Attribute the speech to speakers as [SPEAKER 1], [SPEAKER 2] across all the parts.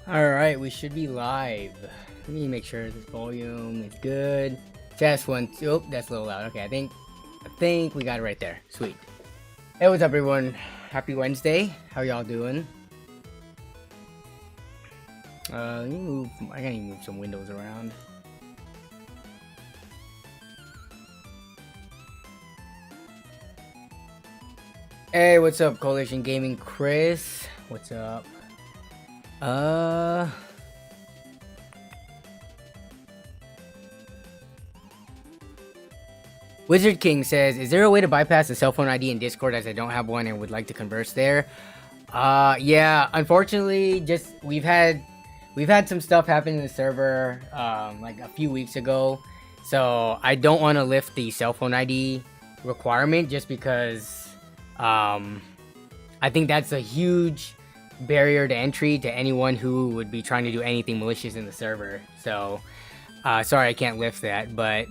[SPEAKER 1] Alright, we should be live. Let me make sure this volume is good. Test 1, 2. Oh, that's a little loud. Okay, I think we got it right there. Sweet. Hey, what's up, everyone? Happy Wednesday. How y'all doing? Let me move. I gotta move some windows around. Hey, what's up, Coalition Gaming Chris? What's up? Wizard King says, is there a way to bypass the cell phone ID in Discord as I don't have one and would like to converse there? Yeah, unfortunately, we've had some stuff happen in the server, like a few weeks ago. So I don't want to lift the cell phone ID requirement just because, I think that's a huge barrier to entry to anyone who would be trying to do anything malicious in the server. So, sorry I can't lift that, but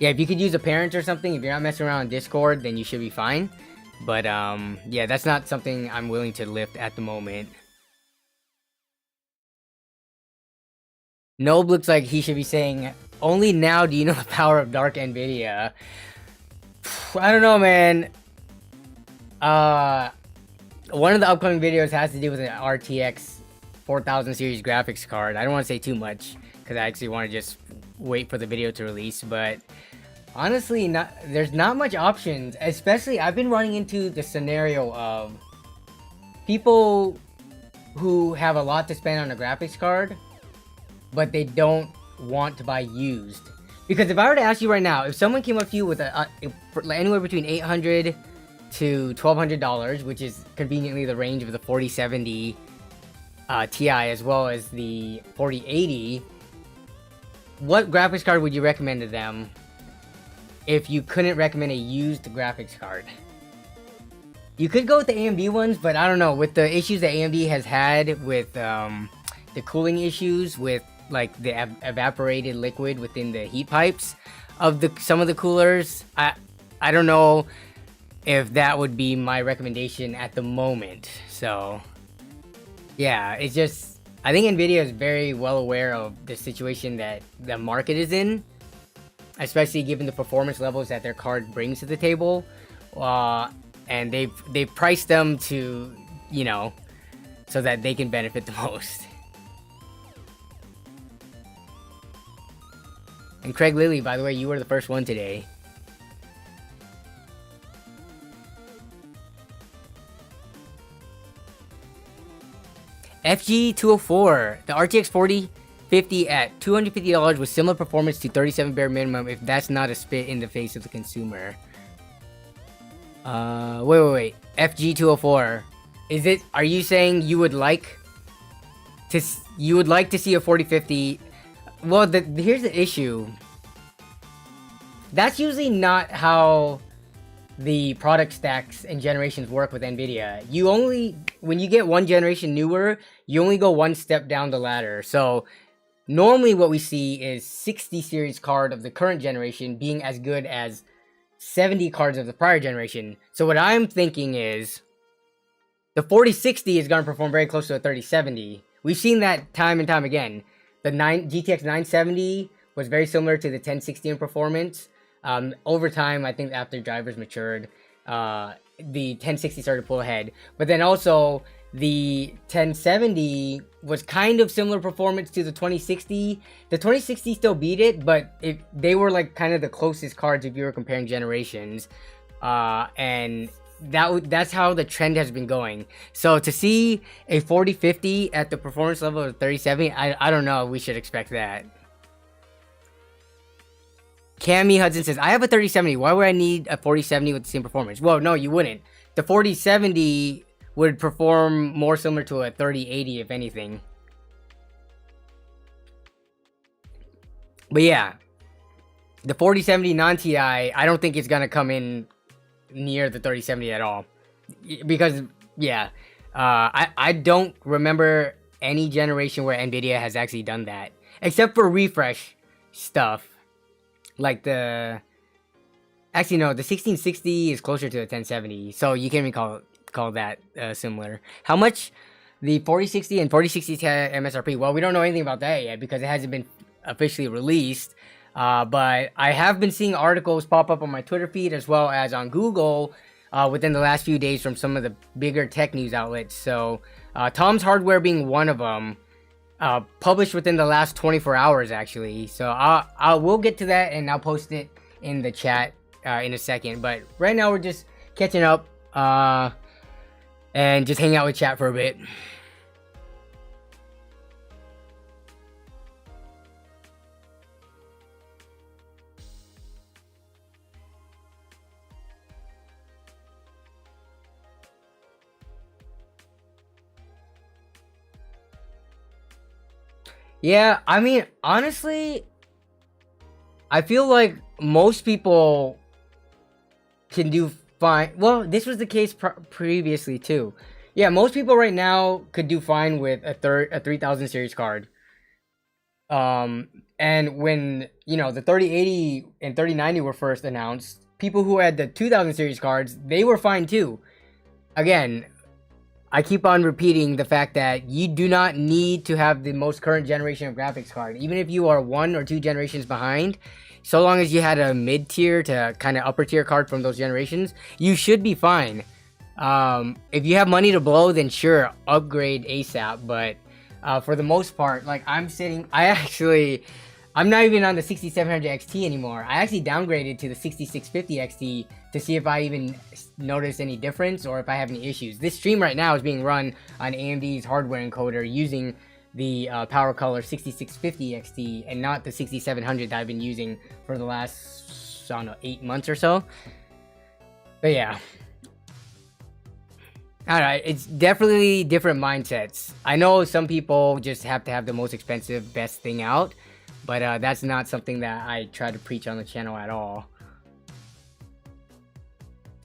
[SPEAKER 1] yeah, if you could use a parent or something, if you're not messing around on Discord, then you should be fine. But, yeah, that's not something I'm willing to lift at the moment. NOAB looks like he should be saying, only now do you know the power of dark NVIDIA. I don't know, man. One of the upcoming videos has to do with an RTX 4000 series graphics card. I don't want to say too much, because I actually want to just wait for the video to release, but honestly, there's not much options. Especially, I've been running into the scenario of people who have a lot to spend on a graphics card, but they don't want to buy used. Because if I were to ask you right now, if someone came up to you with anywhere between $800 to $1,200, which is conveniently the range of the 4070 Ti as well as the 4080, what graphics card would you recommend to them if you couldn't recommend a used graphics card? You could go with the AMD ones, but I don't know, with the issues that AMD has had with the cooling issues with like the evaporated liquid within the heat pipes of some of the coolers, I don't know if that would be my recommendation at the moment. So yeah, it's just, I think NVIDIA is very well aware of the situation that the market is in, especially given the performance levels that their card brings to the table, and they've priced them to, you know, so that they can benefit the most. And Craig Lilly, by the way, you were the first one today. FG204, the RTX 4050 at $250 with similar performance to 37 bare minimum, if that's not a spit in the face of the consumer. Wait. FG204. Are you saying you would like to see a 4050? Well, here's the issue. That's usually not how the product stacks and generations work with NVIDIA. When you get one generation newer, you only go one step down the ladder. So normally what we see is 60 series card of the current generation being as good as 70 cards of the prior generation. So what I'm thinking is the 4060 is going to perform very close to a 3070. We've seen that time and time again. The GTX 970 was very similar to the 1060 in performance. Over time, I think after drivers matured, the 1060 started to pull ahead. But then also, the 1070 was kind of similar performance to the 2060. The 2060 still beat it, but they were like kind of the closest cards if you were comparing generations. And that's how the trend has been going. So to see a 4050 at the performance level of 3070, I don't know if we should expect that. Cammy Hudson says, I have a 3070. Why would I need a 4070 with the same performance? Well, no, you wouldn't. The 4070 would perform more similar to a 3080, if anything. But yeah, the 4070 non-TI, I don't think it's going to come in near the 3070 at all. Because, yeah, I don't remember any generation where NVIDIA has actually done that. Except for refresh stuff. Like actually no, the 1660 is closer to the 1070, so you can't even call that similar. How much the 4060 and 4060 Ti MSRP. Well, we don't know anything about that yet because it hasn't been officially released. But I have been seeing articles pop up on my Twitter feed as well as on Google within the last few days from some of the bigger tech news outlets. So Tom's Hardware being one of them, published within the last 24 hours actually. So I will get to that and I'll post it in the chat in a second. But right now we're just catching up and just hanging out with chat for a bit. Yeah, I mean, honestly, I feel like most people can do fine. Well, this was the case previously too. Yeah, most people right now could do fine with a 3000 series card. And when, you know, the 3080 and 3090 were first announced, people who had the 2000 series cards, they were fine too. Again, I keep on repeating the fact that you do not need to have the most current generation of graphics card. Even if you are 1 or 2 generations behind, so long as you had a mid-tier to kind of upper-tier card from those generations, you should be fine. If you have money to blow, then sure, upgrade ASAP. But for the most part, like I'm not even on the 6700 XT anymore. I actually downgraded to the 6650 XT to see if I even notice any difference or if I have any issues. This stream right now is being run on AMD's hardware encoder using the Power Color 6650 XT and not the 6700 that I've been using for the last, I don't know, 8 months or so. But yeah. Alright, it's definitely different mindsets. I know some people just have to have the most expensive, best thing out. But that's not something that I try to preach on the channel at all.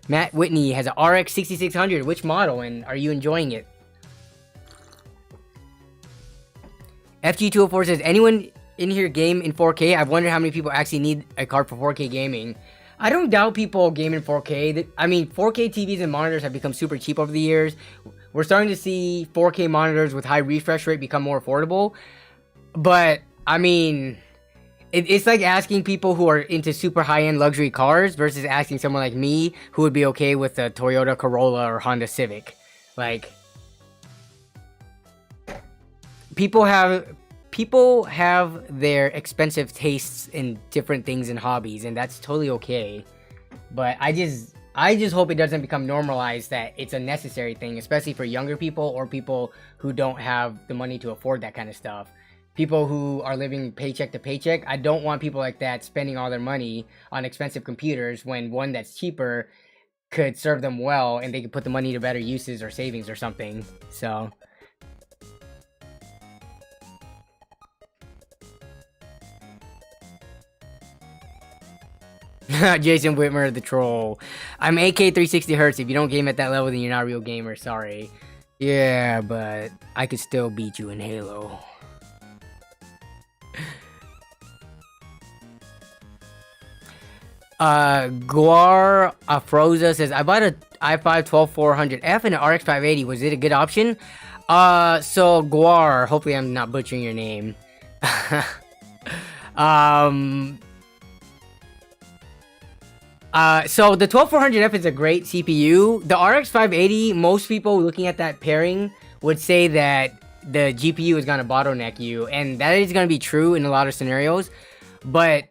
[SPEAKER 1] Matt Whitney has an RX 6600. Which model, and are you enjoying it? FG204 says, anyone in here game in 4K? I've wondered how many people actually need a card for 4K gaming. I don't doubt people game in 4K. I mean, 4K TVs and monitors have become super cheap over the years. We're starting to see 4K monitors with high refresh rate become more affordable. But I mean, it's like asking people who are into super high-end luxury cars versus asking someone like me who would be okay with a Toyota Corolla or Honda Civic. Like, people have their expensive tastes in different things and hobbies, and that's totally okay. But I just hope it doesn't become normalized that it's a necessary thing, especially for younger people or people who don't have the money to afford that kind of stuff. People who are living paycheck to paycheck, I don't want people like that spending all their money on expensive computers when one that's cheaper could serve them well and they could put the money to better uses or savings or something. So Jason Whitmer, the troll. I'm AK 360 Hz. If you don't game at that level, then you're not a real gamer. Sorry. Yeah, but I could still beat you in Halo. Guar Afroza says, I bought a i5 12400F and an RX 580. Was it a good option? So Guar, hopefully I'm not butchering your name. So the 12400F is a great CPU. The RX 580, most people looking at that pairing would say that the GPU is gonna bottleneck you, and that is gonna be true in a lot of scenarios. But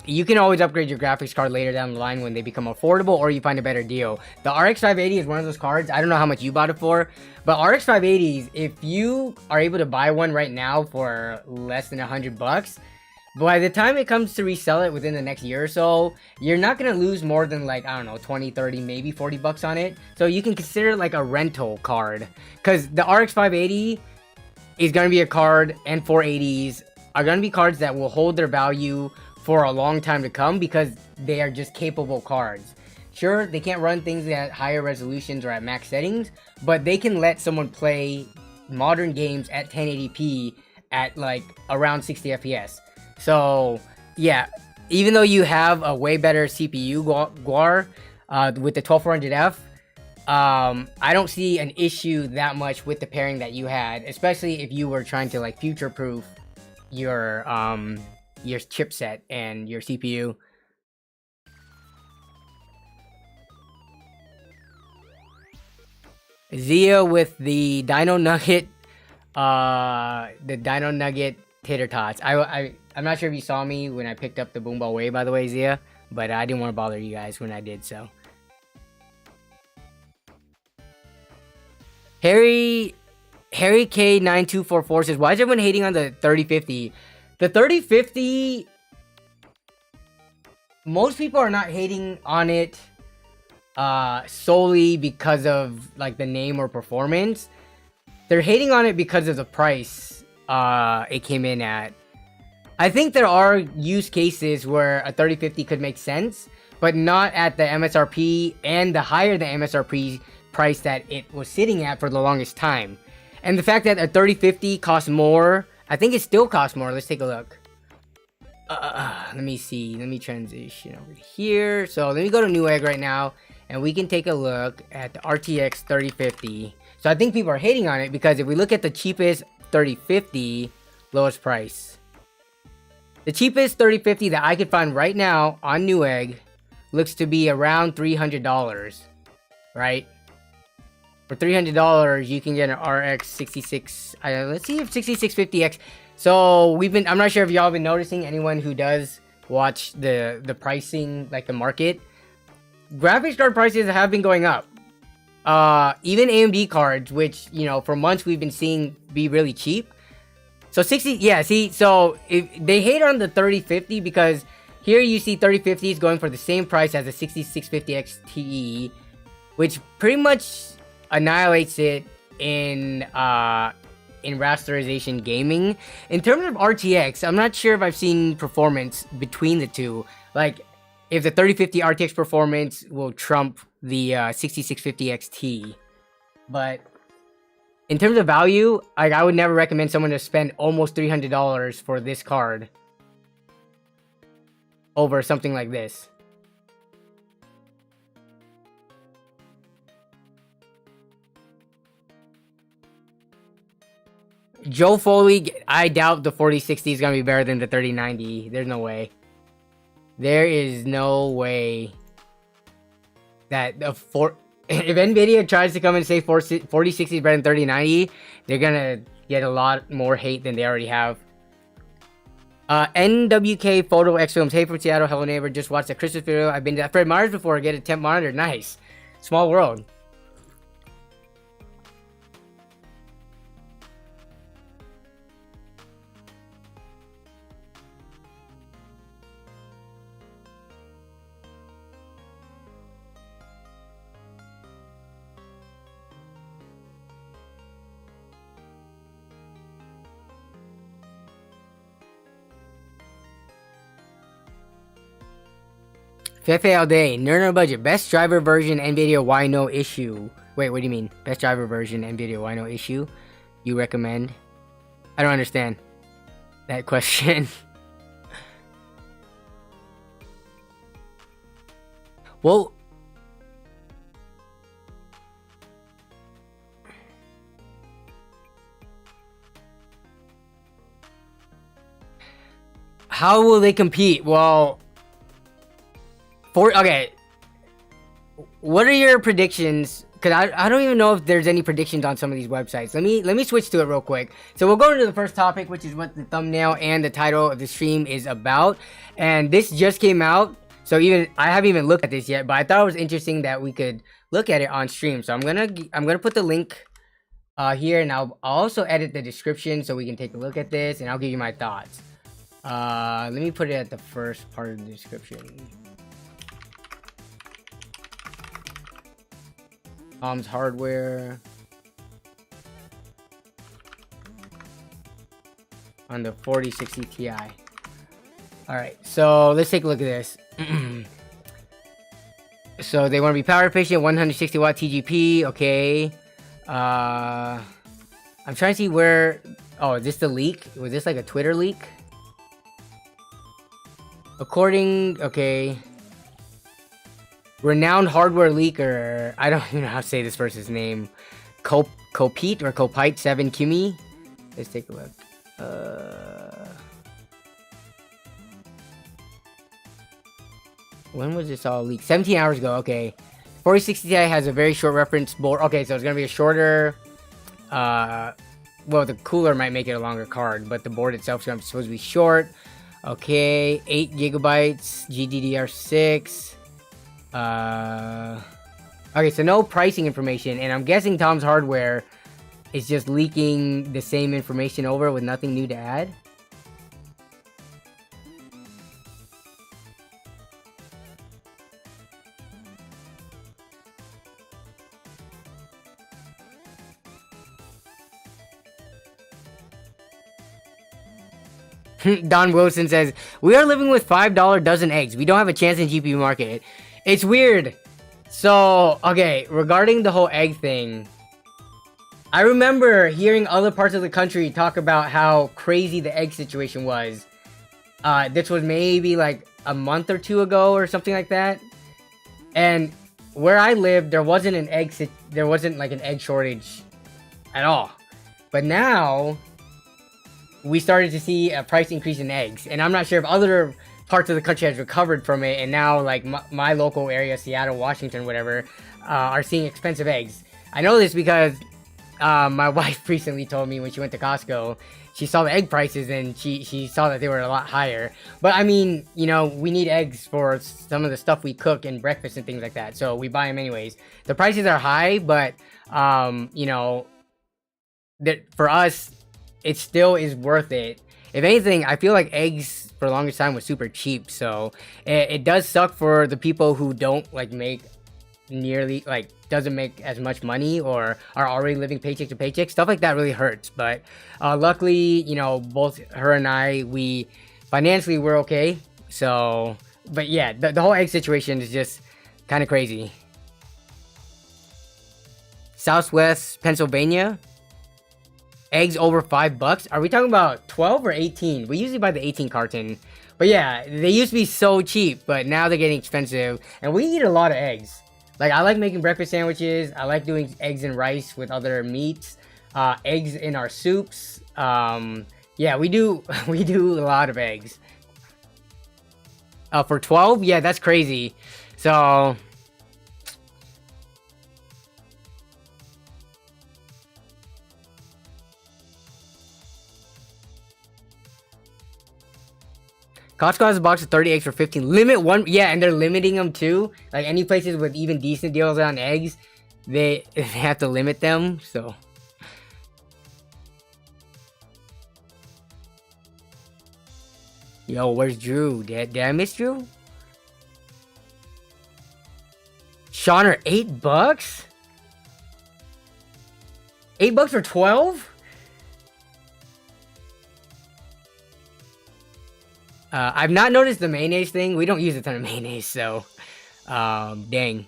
[SPEAKER 1] you can always upgrade your graphics card later down the line when they become affordable or you find a better deal. The RX 580 is one of those cards. I don't know how much you bought it for, but RX 580s, if you are able to buy one right now for less than $100, by the time it comes to resell it within the next year or so, you're not going to lose more than like, I don't know, 20, 30, maybe $40 on it. So you can consider it like a rental card, because the RX 580 is going to be a card, and 480s are going to be cards that will hold their value for a long time to come because they are just capable cards. Sure, they can't run things at higher resolutions or at max settings, but they can let someone play modern games at 1080p at like around 60 FPS. So yeah, even though you have a way better CPU, Guar, with the 12400F, I don't see an issue that much with the pairing that you had, especially if you were trying to like future-proof your chipset and your CPU. Zia with the Dino Nugget, tater tots. I'm not sure if you saw me when I picked up the Boomball Way, by the way, Zia, but I didn't want to bother you guys when I did so. Harry K9244 says, why is everyone hating on the 3050? The 3050, most people are not hating on it solely because of like the name or performance. They're hating on it because of the price it came in at. I think there are use cases where a 3050 could make sense, but not at the MSRP and the higher the MSRP price that it was sitting at for the longest time. And the fact that a 3050 costs more, I think it still costs more. Let's take a look. Let me see. Let me transition over here. So let me go to Newegg right now, and we can take a look at the RTX 3050. So I think people are hating on it because if we look at the cheapest 3050, lowest price. The cheapest 3050 that I could find right now on Newegg looks to be around $300, right? For $300, you can get an RX 66. Let's see if 6650X. So I'm not sure if y'all been noticing, anyone who does watch the pricing, like the market, graphics card prices have been going up. Even AMD cards, which, you know, for months we've been seeing be really cheap. So 60, yeah, see, so if they hate on the 3050 because here you see 3050s going for the same price as the 6650X Ti, which pretty much annihilates it in rasterization gaming. In terms of RTX, I'm not sure if I've seen performance between the two. Like, if the 3050 RTX performance will trump the 6650 XT. But in terms of value, like, I would never recommend someone to spend almost $300 for this card over something like this. Joe Foley, I doubt the 4060 is going to be better than the 3090. There's no way. There is no way that if Nvidia tries to come and say 4060 is better than 3090, they're going to get a lot more hate than they already have. NWK Photo X Films. Hey from Seattle. Hello neighbor. Just watched the Christmas video. I've been to Fred Meyers before. Get a temp monitor. Nice. Small world. Fefe all day. Nerd budget. Best driver version NVIDIA. Why no issue? Wait, what do you mean? Best driver version NVIDIA. Why no issue? You recommend? I don't understand that question. Well, how will they compete? Well, okay, what are your predictions? Because I don't even know if there's any predictions on some of these websites. Let me switch to it real quick. So we'll go into the first topic, which is what the thumbnail and the title of the stream is about. And this just came out, so I haven't even looked at this yet. But I thought it was interesting that we could look at it on stream. So I'm gonna put the link here, and I'll also edit the description so we can take a look at this, and I'll give you my thoughts. Let me put it at the first part of the description. Tom's hardware on the 4060 Ti. Alright, so let's take a look at this. So they want to be power efficient, 160 watt TGP. Okay. I'm trying to see where. Oh, is this the leak? Was this like a Twitter leak? Okay. Renowned hardware leaker. I don't even know how to say this person's name. Copete or Copite 7 Kimi. Let's take a look. When was this all leaked? 17 hours ago. Okay. 4060 Ti has a very short reference board. Okay, so it's gonna be a shorter. Well, the cooler might make it a longer card, but the board itself is supposed to be short. Okay, 8 gigabytes, GDDR6. Okay, so no pricing information, and I'm guessing Tom's Hardware is just leaking the same information over with nothing new to add. Don Wilson says, we are living with $5 dozen eggs. We don't have a chance in GPU market. It's weird. So, okay, regarding the whole egg thing, I remember hearing other parts of the country talk about how crazy the egg situation was. This was maybe like a month or two ago or something like that. And where I lived, there wasn't an egg shortage at all. But now we started to see a price increase in eggs, and I'm not sure if other parts of the country has recovered from it, and now like my local area, Seattle, Washington, whatever, are seeing expensive eggs. I know this because my wife recently told me when she went to Costco, she saw the egg prices and she saw that they were a lot higher. But I mean, you know, we need eggs for some of the stuff we cook and breakfast and things like that, so we buy them anyways. The prices are high, but you know, that for us, it still is worth it. If anything, I feel like eggs for the longest time was super cheap, so it does suck for the people who don't like make nearly like doesn't make as much money or are already living paycheck to paycheck. Stuff like that really hurts, but luckily, you know, both her and I, we financially we're okay. So, but yeah, the whole egg situation is just kind of crazy. Southwest Pennsylvania. Eggs over $5. Are we talking about 12 or 18? We usually buy the 18 carton. But yeah, they used to be so cheap, but now they're getting expensive. And we eat a lot of eggs. Like, I like making breakfast sandwiches. I like doing eggs and rice with other meats. Eggs in our soups. Yeah, we do a lot of eggs. For 12? Yeah, that's crazy. So Costco has a box of 30 eggs for 15. Limit one. Yeah, and they're limiting them too. Like any places with even decent deals on eggs, they have to limit them. So yo, where's Drew? Did I miss Drew? Shauner, $8? $8 for 12? I've not noticed the mayonnaise thing. We don't use a ton of mayonnaise, so dang.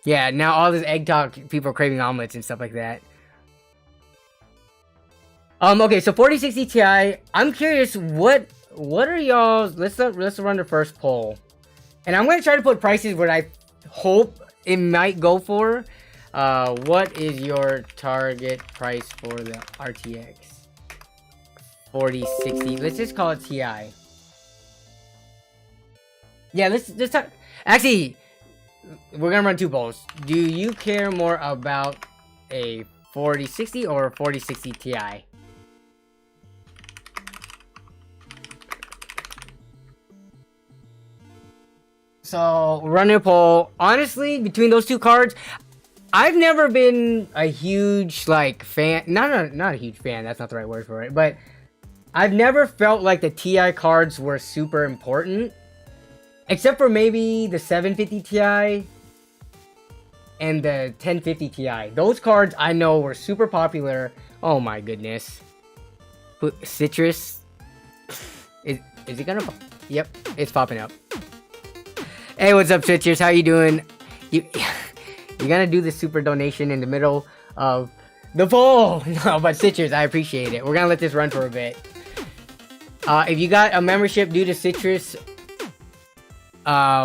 [SPEAKER 1] Yeah, now all this egg talk, people are craving omelets and stuff like that. Okay, so 4060 Ti. I'm curious, what are y'all? Let's run the first poll, and I'm gonna try to put prices where I hope it might go for. What is your target price for the RTX 4060? Let's just call it Ti. Yeah, let's talk. Actually, we're gonna run two polls. Do you care more about a 4060 or a 4060 Ti? So, run a poll. Honestly, between those two cards, I've never been a huge like fan. Not a huge fan. That's not the right word for it. But I've never felt like the Ti cards were super important. Except for maybe the 750 Ti and the 1050 Ti. Those cards I know were super popular. Oh my goodness. Citrus. Is it gonna pop? Yep, it's popping up. Hey, what's up, Citrus? How you doing? You're gonna do the super donation in the middle of the poll. No, but Citrus, I appreciate it. We're gonna let this run for a bit. If you got a membership due to Citrus,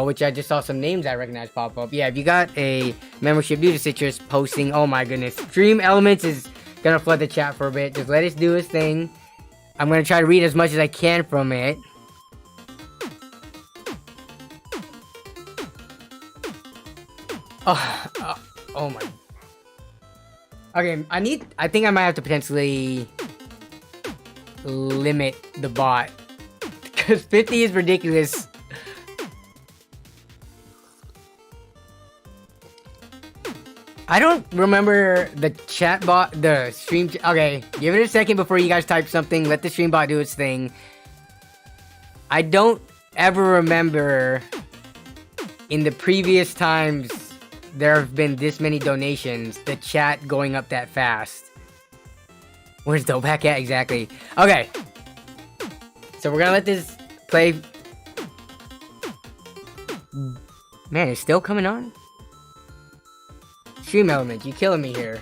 [SPEAKER 1] which I just saw some names I recognize pop up. Yeah, if you got a membership due to Citrus posting, oh my goodness, Stream Elements is gonna flood the chat for a bit. Just let it do its thing. I'm gonna try to read as much as I can from it. Oh my. Okay, I think I might have to potentially limit the bot because 50 is ridiculous. I don't remember the chat bot, the stream. Okay, give it a second before you guys type something. Let the stream bot do its thing. I don't ever remember in the previous times there have been this many donations, the chat going up that fast. Where's Doback at exactly? Okay. So we're gonna let this play. Man, it's still coming on? Stream Element, you killing me here.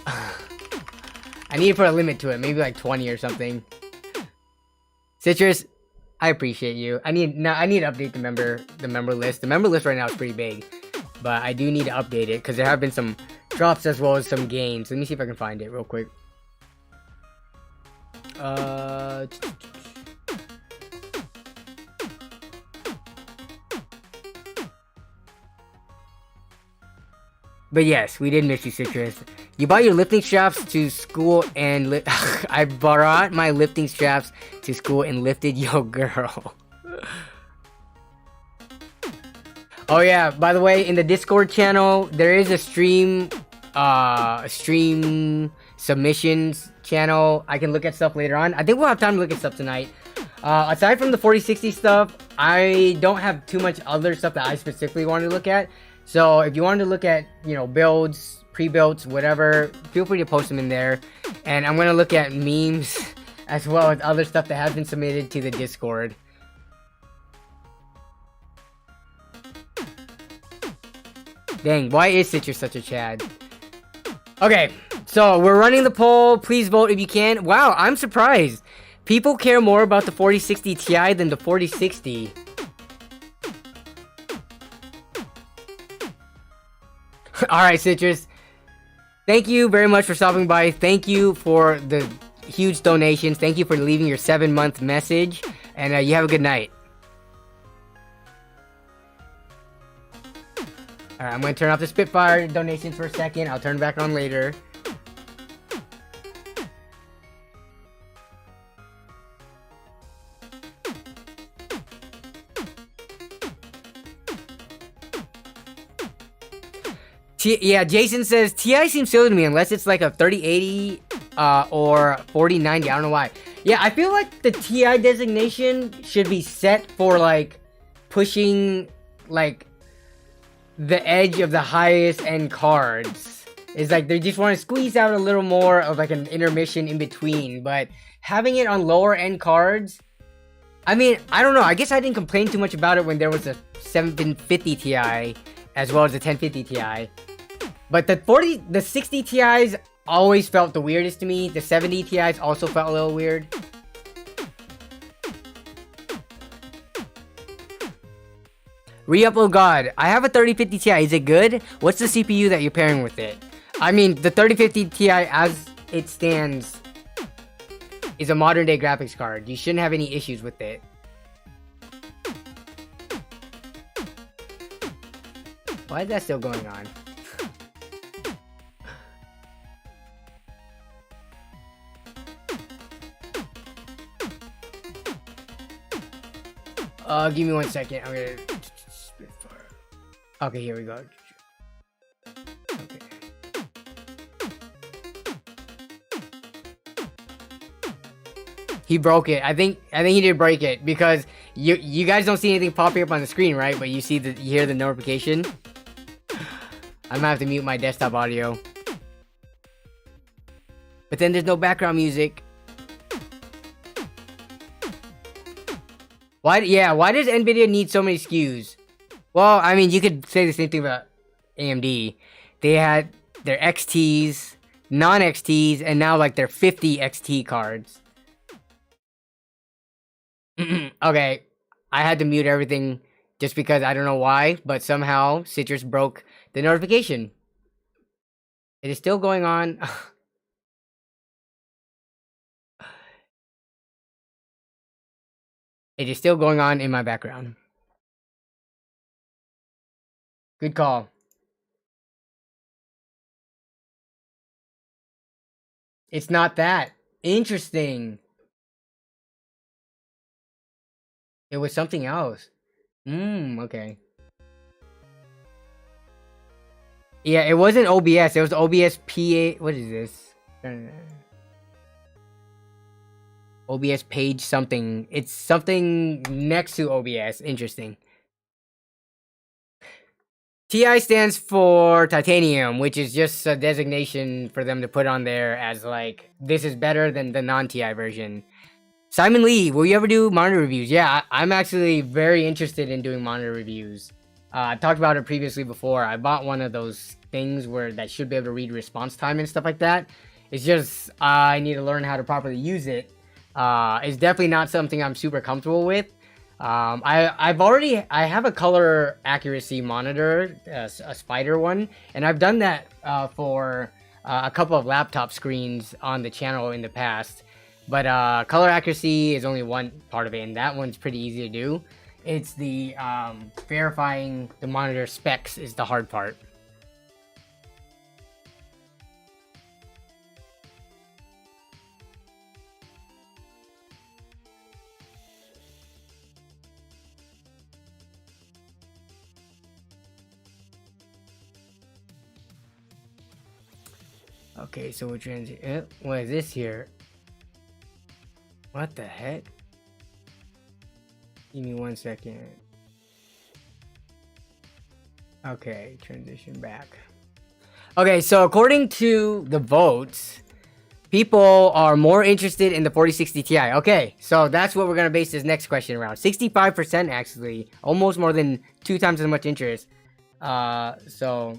[SPEAKER 1] I need to put a limit to it, maybe like 20 or something. Citrus, I appreciate you. I need to update the member list. The member list right now is pretty big, but I do need to update it because there have been some drops as well as some gains. Let me see if I can find it real quick. But yes, we did miss you, Citrus. You bought your lifting straps to school and I brought my lifting straps to school and lifted your girl. Oh yeah, by the way, in the Discord channel, there is a stream submissions channel. I can look at stuff later on. I think we'll have time to look at stuff tonight. Aside from the 4060 stuff, I don't have too much other stuff that I specifically wanted to look at. So if you wanted to look at, you know, builds, pre-builds, whatever, feel free to post them in there. And I'm going to look at memes as well as other stuff that has been submitted to the Discord. Dang, why is Citrus such a Chad? Okay, so we're running the poll. Please vote if you can. Wow, I'm surprised. People care more about the 4060 Ti than the 4060. Alright, Citrus. Thank you very much for stopping by. Thank you for the huge donations. Thank you for leaving your 7-month message. And you have a good night. Alright, I'm going to turn off the Spitfire donations for a second. I'll turn it back on later. Yeah, Jason says TI seems silly to me unless it's like a 3080 or 4090. I don't know why. Yeah, I feel like the TI designation should be set for like pushing like the edge of the highest end cards. It's like they just want to squeeze out a little more of like an intermission in between. But having it on lower end cards, I mean, I don't know. I guess I didn't complain too much about it when there was a 750 Ti as well as the 1050 Ti. But the 60 Ti's always felt the weirdest to me. The 70 Ti's also felt a little weird. Re-upload God. I have a 3050 Ti. Is it good? What's the CPU that you're pairing with it? I mean, the 3050 Ti as it stands is a modern day graphics card. You shouldn't have any issues with it. Why is that still going on? Give me 1 second. I'm gonna... Okay, here we go. Okay. He broke it. I think he did break it because you guys don't see anything popping up on the screen, right? But you hear the notification. I'm gonna have to mute my desktop audio. But then there's no background music. Why does Nvidia need so many SKUs? Well, I mean, you could say the same thing about AMD. They had their XTs, non-XTs, and now like their 50 XT cards. Okay, I had to mute everything just because I don't know why, but somehow Citrus broke the notification. It is still going on. It is still going on in my background. Good call. It's not that. Interesting. It was something else. Okay. Yeah, it wasn't OBS. It was OBS PA. What is this? OBS page something. It's something next to OBS. Interesting. TI stands for titanium, which is just a designation for them to put on there as like, this is better than the non-TI version. Simon Lee, will you ever do monitor reviews? Yeah, I'm actually very interested in doing monitor reviews. I talked about it previously before. I bought one of those things that should be able to read response time and stuff like that. It's just, I need to learn how to properly use it. It's definitely not something I'm super comfortable with. I have a color accuracy monitor, a spider one, and I've done that for a couple of laptop screens on the channel in the past. But color accuracy is only one part of it, and that one's pretty easy to do. It's the verifying the monitor specs is the hard part. Okay, so we're what is this here? What the heck? Give me 1 second. Okay, transition back. Okay, so according to the votes, people are more interested in the 4060 Ti. Okay, so that's what we're gonna base this next question around. 65% actually, almost more than 2 times as much interest. So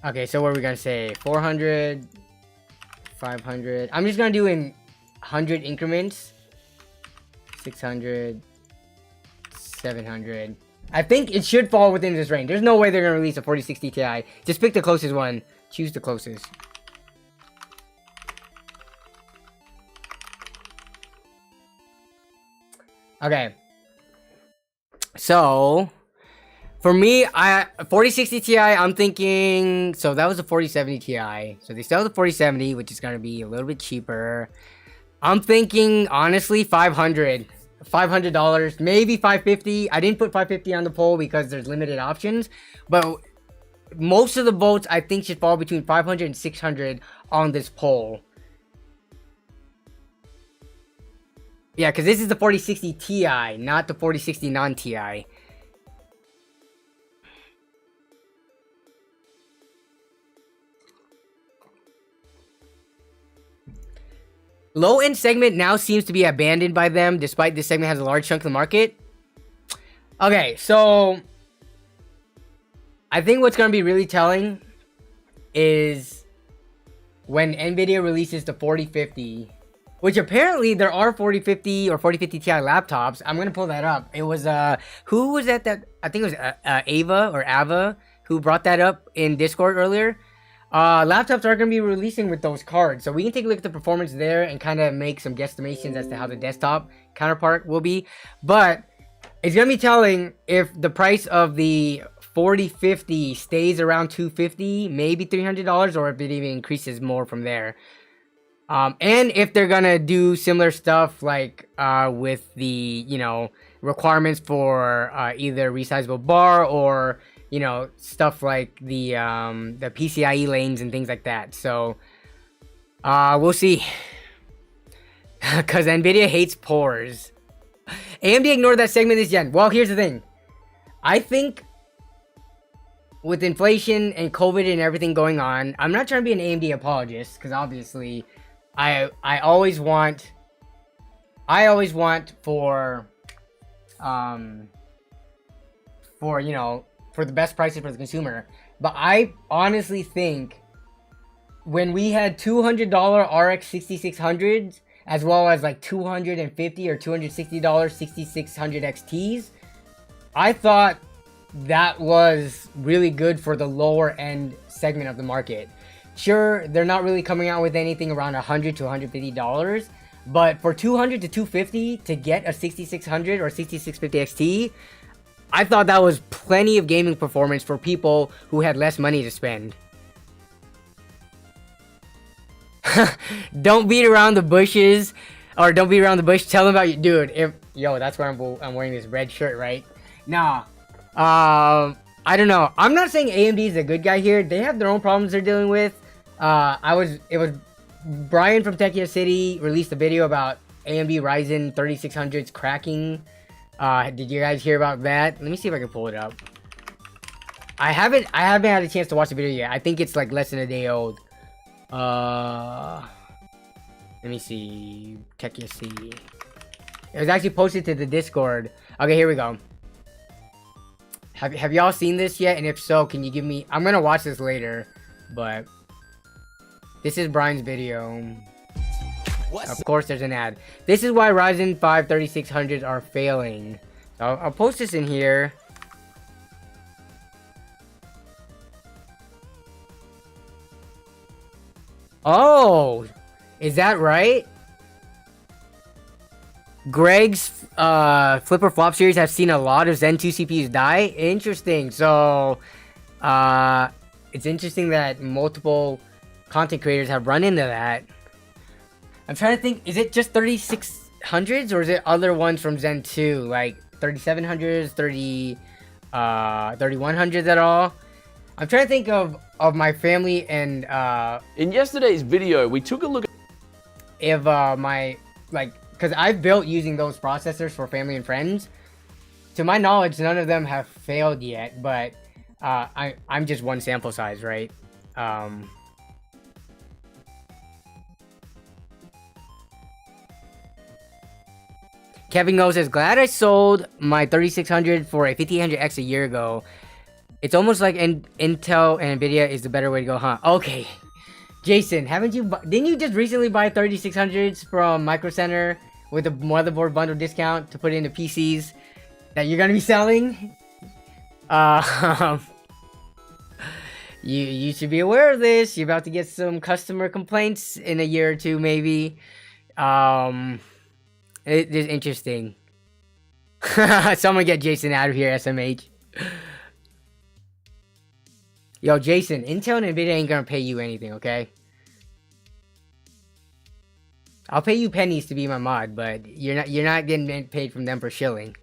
[SPEAKER 1] okay, so what are we gonna say? 400, 500. I'm just gonna do in 100 increments. 600, 700. I think it should fall within this range. There's no way they're gonna release a 4060 Ti. Just pick the closest one. Choose the closest. Okay. So for me, 4060 Ti, I'm thinking, so that was a 4070 Ti. So they sell the 4070, which is going to be a little bit cheaper. I'm thinking, honestly, $500, maybe $550. I didn't put $550 on the poll because there's limited options, but most of the votes, I think, should fall between $500 and $600 on this poll. Yeah, because this is the 4060 Ti, not the 4060 non-Ti. Low-end segment now seems to be abandoned by them, despite this segment has a large chunk of the market. Okay, so I think what's going to be really telling is when NVIDIA releases the 4050, which apparently there are 4050 or 4050 Ti laptops. I'm going to pull that up. It was, who was that? I think it was Ava, who brought that up in Discord earlier. Laptops are going to be releasing with those cards, so we can take a look at the performance there and kind of make some guesstimations as to how the desktop counterpart will be. But it's going to be telling if the price of the 4050 stays around $250, maybe $300, or if it even increases more from there. And if they're going to do similar stuff like with the, you know, requirements for either resizable bar or, you know, stuff like the PCIe lanes and things like that. So we'll see. Because NVIDIA hates pores. AMD ignored that segment this gen. Well, here's the thing. I think with inflation and COVID and everything going on, I'm not trying to be an AMD apologist, because obviously I always want for for, you know, for the best prices for the consumer. But I honestly think when we had $200 RX 6600s as well as like $250 or $260 6600 XTs, I thought that was really good for the lower end segment of the market. Sure, they're not really coming out with anything around $100 to $150, but for $200 to $250 to get a 6600 or 6650 XT, I thought that was plenty of gaming performance for people who had less money to spend. Don't beat around the bushes, or don't beat around the bush. Tell them about you, dude. Yo, that's why I'm wearing this red shirt, right? Nah. I don't know. I'm not saying AMD is a good guy here. They have their own problems they're dealing with. It was Brian from Techia City released a video about AMD Ryzen 3600s cracking. Did you guys hear about that? Let me see if I can pull it up. I haven't had a chance to watch the video yet. I think it's like less than a day old. Let me see. Techia City. It was actually posted to the Discord. Okay, here we go. Have y'all seen this yet? And if so, can you give me... I'm gonna watch this later, but... This is Brian's video. Of course, there's an ad. This is why Ryzen 5 3600s are failing. So I'll post this in here. Oh! Is that right? Greg's flipper flop series have seen a lot of Zen 2 CPUs die. Interesting. So it's interesting that multiple content creators have run into that. I'm trying to think, is it just 3600s or is it other ones from Zen 2, like 3700s, 3100s at all? I'm trying to think of my family and
[SPEAKER 2] in yesterday's video we took a look at
[SPEAKER 1] if my, like, because I've built using those processors for family and friends. To my knowledge, none of them have failed yet, but I'm just one sample size, right? Kevin Go says, glad I sold my 3600 for a 5800X a year ago. It's almost like Intel and Nvidia is the better way to go, huh? Okay. Jason, didn't you just recently buy 3600s from Micro Center with a motherboard bundle discount to put into PCs that you're gonna be selling? You should be aware of this. You're about to get some customer complaints in a year or two, maybe. It is interesting. Someone get Jason out of here, SMH. Yo, Jason, Intel and Nvidia ain't gonna pay you anything, okay? I'll pay you pennies to be my mod, but you're not getting paid from them for shilling.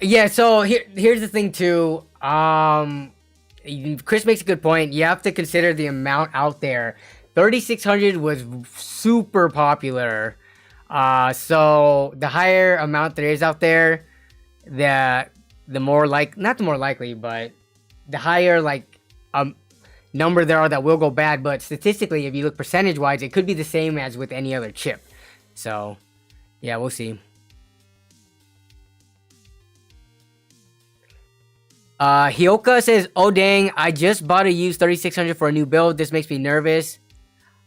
[SPEAKER 1] Yeah, so here's the thing too. Chris makes a good point. You have to consider the amount out there. 3600 was super popular. So the higher amount there is out there, the more not the more likely, but the higher number there are that will go bad. But statistically, if you look percentage wise, it could be the same as with any other chip. So yeah, we'll see. Hioka says, oh dang, I just bought a used 3600 for a new build. This makes me nervous.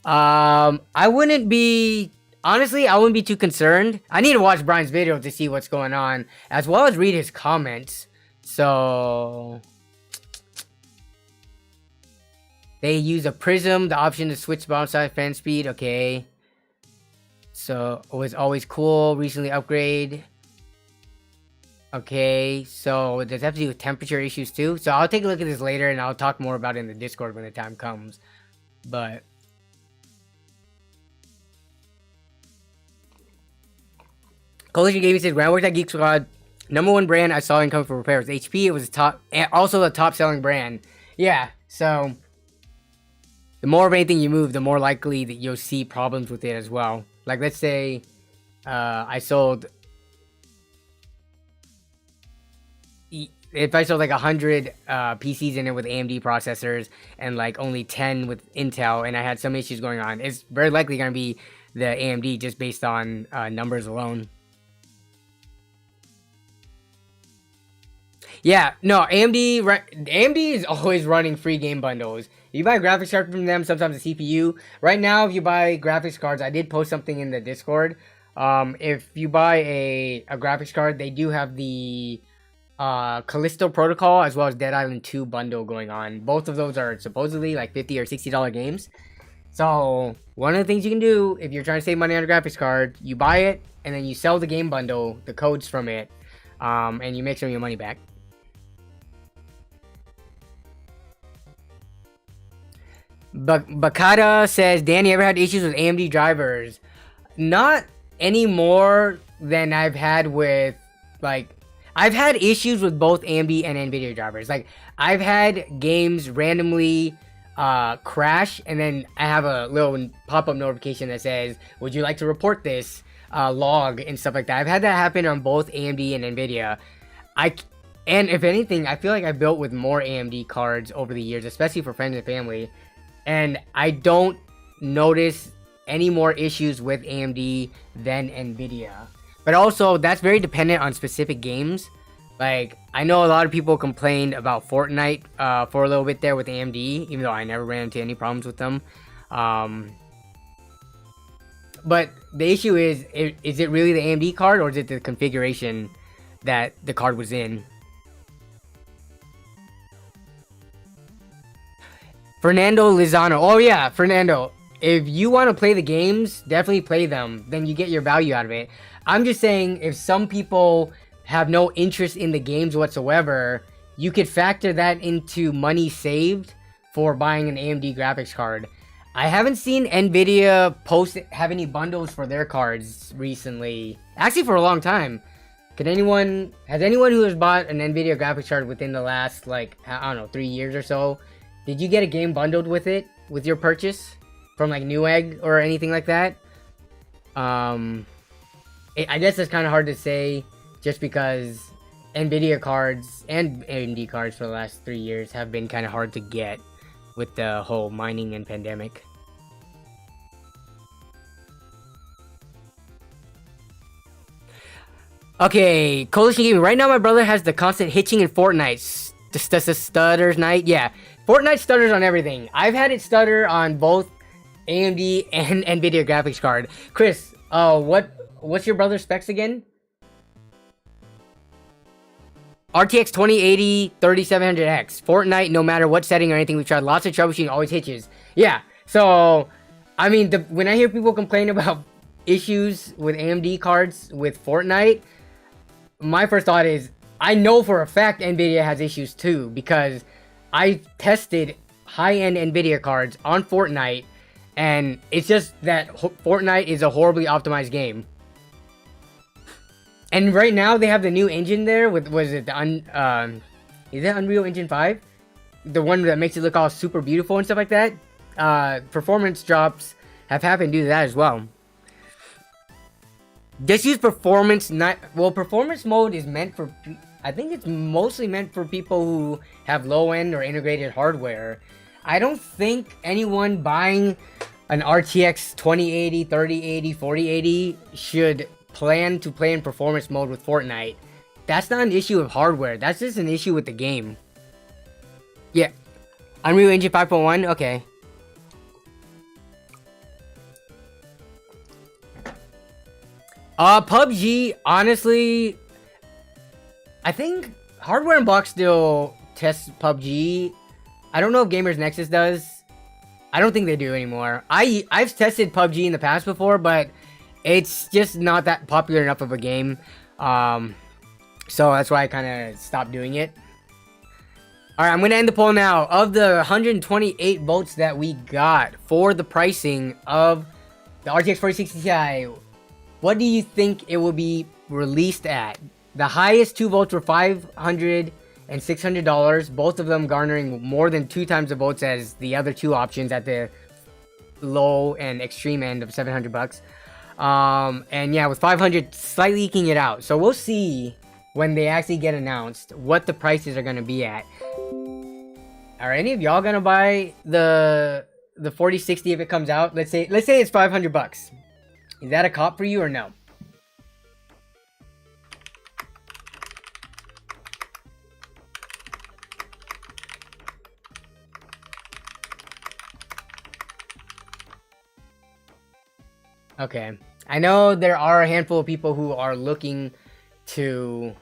[SPEAKER 1] I wouldn't be too concerned. I need to watch Brian's video to see what's going on, as well as read his comments. So they use a prism, the option to switch bounce size, fan speed. Okay. So it was always cool. Recently upgrade. Okay, so does that have to do with temperature issues too? So I'll take a look at this later and I'll talk more about it in the Discord when the time comes. But Collision Gaming says, when I worked at Geek Squad, #1 brand I saw income for repairs. HP, it was also the top selling brand. Yeah, so the more of anything you move, the more likely that you'll see problems with it as well. Like, let's say I sold... If I sold like 100 PCs in it with AMD processors and like only 10 with Intel, and I had some issues going on, it's very likely going to be the AMD just based on numbers alone. Yeah, no, AMD is always running free game bundles. You buy graphics card from them, sometimes a CPU. Right now, if you buy graphics cards, I did post something in the Discord. If you buy a graphics card, they do have the Callisto Protocol as well as Dead Island 2 bundle going on. Both of those are supposedly like $50 or $60 games. So one of the things you can do if you're trying to save money on a graphics card, you buy it and then you sell the game bundle, the codes from it, and you make some of your money back. Bakata says, Danny, ever had issues with AMD drivers? Not any more than I've had with, like, I've had issues with both AMD and NVIDIA drivers. Like, I've had games randomly crash, and then I have a little pop-up notification that says, would you like to report this log and stuff like that. I've had that happen on both AMD and NVIDIA. And if anything, I feel like I built with more AMD cards over the years, especially for friends and family. And I don't notice any more issues with AMD than NVIDIA. But also, that's very dependent on specific games. Like, I know a lot of people complained about Fortnite for a little bit there with AMD, even though I never ran into any problems with them. But the issue is it really the AMD card, or is it the configuration that the card was in? Fernando Lizano. Oh yeah, Fernando. If you want to play the games, definitely play them. Then you get your value out of it. I'm just saying, if some people have no interest in the games whatsoever, you could factor that into money saved for buying an AMD graphics card. I haven't seen NVIDIA have any bundles for their cards recently. Actually, for a long time. Has anyone who has bought an NVIDIA graphics card within the last, like, I don't know, 3 years or so, did you get a game bundled with it, with your purchase? From, like, Newegg or anything like that? I guess it's kind of hard to say, just because NVIDIA cards and AMD cards for the last 3 years have been kind of hard to get with the whole mining and pandemic. Okay, Coalition Gaming. Right now, my brother has the constant hitching in Fortnite. The stutters night. Yeah, Fortnite stutters on everything. I've had it stutter on both AMD and NVIDIA graphics card. Chris, what's your brother's specs again? RTX 2080 3700X. Fortnite, no matter what setting or anything we've tried, lots of troubleshooting, always hitches. Yeah, so, I mean, when I hear people complain about issues with AMD cards with Fortnite, my first thought is, I know for a fact NVIDIA has issues too, because I tested high-end NVIDIA cards on Fortnite, and it's just that Fortnite is a horribly optimized game. And right now they have the new engine there with, is it Unreal Engine 5? The one that makes it look all super beautiful and stuff like that. Performance drops have happened due to that as well. Just use performance, performance mode is meant for, I think it's mostly meant for people who have low-end or integrated hardware. I don't think anyone buying an RTX 2080, 3080, 4080 should plan to play in performance mode with Fortnite. That's not an issue of hardware. That's just an issue with the game. Yeah. Unreal Engine 5.1? Okay. PUBG, honestly, I think Hardware Unbox still tests PUBG. I don't know if Gamers Nexus does. I don't think they do anymore. I've tested PUBG in the past before, but it's just not that popular enough of a game. So that's why I kind of stopped doing it. Alright, I'm going to end the poll now. Of the 128 votes that we got for the pricing of the RTX 4060 Ti, what do you think it will be released at? The highest two votes were $500 and $600, both of them garnering more than 2 times the votes as the other two options at the low and extreme end of $700. And yeah, with 500 slightly eking it out. So we'll see when they actually get announced what the prices are going to be at. Are any of y'all going to buy the 4060 if it comes out? Let's say it's $500. Is that a cop for you or no? Okay. I know there are a handful of people who are looking to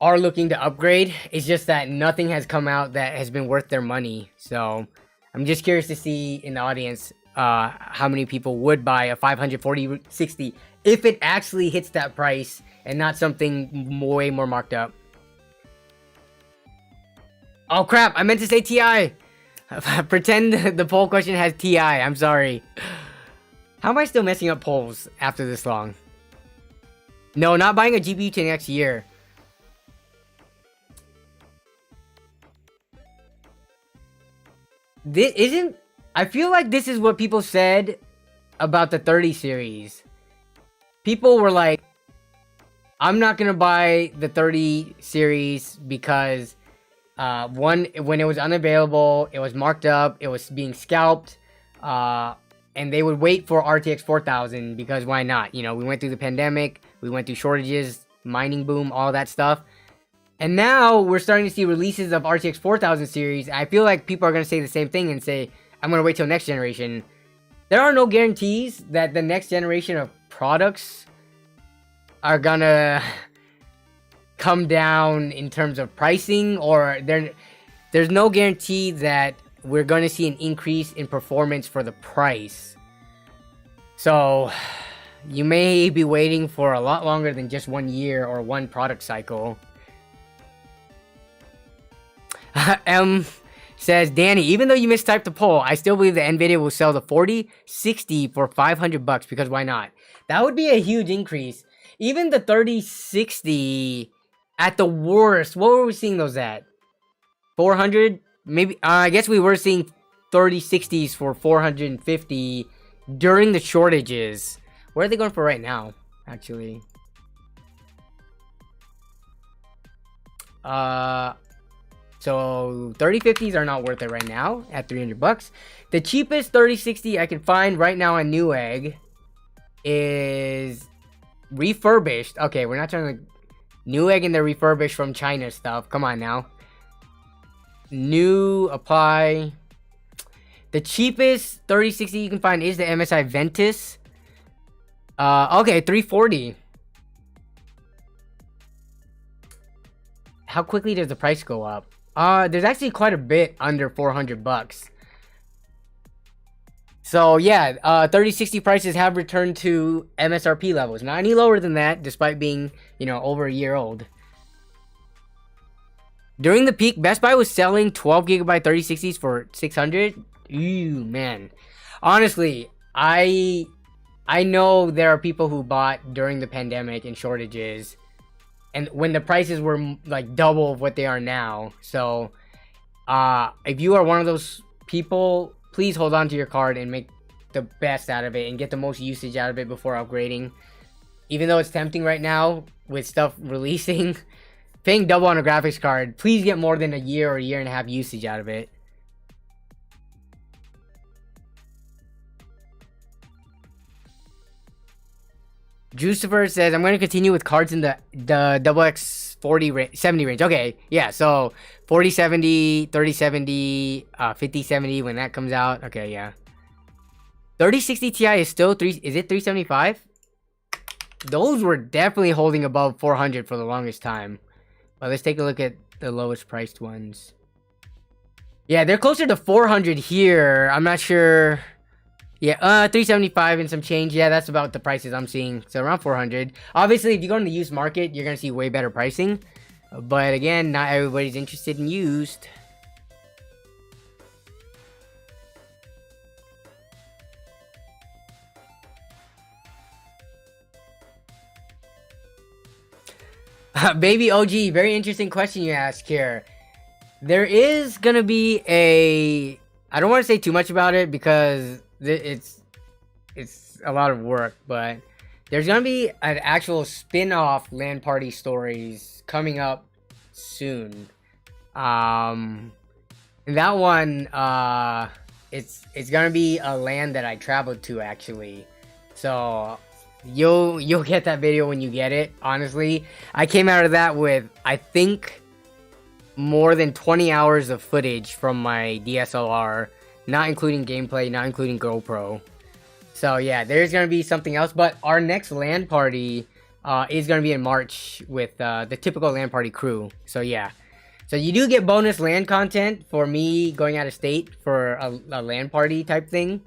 [SPEAKER 1] upgrade. It's just that nothing has come out that has been worth their money. So I'm just curious to see in the audience how many people would buy a 540-60 if it actually hits that price and not something way more marked up. Oh crap, I meant to say TI. Pretend the poll question has TI. I'm sorry. How am I still messing up polls after this long? No, not buying a GPU to next year. This isn't... I feel like this is what people said about the 30 series. People were like, I'm not gonna buy the 30 series because one, when it was unavailable, it was marked up, it was being scalped, and they would wait for RTX 4000 because why not? You know, we went through the pandemic, we went through shortages, mining boom, all that stuff. And now we're starting to see releases of RTX 4000 series. I feel like people are going to say the same thing and say, I'm going to wait till next generation. There are no guarantees that the next generation of products are going to come down in terms of pricing, or there's no guarantee that we're going to see an increase in performance for the price. So you may be waiting for a lot longer than just 1 year or one product cycle. M says, Danny, even though you mistyped the poll, I still believe the NVIDIA will sell the 4060 for $500 because why not? That would be a huge increase. Even the 3060 at the worst, what were we seeing those at? 400? Maybe, I guess we were seeing 3060s for 450 during the shortages. Where are they going for right now, actually? So 3050s are not worth it right now at $300. The cheapest 3060 I can find right now on Newegg is refurbished. Okay, we're not trying to Newegg and the refurbished from China stuff. Come on now. New apply. The cheapest 3060 you can find is the MSI Ventus. Okay, 340. How quickly does the price go up? There's actually quite a bit under $400. So yeah, 3060 prices have returned to MSRP levels. Not any lower than that, despite being, you know, over a year old. During the peak, Best Buy was selling 12GB 3060s for $600. Ew, man. Honestly, I know there are people who bought during the pandemic and shortages, and when the prices were like double of what they are now. So if you are one of those people, please hold on to your card and make the best out of it and get the most usage out of it before upgrading. Even though it's tempting right now with stuff releasing, paying double on a graphics card, please get more than a year or a year and a half usage out of it. Juicifer says, I'm going to continue with cards in the XX40 70 range. Okay, yeah, so 4070, 3070, 5070 when that comes out. Okay, yeah. 3060 Ti is still is it 375? Those were definitely holding above 400 for the longest time. But let's take a look at the lowest priced ones. Yeah, they're closer to 400 here. I'm not sure. Yeah, 375 and some change. Yeah, that's about the prices I'm seeing. So around 400. Obviously, if you go in the used market, you're going to see way better pricing. But again, not everybody's interested in used. Baby OG, very interesting question you ask here. There is going to be a... I don't want to say too much about it because it's a lot of work, but there's gonna be an actual spin-off LAN party stories coming up soon. And that one, it's gonna be a LAN that I traveled to actually. So you'll get that video when you get it. Honestly, I came out of that with, I think, more than 20 hours of footage from my DSLR. Not including gameplay, not including GoPro. So yeah, there's gonna be something else. But our next LAN party is gonna be in March with the typical LAN party crew. So yeah. So you do get bonus LAN content for me going out of state for a LAN party type thing,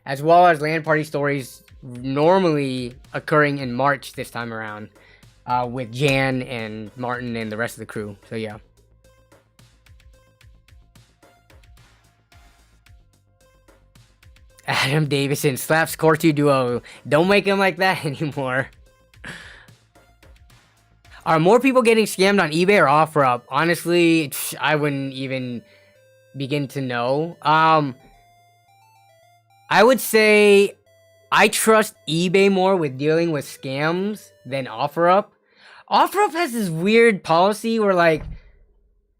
[SPEAKER 1] as well as LAN party stories normally occurring in March this time around with Jan and Martin and the rest of the crew. So yeah. Adam Davison slaps Core 2 Duo. Don't make him like that anymore. Are more people getting scammed on eBay or Offerup? Honestly, I wouldn't even begin to know. I would say I trust eBay more with dealing with scams than Offerup. Offerup has this weird policy where, like,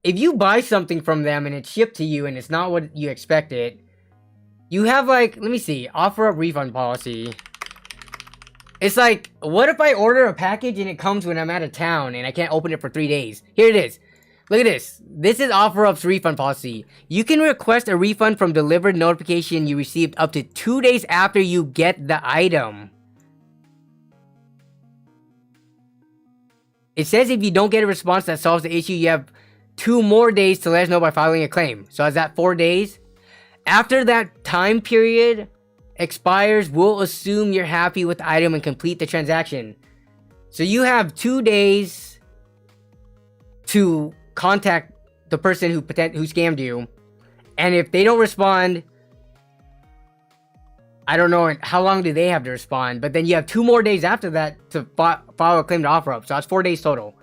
[SPEAKER 1] if you buy something from them and it's shipped to you and it's not what you expected, you have, like, let me see, Offerup refund policy. It's like, what if I order a package and it comes when I'm out of town and I can't open it for 3 days? Here it is. Look at this. This is Offerup's refund policy. You can request a refund from delivered notification you received up to 2 days after you get the item. It says if you don't get a response that solves the issue, you have 2 more days to let us know by filing a claim. So is that 4 days? After that time period expires, we'll assume you're happy with the item and complete the transaction. So you have 2 days to contact the person who scammed you, and if they don't respond, I don't know how long do they have to respond, but then you have 2 more days after that to file a claim to Offerup. So that's 4 days total.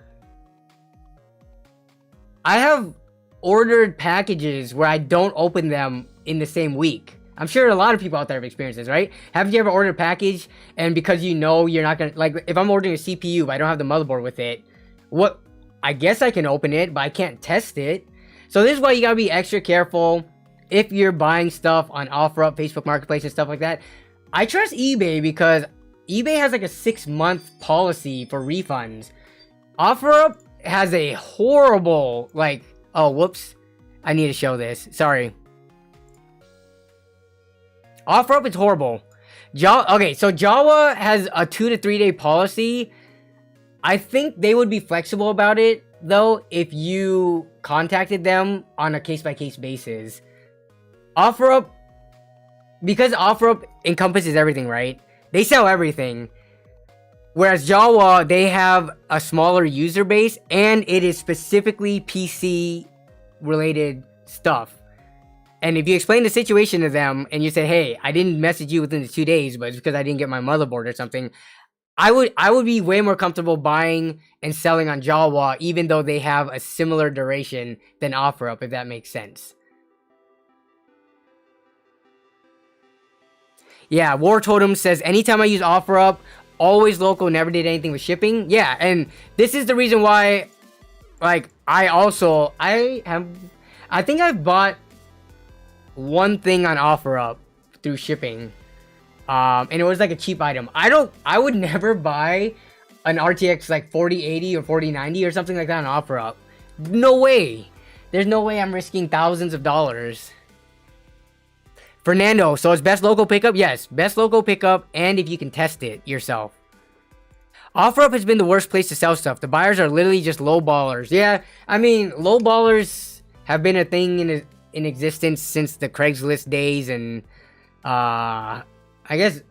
[SPEAKER 1] I have ordered packages where I don't open them in the same week. I'm sure a lot of people out there have experienced this, right? Haven't you ever ordered a package and because you know you're not gonna, like, if I'm ordering a CPU but I don't have the motherboard with it, I guess I can open it, but I can't test it. So this is why you gotta be extra careful if you're buying stuff on Offerup, Facebook Marketplace, and stuff like that. I trust eBay because eBay has like a 6-month policy for refunds. Offerup has a horrible, like, oh, whoops. I need to show this. Sorry. Offerup is horrible. Okay, so Jawa has a 2 to 3 day policy. I think they would be flexible about it, though, if you contacted them on a case-by-case basis. Offerup, because Offerup encompasses everything, right? They sell everything. Whereas Jawa, they have a smaller user base, and it is specifically PC-related stuff. And if you explain the situation to them, and you say, hey, I didn't message you within the 2 days, but it's because I didn't get my motherboard or something, I would be way more comfortable buying and selling on Jawa, even though they have a similar duration than Offerup, if that makes sense. Yeah, War Totem says, anytime I use Offerup, always local, never did anything with shipping. Yeah, and this is the reason why, like, I think I've bought one thing on Offerup through shipping. And it was like a cheap item. I would never buy an RTX like 4080 or 4090 or something like that on Offerup. No way. There's no way I'm risking thousands of dollars. Fernando, so it's best local pickup? Yes, best local pickup, and if you can test it yourself. Offerup has been the worst place to sell stuff. The buyers are literally just low ballers. Yeah, I mean, low ballers have been a thing in existence since the Craigslist days, and I guess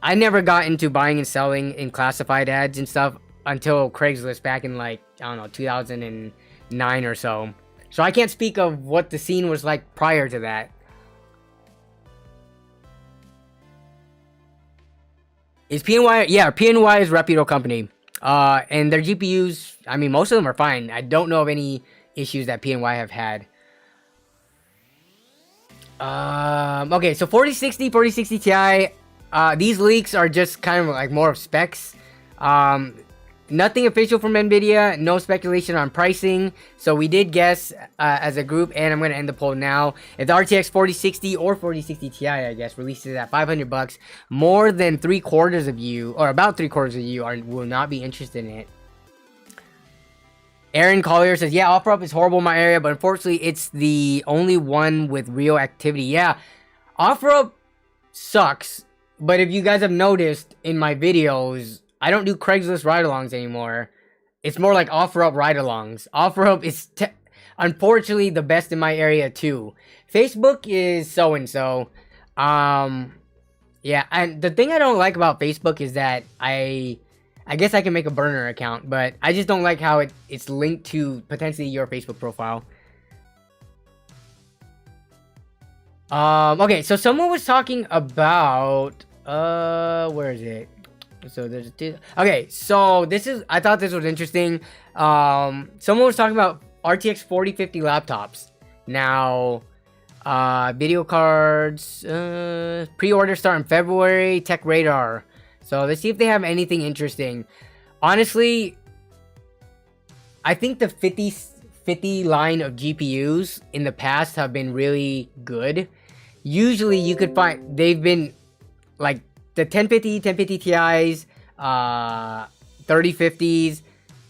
[SPEAKER 1] I never got into buying and selling in classified ads and stuff until Craigslist back in, like, I don't know, 2009 or so. So I can't speak of what the scene was like prior to that. Is PNY? Yeah, PNY is a reputable company. And their GPUs, I mean, most of them are fine. I don't know of any issues that PNY have had. Okay, so 4060, 4060 Ti, these leaks are just kind of like more of specs. Nothing official from NVIDIA, no speculation on pricing. So we did guess as a group, and I'm going to end the poll now. If the RTX 4060 or 4060 Ti, I guess, releases at $500, more than 3/4 of you, or about 3/4 of you, will not be interested in it. Aaron Collier says, yeah, Offerup is horrible in my area, but unfortunately, it's the only one with real activity. Yeah, Offerup sucks, But if you guys have noticed in my videos, I don't do Craigslist ride-alongs anymore. It's more like Offerup ride-alongs. Offerup is unfortunately the best in my area too. Facebook is so-and-so. Yeah, and the thing I don't like about Facebook is that I guess I can make a burner account, but I just don't like how it's linked to potentially your Facebook profile. Okay, so someone was talking about where is it? So there's okay, so I thought this was interesting. Someone was talking about RTX 4050 laptops. Now, video cards, pre-order start in February, Tech Radar. So let's see if they have anything interesting. Honestly, I think the 50 line of GPUs in the past have been really good. Usually you could find, they've been like the 1050 Ti's, 3050s.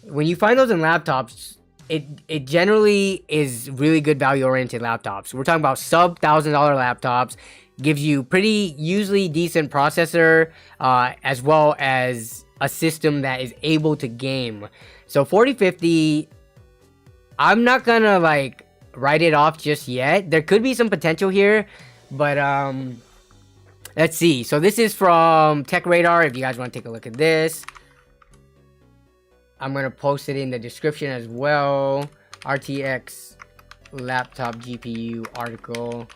[SPEAKER 1] When you find those in laptops, it generally is really good value oriented laptops. We're talking about sub $1,000 laptops. Gives you pretty usually decent processor, as well as a system that is able to game. So 4050, I'm not gonna like write it off just yet. There could be some potential here, but let's see. So this is from Tech Radar. If you guys want to take a look at this, I'm gonna post it in the description as well. RTX laptop GPU article.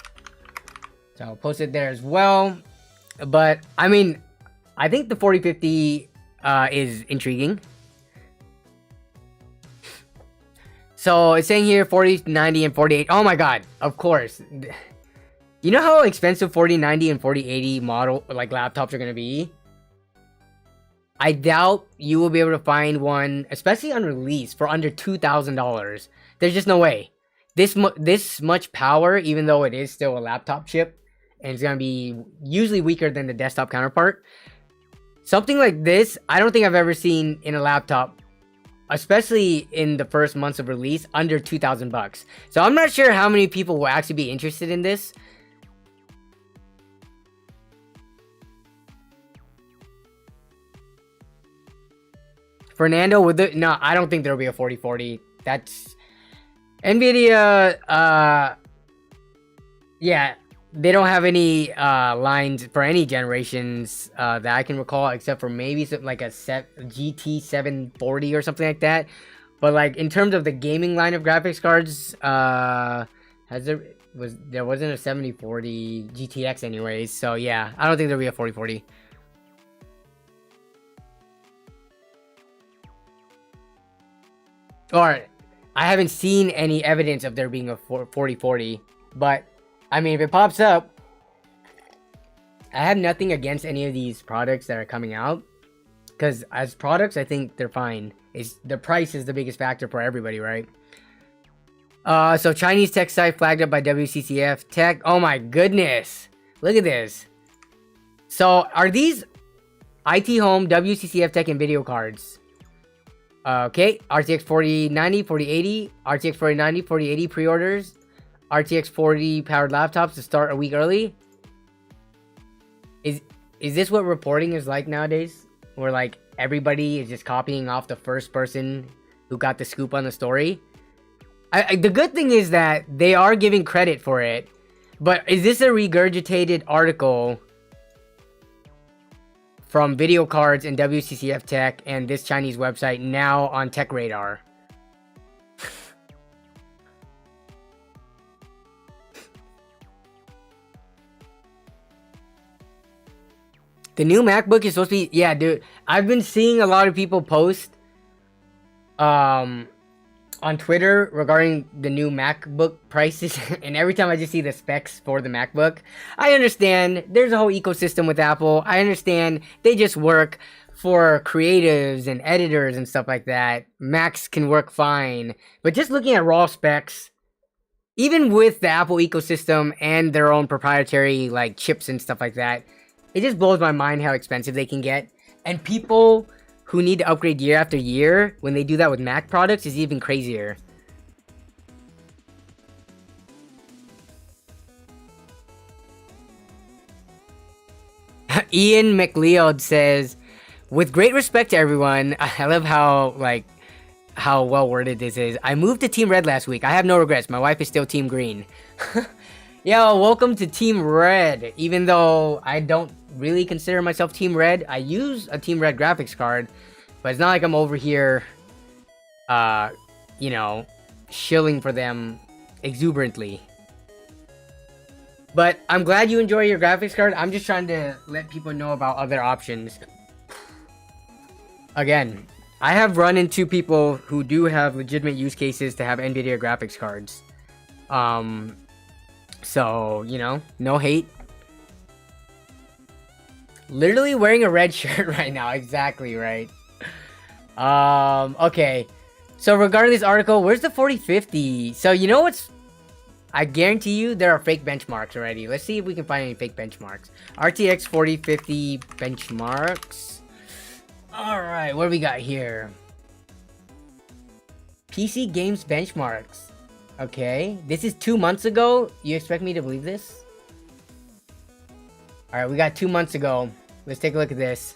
[SPEAKER 1] So I'll post it there as well. But I mean, I think the 4050 is intriguing. So it's saying here 4090 and 4080. Oh my god, of course. You know how expensive 4090 and 4080 model like laptops are gonna be? I doubt you will be able to find one, especially on release, for under $2,000. There's just no way. This much power, even though it is still a laptop chip, and it's gonna be usually weaker than the desktop counterpart. Something like this, I don't think I've ever seen in a laptop, especially in the first months of release, under 2,000 bucks. So I'm not sure how many people will actually be interested in this. Fernando, no, I don't think there'll be a 4040. That's Nvidia. Yeah, they don't have any lines for any generations that I can recall, except for maybe something like a GT 740 or something like that. But like in terms of the gaming line of graphics cards, there wasn't a 7040 GTX anyways. So yeah, I don't think there'll be a 4040. Or I haven't seen any evidence of there being a 4040, but I mean, if it pops up, I have nothing against any of these products that are coming out, because as products, I think they're fine. The price is the biggest factor for everybody, right? So Chinese tech site flagged up by WCCF Tech. Oh my goodness, look at this. So are these IT Home, WCCF Tech, and video cards? Okay, RTX 4090, 4080, RTX 4090, 4080 pre-orders, RTX 40 powered laptops to start a week early. Is this what reporting is like nowadays? Where like everybody is just copying off the first person who got the scoop on the story? The good thing is that they are giving credit for it, but is this a regurgitated article from video cards and WCCF Tech and this Chinese website now on Tech Radar? The new MacBook is supposed to be, yeah, dude. I've been seeing a lot of people post on Twitter regarding the new MacBook prices, and every time I just see the specs for the MacBook, I understand there's a whole ecosystem with Apple. I understand they just work for creatives and editors and stuff like that. Macs can work fine, but just looking at raw specs, even with the Apple ecosystem and their own proprietary like chips and stuff like that, it just blows my mind how expensive they can get. And people who need to upgrade year after year, when they do that with Mac products, is even crazier. Ian McLeod says, with great respect to everyone, I love how well worded this is. I moved to Team Red last week. I have no regrets. My wife is still Team Green. Yo, welcome to Team Red. Even though I don't really consider myself Team Red, I use a Team Red graphics card, but it's not like I'm over here, you know, shilling for them exuberantly. But I'm glad you enjoy your graphics card. I'm just trying to let people know about other options. Again, I have run into people who do have legitimate use cases to have NVIDIA graphics cards. So, you know, no hate. Literally wearing a red shirt right now. Exactly right. Okay. So regarding this article, where's the 4050? So you know what's... I guarantee you there are fake benchmarks already. Let's see if we can find any fake benchmarks. RTX 4050 benchmarks. Alright, what do we got here? PC games benchmarks. Okay, this is 2 months ago. You expect me to believe this? Alright, we got 2 months ago. Let's take a look at this.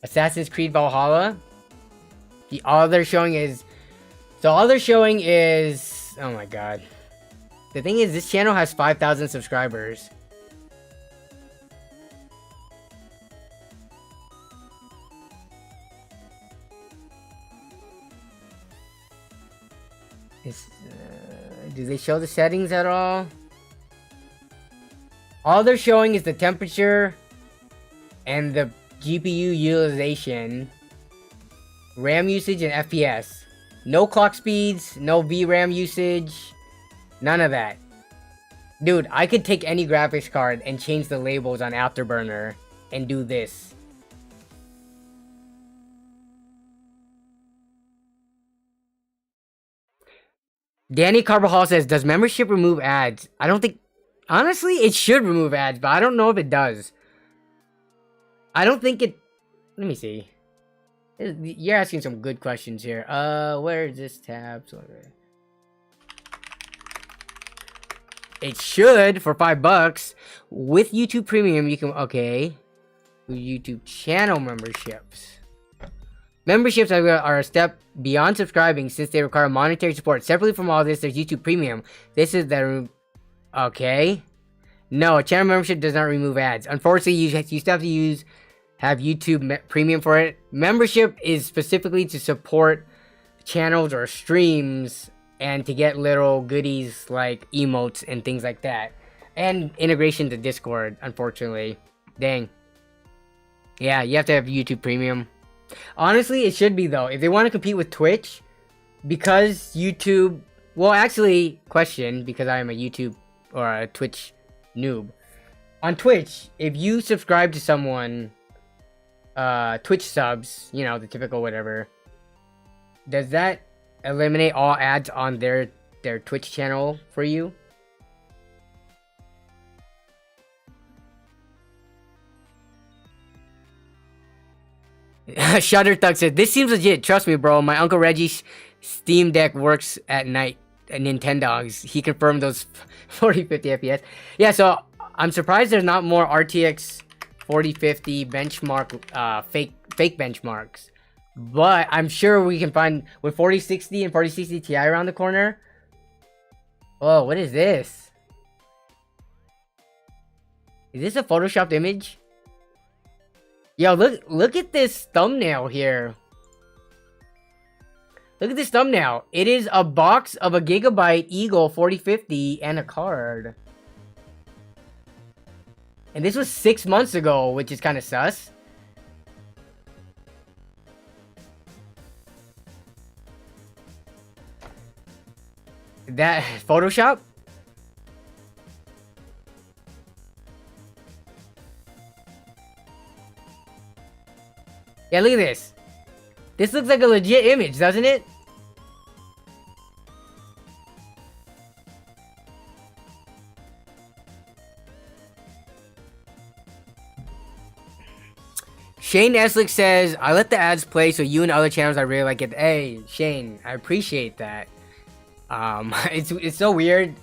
[SPEAKER 1] Assassin's Creed Valhalla. All they're showing is... Oh my god. The thing is, this channel has 5,000 subscribers. Do they show the settings at all? All they're showing is the temperature and the GPU utilization, RAM usage, and FPS. No clock speeds, no VRAM usage, none of that. Dude, I could take any graphics card and change the labels on Afterburner and do this. Danny Carbajal says, does membership remove ads? I don't think... Honestly, it should remove ads, but I don't know if it does. I don't think it... Let me see. You're asking some good questions here. Where is this tab? It should for $5 with YouTube Premium. You can YouTube channel memberships. Memberships are a step beyond subscribing since they require monetary support. Separately from all this, there's YouTube Premium. This is the No, a channel membership does not remove ads. Unfortunately, you still have to have YouTube Premium for it. Membership is specifically to support channels or streams and to get little goodies like emotes and things like that. And integration to Discord, unfortunately. Dang. Yeah, you have to have YouTube Premium. Honestly, it should be though. If they want to compete with Twitch, because YouTube... Well, actually, question, because I am a YouTube or a Twitch noob. On Twitch, if you subscribe to someone... Twitch subs, you know, the typical whatever, does that eliminate all ads on their Twitch channel for you? Shutterthug said, this seems legit, trust me bro, my Uncle Reggie's Steam Deck works at night at Nintendogs. He confirmed those 40-50 FPS. Yeah, so I'm surprised there's not more RTX 4050 benchmark, fake benchmarks, but I'm sure we can find with 4060 and 4060 Ti around the corner. Oh, what is this? Is this a photoshopped image? Yo, look at this thumbnail here. Look at this thumbnail. It is a box of a Gigabyte Eagle 4050 and a card. And this was 6 months ago, which is kind of sus. That Photoshop? Yeah, look at this. This looks like a legit image, doesn't it? Shane Eslick says, I let the ads play so you and other channels I really like it. Hey, Shane, I appreciate that. It's so weird.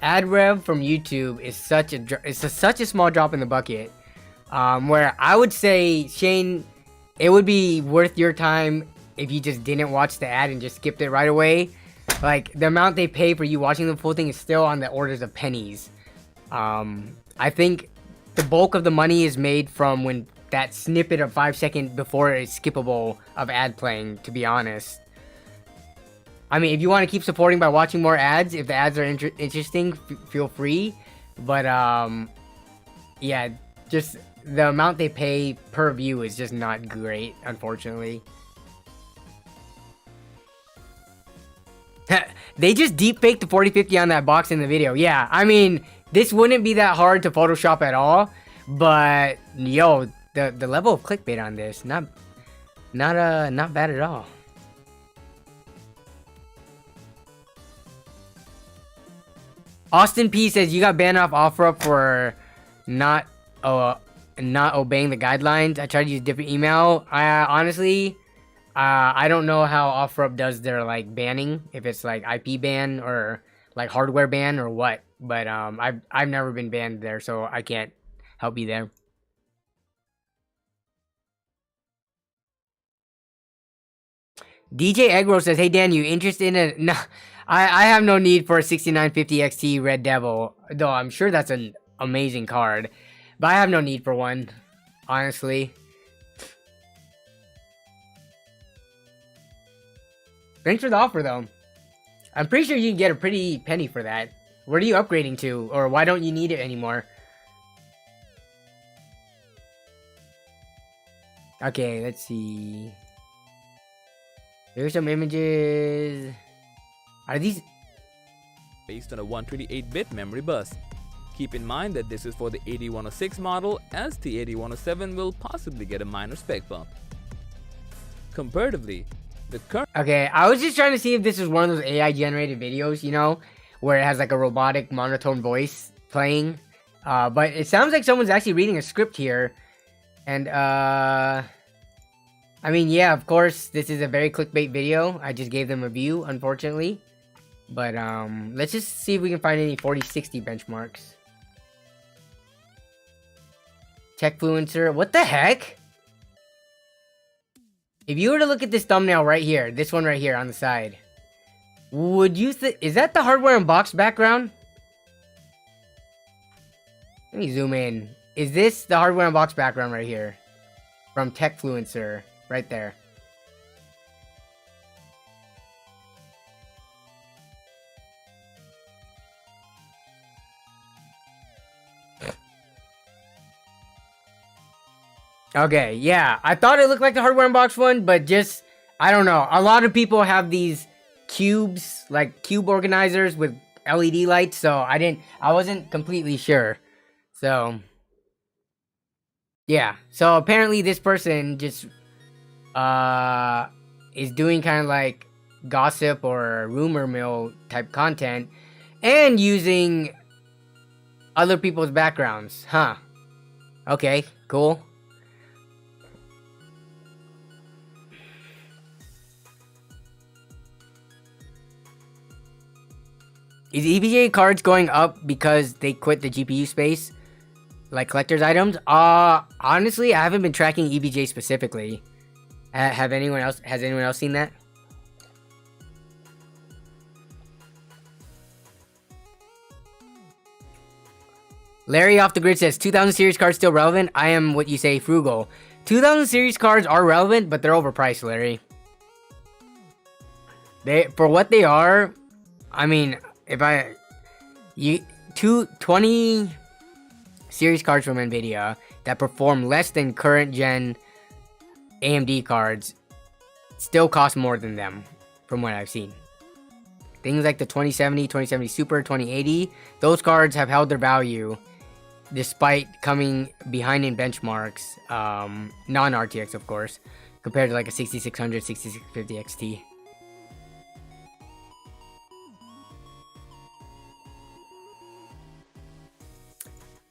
[SPEAKER 1] ad rev from YouTube is such a small drop in the bucket. Where I would say, Shane, it would be worth your time if you just didn't watch the ad and just skipped it right away. Like, the amount they pay for you watching the full thing is still on the orders of pennies. I think the bulk of the money is made from when that snippet of 5 seconds before it's skippable of ad playing, to be honest. I mean, if you want to keep supporting by watching more ads, if the ads are interesting, feel free. But, yeah, just the amount they pay per view is just not great, unfortunately. They just deep faked the 4050 on that box in the video. Yeah, I mean, this wouldn't be that hard to Photoshop at all. But, yo, the level of clickbait on this, not bad at all. Austin P says you got banned off Offerup for not obeying the guidelines. I tried to use a different email. Honestly, I don't know how Offerup does their like banning, if it's like IP ban or like hardware ban or what. But I've never been banned there, so I can't help you there. DJ Eggro says, "Hey Dan, you interested in a?" No, I have no need for a 6950 XT Red Devil, though I'm sure that's an amazing card, but I have no need for one, honestly. Thanks for the offer, though. I'm pretty sure you can get a pretty penny for that. What are you upgrading to, or why don't you need it anymore? Okay, let's see. Here's some images. Are these
[SPEAKER 3] based on a 128-bit memory bus? Keep in mind that this is for the 8106 model, as the 8107 will possibly get a minor spec bump. Comparatively, the current...
[SPEAKER 1] Okay, I was just trying to see if this is one of those AI generated videos, you know, where it has like a robotic monotone voice playing. But it sounds like someone's actually reading a script here. And I mean, yeah, of course, this is a very clickbait video. I just gave them a view, unfortunately. But let's just see if we can find any 4060 benchmarks. Techfluencer, what the heck? If you were to look at this thumbnail right here, this one right here on the side, would you is that the hardware unboxed background? Let me zoom in. Is this the hardware unboxed background right here? From Techfluencer, right there. Okay, yeah, I thought it looked like the hardware unboxed one, but just, I don't know. A lot of people have these cubes, like cube organizers with LED lights, so I wasn't completely sure. So, yeah, so apparently this person just, is doing kind of like gossip or rumor mill type content and using other people's backgrounds, huh? Okay, cool. Is EVGA cards going up because they quit the GPU space? Like collector's items? Honestly, I haven't been tracking EVGA specifically. Has anyone else seen that? Larry off the grid says 2000 series cards still relevant? I am what you say, frugal. 2000 series cards are relevant, but they're overpriced, Larry. For what they are, I mean, if 20 series cards from Nvidia that perform less than current gen AMD cards still cost more than them, from what I've seen. Things like the 2070, 2070 Super, 2080, those cards have held their value despite coming behind in benchmarks, non-RTX of course, compared to like a 6600, 6650 XT.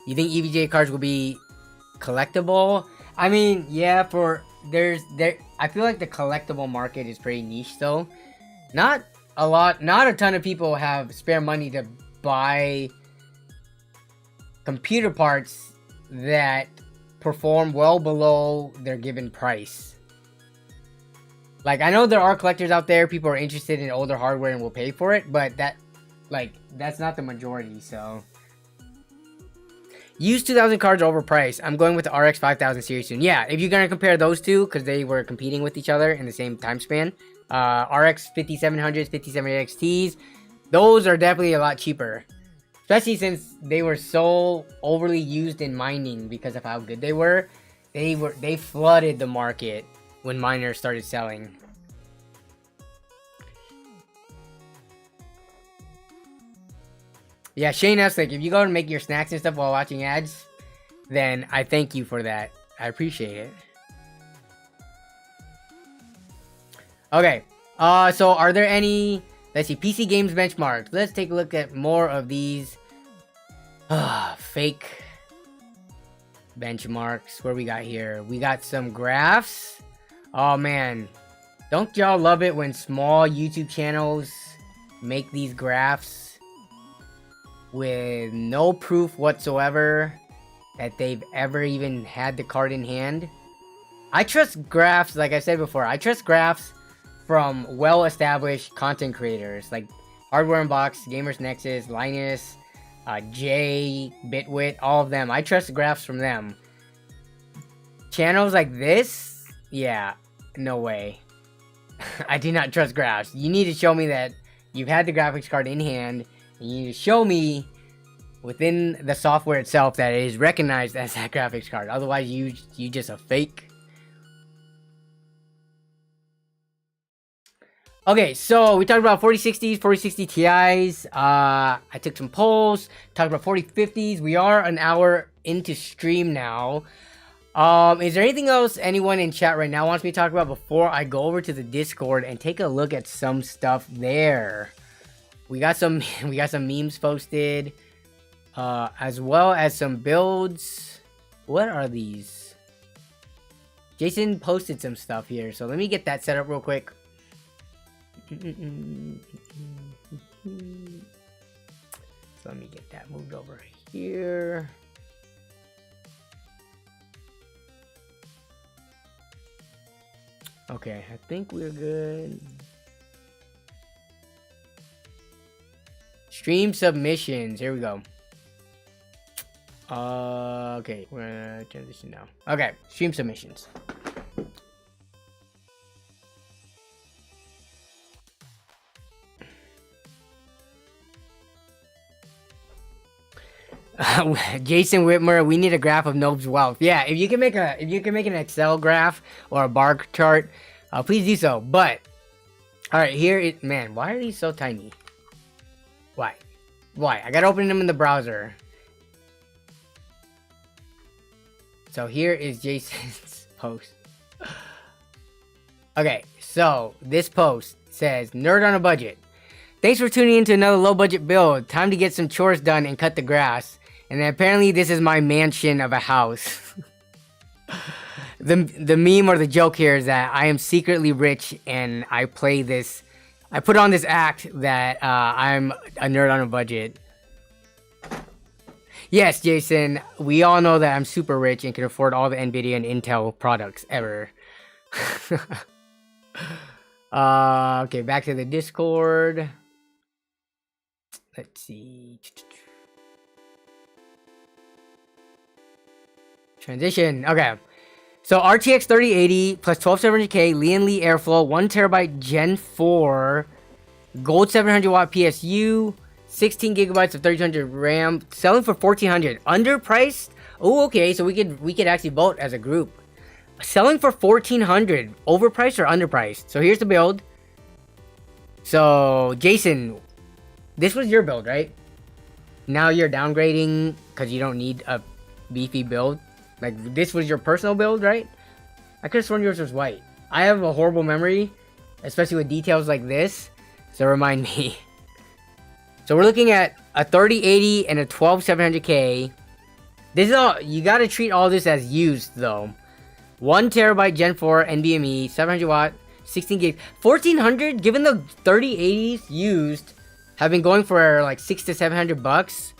[SPEAKER 1] You think EVGA cards will be collectible? I mean, yeah, I feel like the collectible market is pretty niche though. Not a ton of people have spare money to buy computer parts that perform well below their given price. Like, I know there are collectors out there, people are interested in older hardware and will pay for it, but that's not the majority, so. Used 2000 cards overpriced. I'm going with the RX 5000 series soon. Yeah, if you're going to compare those two, because they were competing with each other in the same time span, RX 5700s, 57XTs, those are definitely a lot cheaper. Especially since they were so overly used in mining because of how good they were. They flooded the market when miners started selling. Yeah, Shane S, like, if you go and make your snacks and stuff while watching ads, then I thank you for that. I appreciate it. Okay, so are there any, let's see, PC games benchmarks. Let's take a look at more of these fake benchmarks. What do we got here? We got some graphs. Oh man, don't y'all love it when small YouTube channels make these graphs with no proof whatsoever that they've ever even had the card in hand? I trust graphs, like I said before, I trust graphs from well-established content creators like Hardware Unbox, Gamers Nexus, Linus, Jay, Bitwit, all of them. I trust graphs from them. Channels like this, yeah, no way. I do not trust graphs. You need to show me that you've had the graphics card in hand, and you need to show me within the software itself that it is recognized as that graphics card. Otherwise, you just a fake. Okay, so we talked about 4060s, 4060 Ti's. I took some polls, talked about 4050s. We are an hour into stream now. Is there anything else anyone in chat right now wants me to talk about before I go over to the Discord and take a look at some stuff there? We got some memes posted, as well as some builds. What are these? Jason posted some stuff here, so let me get that set up real quick. So let me get that moved over here. Okay, I think we're good. Stream submissions. Here we go. Okay, we're gonna transition now. Okay, stream submissions. Jason Whitmer, we need a graph of NOAB's wealth. Yeah, if you can make an Excel graph or a bar chart, please do so. But all right, here it. Man, why are these so tiny? Why? I gotta open them in the browser. So here is Jason's post. Okay, so this post says, "Nerd on a budget. Thanks for tuning in to another low budget build. Time to get some chores done and cut the grass. And then apparently this is my mansion of a house." The meme or the joke here is that I am secretly rich and I put on this act that I'm a nerd on a budget. Yes, Jason, we all know that I'm super rich and can afford all the Nvidia and Intel products ever. Okay, back to the Discord. Let's see. Transition. Okay. So RTX 3080 plus 12700K Lian Li Airflow 1TB Gen 4 gold 700 watt PSU 16 gigabytes of 3200 RAM selling for 1400 underpriced. Oh, okay. So we could actually vote as a group. Selling for 1400 overpriced or underpriced. So here's the build. So Jason, this was your build, right? Now you're downgrading because you don't need a beefy build. Like, this was your personal build, right? I could have sworn yours was white. I have a horrible memory, especially with details like this. So remind me. So we're looking at a 3080 and a 12700K. This is all, you got to treat all this as used though. 1TB Gen 4 NVMe, 700 watt, 16 gigs. 1400, given the 3080s used, have been going for like $600 to $700.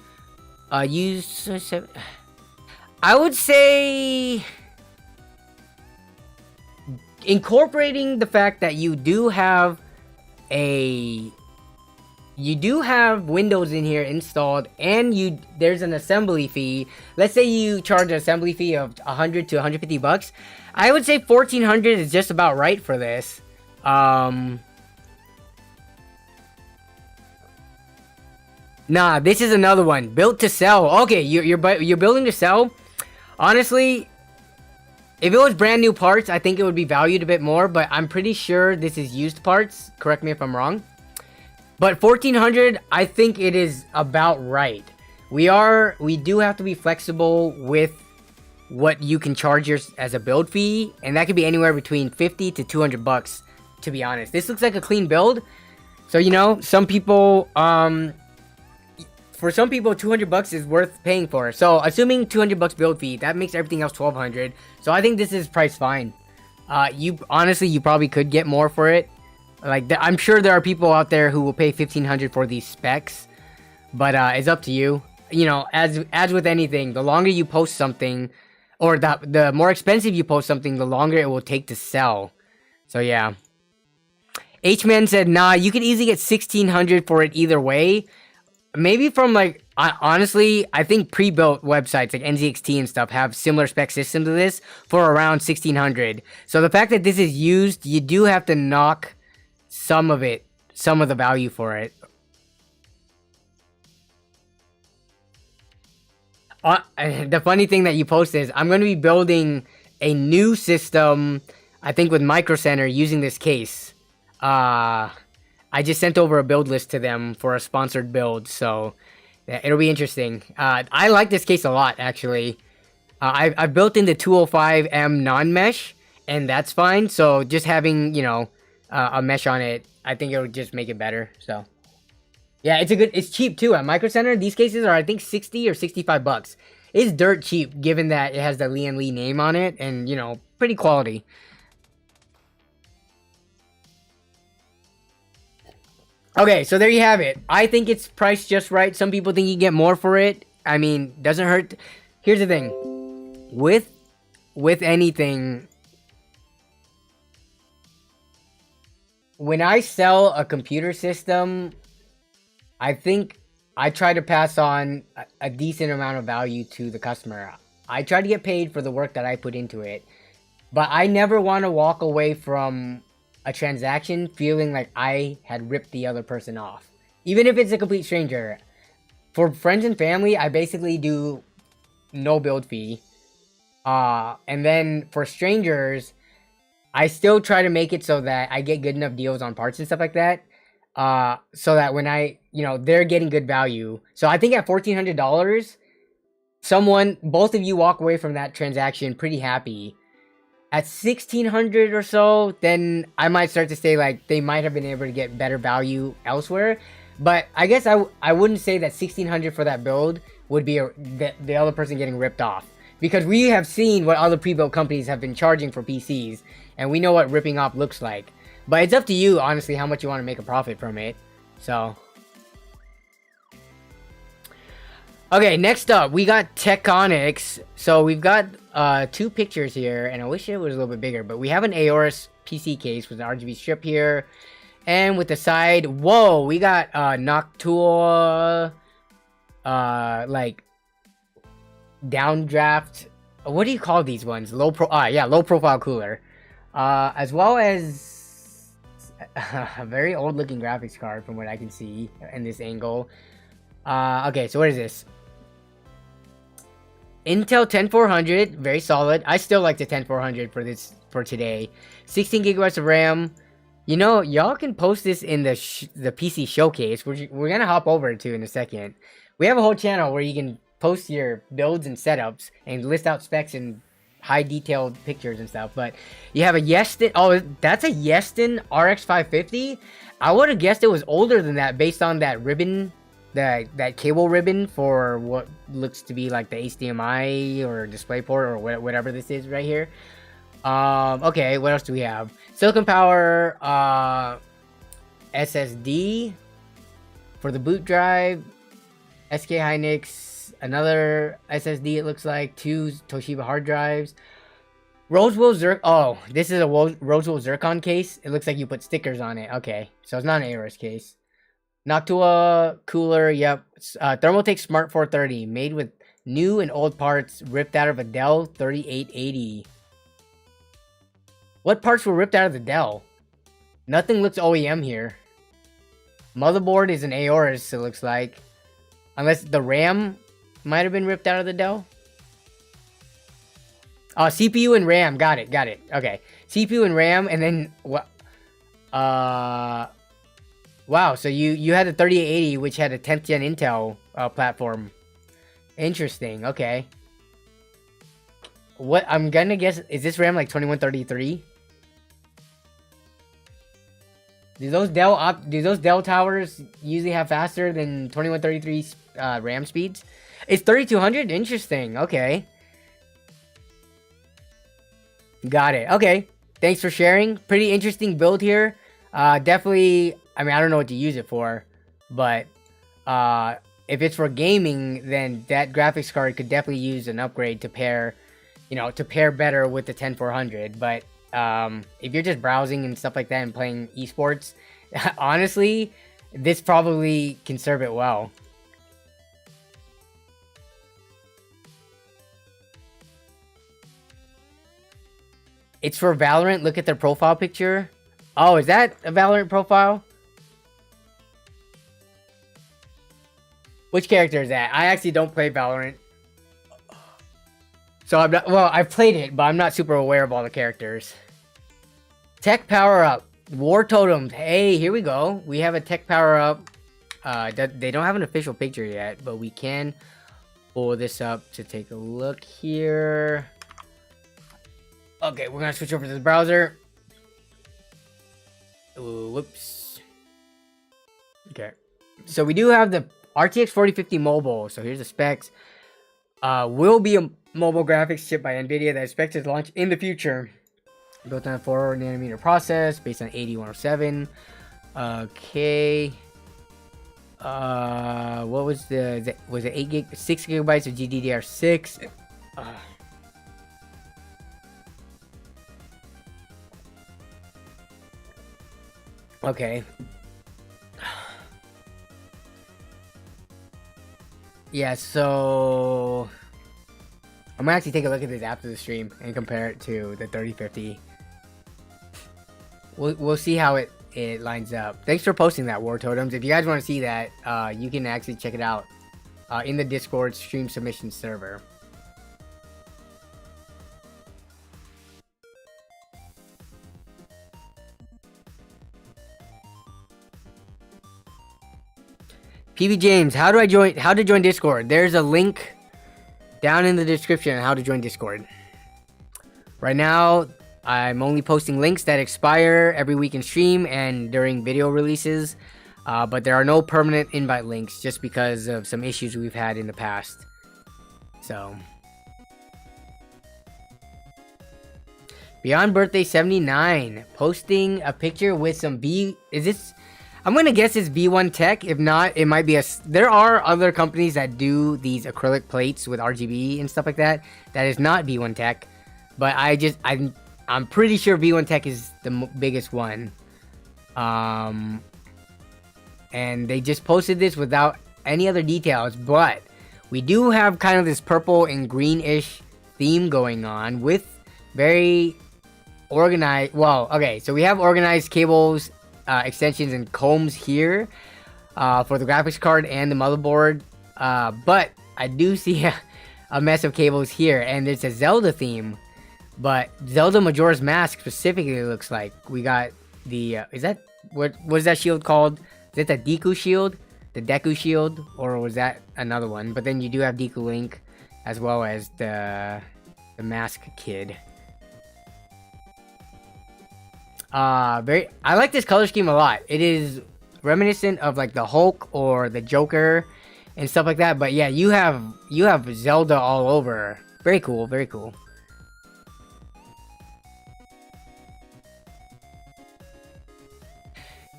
[SPEAKER 1] I would say incorporating the fact that you do have Windows in here installed, and there's an assembly fee. Let's say you charge an assembly fee of $100 to $150. I would say $1,400 is just about right for this. Nah, this is another one. Built to sell. Okay, you're building to sell. Honestly, if it was brand new parts, I think it would be valued a bit more, but I'm pretty sure this is used parts. Correct me if I'm wrong. But $1,400, I think it is about right. We do have to be flexible with what you can charge as a build fee, and that could be anywhere between $50 to $200, to be honest. This looks like a clean build. So, you know, some people, for some people, $200 is worth paying for. So, assuming $200 build fee, that makes everything else $1,200. So, I think this is priced fine. Honestly, you probably could get more for it. Like, I'm sure there are people out there who will pay $1,500 for these specs, but it's up to you. You know, as with anything, the longer you post something, or the more expensive you post something, the longer it will take to sell. So yeah. H-Man said, nah, you could easily get $1,600 for it either way. Maybe from like, honestly, I think pre-built websites like NZXT and stuff have similar spec systems to this for around $1,600. So the fact that this is used, you do have to knock some of the value for it. The funny thing that you posted is I'm going to be building a new system, I think with Micro Center, using this case. I just sent over a build list to them for a sponsored build, so yeah, it'll be interesting. I like this case a lot, actually. I've built in the 205M non-mesh, and that's fine. So just having, you know, a mesh on it, I think it'll just make it better. So yeah, it's cheap too. At Micro Center, these cases are, I think, $60 or $65. It's dirt cheap, given that it has the Lee & Lee name on it, and, you know, pretty quality. Okay, so there you have it. I think it's priced just right. Some people think you get more for it. I mean, doesn't hurt. Here's the thing. With anything, when I sell a computer system, I think I try to pass on a decent amount of value to the customer. I try to get paid for the work that I put into it, but I never want to walk away from a transaction feeling like I had ripped the other person off. Even if it's a complete stranger. For friends and family, I basically do no build fee. And then for strangers, I still try to make it so that I get good enough deals on parts and stuff like that. So that when they're getting good value. So I think at $1,400, both of you walk away from that transaction pretty happy. At $1,600 or so, then I might start to say, like, they might have been able to get better value elsewhere. But I guess I wouldn't say that $1,600 for that build would be the other person getting ripped off. Because we have seen what other pre-built companies have been charging for PCs, and we know what ripping off looks like. But it's up to you, honestly, how much you want to make a profit from it. So okay, next up, we got Tectonics. So we've got two pictures here, and I wish it was a little bit bigger, but we have an Aorus PC case with an RGB strip here, and with the side, whoa, we got Noctua, like downdraft. What do you call these ones? Low profile cooler, as well as a very old looking graphics card from what I can see in this angle. Okay, so what is this? Intel 10400, very solid. I still like the 10400 for today. 16 gigabytes of RAM. You know, y'all can post this in the PC showcase. We're gonna hop over to in a second. We have a whole channel where you can post your builds and setups and list out specs and high detailed pictures and stuff. But you have a Yeston. Oh, that's a Yeston RX 550. I would have guessed it was older than that based on that ribbon. That cable ribbon for what looks to be like the HDMI or DisplayPort or whatever this is right here. Okay, what else do we have? Silicon Power SSD. For the boot drive, SK Hynix, another SSD it looks like, 2 Toshiba hard drives. Rosewell oh, this is a Rosewell Zircon case. It looks like you put stickers on it. Okay, so it's not an Aorus case. Noctua cooler, yep. Thermaltake Smart 430, made with new and old parts, ripped out of a Dell 3880. What parts were ripped out of the Dell? Nothing looks OEM here. Motherboard is an Aorus, it looks like. Unless the RAM might have been ripped out of the Dell. Oh, CPU and RAM. Got it. Okay. CPU and RAM, and then what? Wow. So you had a 3880, which had a 10th gen Intel platform. Interesting. Okay. What I'm gonna guess is this RAM like 2133? Do those Dell towers usually have faster than 2133 RAM speeds? It's 3200. Interesting. Okay. Got it. Okay. Thanks for sharing. Pretty interesting build here. Definitely, I mean, I don't know what to use it for, but if it's for gaming, then that graphics card could definitely use an upgrade to pair, to pair better with the 10400. But if you're just browsing and stuff like that and playing esports, honestly, this probably can serve it well. It's for Valorant. Look at their profile picture. Oh, is that a Valorant profile? Which character is that? I actually don't play Valorant. So I'm not, well, I've played it, but I'm not super aware of all the characters. Tech power up. War totems. Hey, here we go. We have a tech power up. They don't have an official picture yet, but we can pull this up to take a look here. Okay, we're gonna switch over to the browser. Ooh, whoops. Okay. So we do have the RTX 4050 mobile. So here's the specs. Will be a mobile graphics chip by NVIDIA that is expected to launch in the future. Built on a 4nm process based on 8107. Okay. What was was it 6 gigabytes of GDDR6? Okay. Yeah, so I'm gonna actually take a look at this after the stream and compare it to the 3050. We'll see how it lines up. Thanks for posting that, War Totems. If you guys want to see that, you can actually check it out in the Discord stream submission server. PB James, how to join Discord? There's a link down in the description on how to join Discord. Right now, I'm only posting links that expire every week in stream and during video releases, but there are no permanent invite links just because of some issues we've had in the past. So, Beyond Birthday 79 posting a picture with some I'm gonna guess it's B1 Tech. If not, it might be there are other companies that do these acrylic plates with RGB and stuff like that. That is not B1 Tech, but I'm pretty sure B1 Tech is the biggest one. And they just posted this without any other details, but we do have kind of this purple and greenish theme going on with very organized. Well, okay, so we have organized cables, extensions and combs here for the graphics card and the motherboard, but I do see a mess of cables here, and it's a Zelda theme, but Zelda Majora's Mask specifically looks like. We got the what is that shield called? Is it the Deku shield, the Deku shield, or was that another one? But then you do have Deku Link as well as the Mask Kid. I like this color scheme a lot. It is reminiscent of like the Hulk or the Joker and stuff like that. But yeah, you have Zelda all over. Very cool, very cool.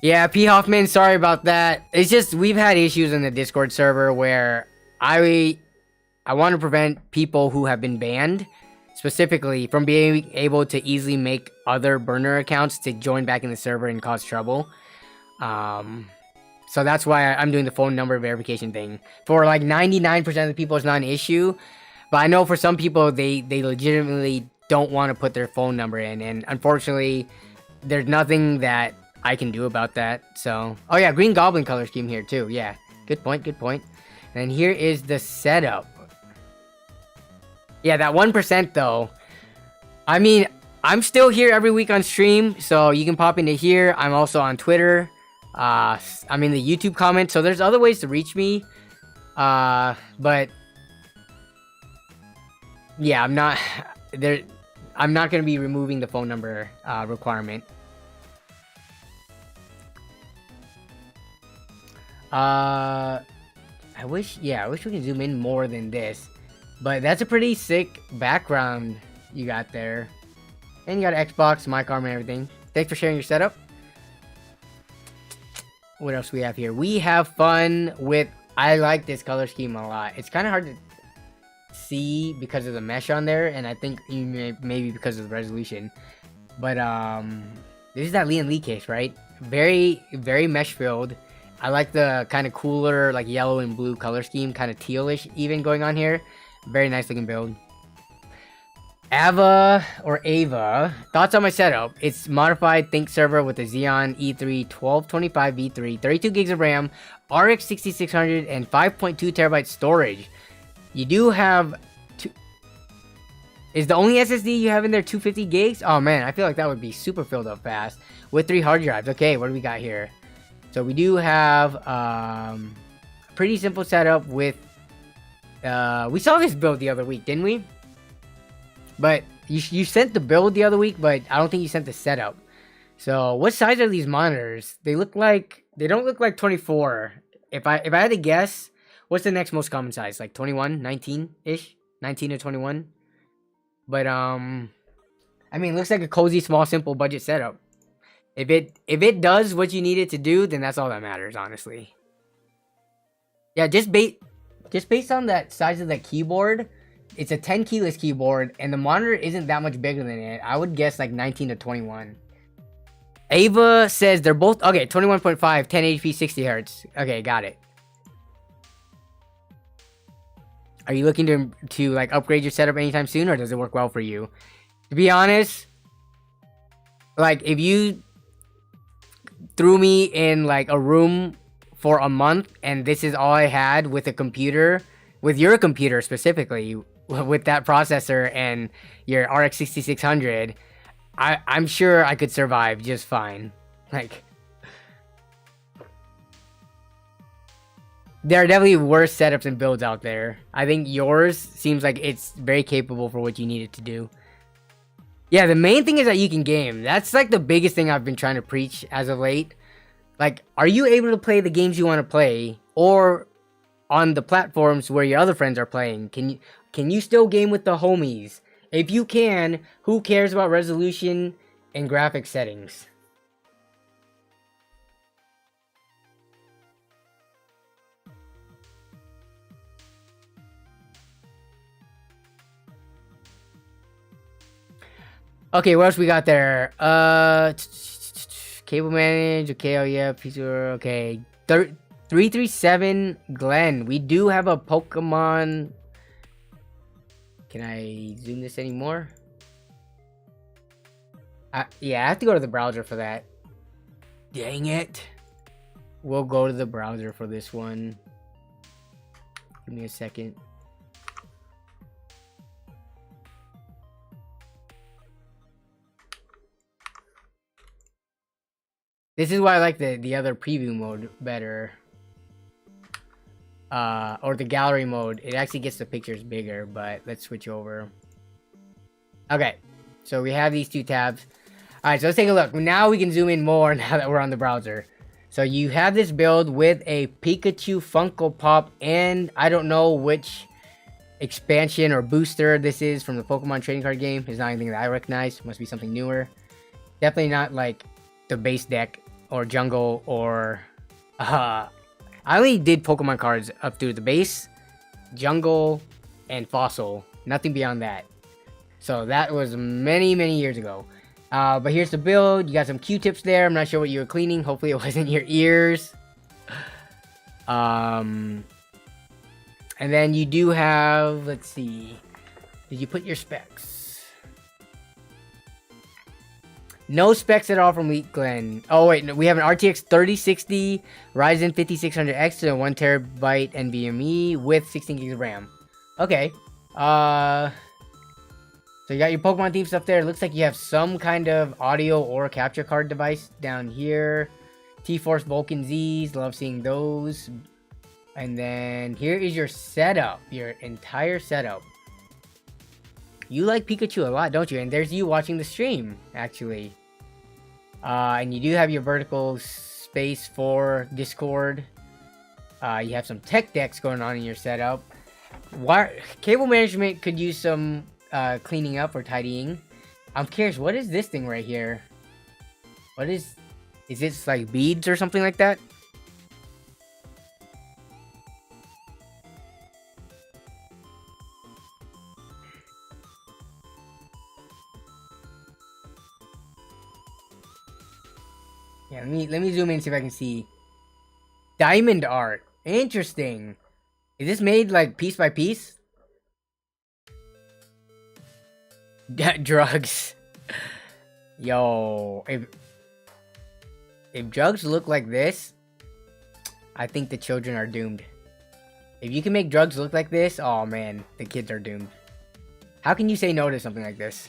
[SPEAKER 1] Yeah, P. Hoffman, sorry about that. It's just we've had issues in the Discord server where I want to prevent people who have been banned specifically from being able to easily make other burner accounts to join back in the server and cause trouble. So that's why I'm doing the phone number verification thing. For like 99% of the people, it's not an issue. But I know for some people, they legitimately don't want to put their phone number in. And unfortunately, there's nothing that I can do about that. So, oh yeah, Green Goblin color scheme here too. Yeah, good point, good point. And here is the setup. Yeah, that 1% though. I mean, I'm still here every week on stream, so you can pop into here. I'm also on Twitter. I'm in the YouTube comments, so there's other ways to reach me. But yeah, I'm not there. I'm not going to be removing the phone number requirement. I wish we could zoom in more than this. But that's a pretty sick background you got there. And you got Xbox, mic arm, and everything. Thanks for sharing your setup. What else we have here? We have fun with... I like this color scheme a lot. It's kind of hard to see because of the mesh on there. And I think maybe because of the resolution. But this is that Lian Li case, right? Very, very mesh filled. I like the kind of cooler, like yellow and blue color scheme. Kind of tealish even going on here. Very nice looking build. Ava. Thoughts on my setup? It's modified Think server with a Xeon E3 1225 V3, 32 gigs of RAM, RX 6600, and 5.2 terabyte storage. You do have is the only SSD you have in there 250 gigs? Oh man, I feel like that would be super filled up fast with 3 hard drives. Okay, what do we got here? So we do have pretty simple setup with we saw this build the other week, didn't we? But you sent the build the other week, but I don't think you sent the setup. So what size are these monitors? They don't look like 24. If I had to guess, what's the next most common size? Like 21, 19-ish? 19 to 21? But I mean, it looks like a cozy, small, simple budget setup. If it does what you need it to do, then that's all that matters, honestly. Yeah, just based on that size of the keyboard, it's a 10 keyless keyboard, and the monitor isn't that much bigger than it. I would guess like 19 to 21. Ava says they're both... Okay, 21.5, 1080p, 60 hertz. Okay, got it. Are you looking to like upgrade your setup anytime soon, or does it work well for you? To be honest, like if you threw me in like a room for a month and this is all I had with a computer, with your computer specifically, with that processor and your RX 6600, I'm sure I could survive just fine. Like, there are definitely worse setups and builds out there. I think yours seems like it's very capable for what you need it to do. Yeah, the main thing is that you can game. That's like the biggest thing I've been trying to preach as of late. Like, are you able to play the games you want to play, or on the platforms where your other friends are playing? Can you still game with the homies? If you can, who cares about resolution and graphic settings? Okay, what else we got there? Cable manage. Okay, oh yeah, feature. Okay, 337 Glenn. We do have a Pokemon. Can I zoom this anymore? Yeah, I have to go to the browser for that. Dang it. We'll go to the browser for this one. Give me a second. This is why I like the other preview mode better. Or the gallery mode. It actually gets the pictures bigger, but let's switch over. Okay, so we have these two tabs. Alright, so let's take a look. Now we can zoom in more now that we're on the browser. So you have this build with a Pikachu Funko Pop, and I don't know which expansion or booster this is from the Pokemon trading card game. It's not anything that I recognize. Must be something newer. Definitely not like the base deck or jungle or I only did Pokemon cards up through the base, jungle, and fossil. Nothing beyond that. So that was many years ago. But here's the build. You got some Q-tips there. I'm not sure what you were cleaning. Hopefully it wasn't your ears. And then you do have, let's see, did you put your specs? No specs at all from Leak Glen. Oh wait, no, we have an RTX 3060 Ryzen 5600X to 1TB NVMe with 16 gigs of RAM. Okay. So you got your Pokemon themed stuff there. It looks like you have some kind of audio or capture card device down here. T-Force Vulcan Z's. Love seeing those. And then here is your setup. Your entire setup. You like Pikachu a lot, don't you? And there's you watching the stream, actually. And you do have your vertical space for Discord. You have some tech decks going on in your setup. Cable management could use some cleaning up or tidying. I'm curious, what is this thing right here? What is this, like beads or something like that? Yeah, let me zoom in and see if I can see. Diamond art. Interesting. Is this made like piece by piece? Drugs. Yo, if drugs look like this, I think the children are doomed. If you can make drugs look like this, oh man, the kids are doomed. How can you say no to something like this?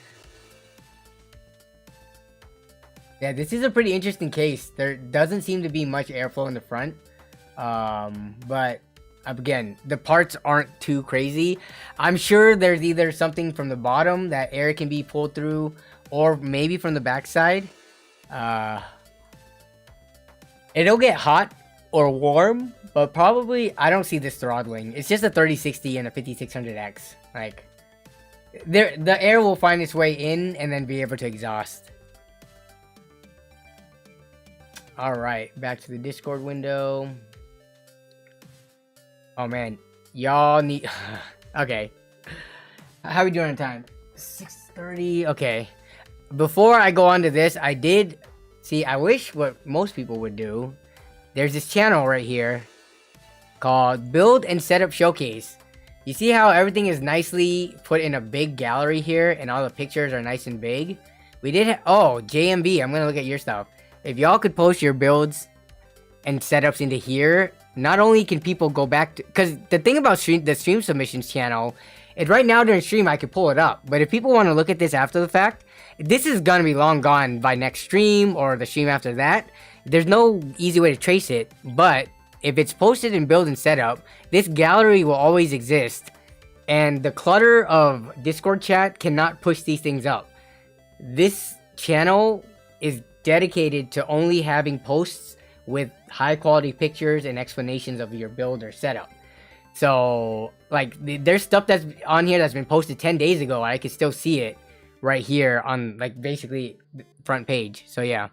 [SPEAKER 1] Yeah, this is a pretty interesting case. There doesn't seem to be much airflow in the front. But again, the parts aren't too crazy. I'm sure there's either something from the bottom that air can be pulled through, or maybe from the backside. It'll get hot or warm, but probably I don't see this throttling. It's just a 3060 and a 5600X. Like, the air will find its way in and then be able to exhaust. Alright, back to the Discord window. Oh man, y'all need... Okay. How are we doing on time? 6:30. Okay. Before I go on to this, I did... See, I wish what most people would do. There's this channel right here called Build and Setup Showcase. You see how everything is nicely put in a big gallery here and all the pictures are nice and big? We did... Oh, JMB, I'm gonna look at your stuff. If y'all could post your builds and setups into here, not only can people go back to... Because the thing about the stream submissions channel is right now during stream I could pull it up. But if people want to look at this after the fact, this is going to be long gone by next stream or the stream after that. There's no easy way to trace it. But if it's posted in build and setup, this gallery will always exist. And the clutter of Discord chat cannot push these things up. This channel is dedicated to only having posts with high quality pictures and explanations of your build or setup. So like there's stuff that's on here that's been posted 10 days ago. I can still see it right here on like basically the front page. So yeah.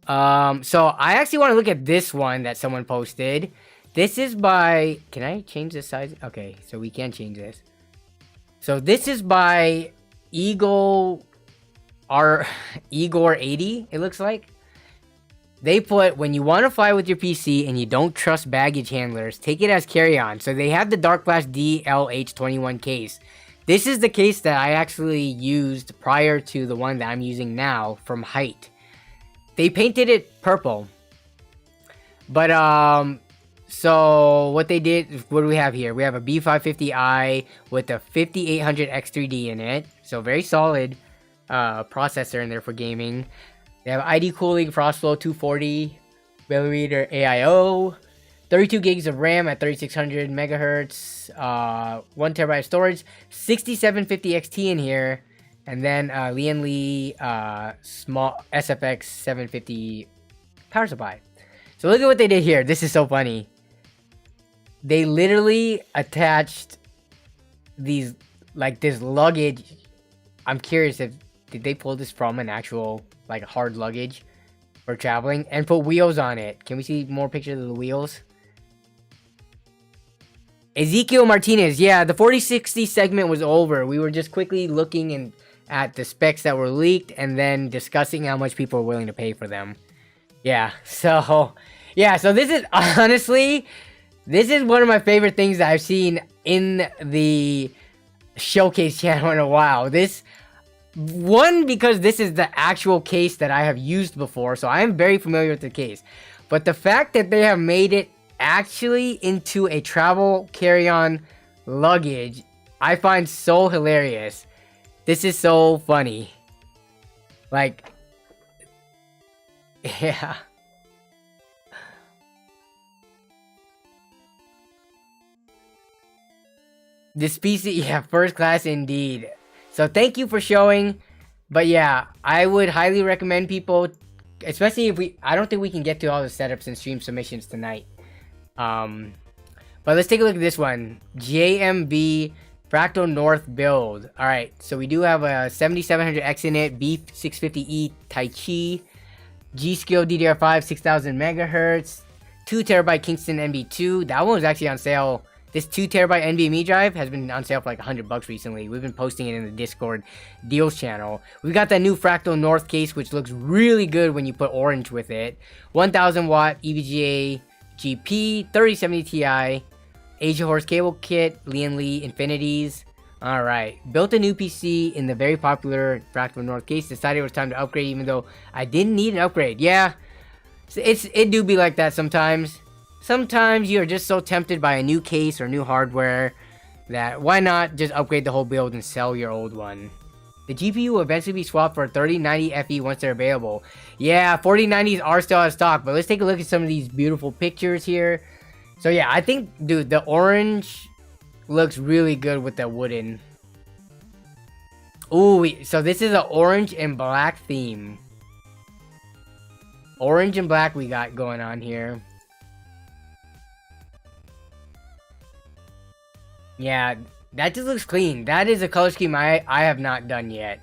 [SPEAKER 1] So I actually want to look at this one that someone posted. This is by, can I change the size? Okay, so we can change this. So this is by Igor 80, it looks like. They put, when you want to fly with your PC and you don't trust baggage handlers, take it as carry-on. So they have the Dark Blast DLH21 case. This is the case that I actually used prior to the one that I'm using now from Hyte. They painted it purple. But, so what they did, what do we have here? We have a B550i with a 5800 X3D in it. So very solid processor in there for gaming. They have ID cooling, Frostflow 240 millimeter AIO, 32 gigs of RAM at 3600 megahertz, 1 terabyte of storage, 6750 XT in here, and then Lian Li small SFX 750 power supply. So look at what they did here. This is so funny. They literally attached these, like this luggage. I'm curious if, did they pull this from an actual like hard luggage? for traveling and put wheels on it. Can we see more pictures of the wheels? Ezekiel Martinez. Yeah, the 4060 segment was over. We were just quickly looking at the specs that were leaked and then discussing how much people are willing to pay for them. Yeah, so this is honestly, this is one of my favorite things that I've seen in the showcase channel in a while. Because this is the actual case that I have used before, so I am very familiar with the case. But the fact that they have made it actually into a travel carry-on luggage, I find so hilarious. This is so funny. Like, yeah. This piece, yeah, first class indeed. So thank you for showing. But yeah, I would highly recommend people, especially if I don't think we can get to all the setups and stream submissions tonight. But let's take a look at this one. JMB Fractal North build. Alright, so we do have a 7700X in it, B650E Tai Chi, G-Skill DDR5 6000 megahertz, 2TB Kingston NB2. That one was actually on sale. This 2TB NVMe drive has been on sale for like $100 recently. We've been posting it in the Discord deals channel. We got that new Fractal North case, which looks really good when you put orange with it. 1000 watt EVGA GP, 3070 Ti, Asia Horse cable kit, Lian Li Infinities. Alright, built a new PC in the very popular Fractal North case. Decided it was time to upgrade even though I didn't need an upgrade. Yeah, it do be like that sometimes. Sometimes you're just so tempted by a new case or new hardware that why not just upgrade the whole build and sell your old one. The GPU will eventually be swapped for a 3090 FE once they're available. Yeah, 4090s are still out of stock, but let's take a look at some of these beautiful pictures here. So yeah, I think, dude, the orange looks really good with the wooden. Ooh, so this is an orange and black theme. Orange and black we got going on here. Yeah, that just looks clean. That is a color scheme I have not done yet.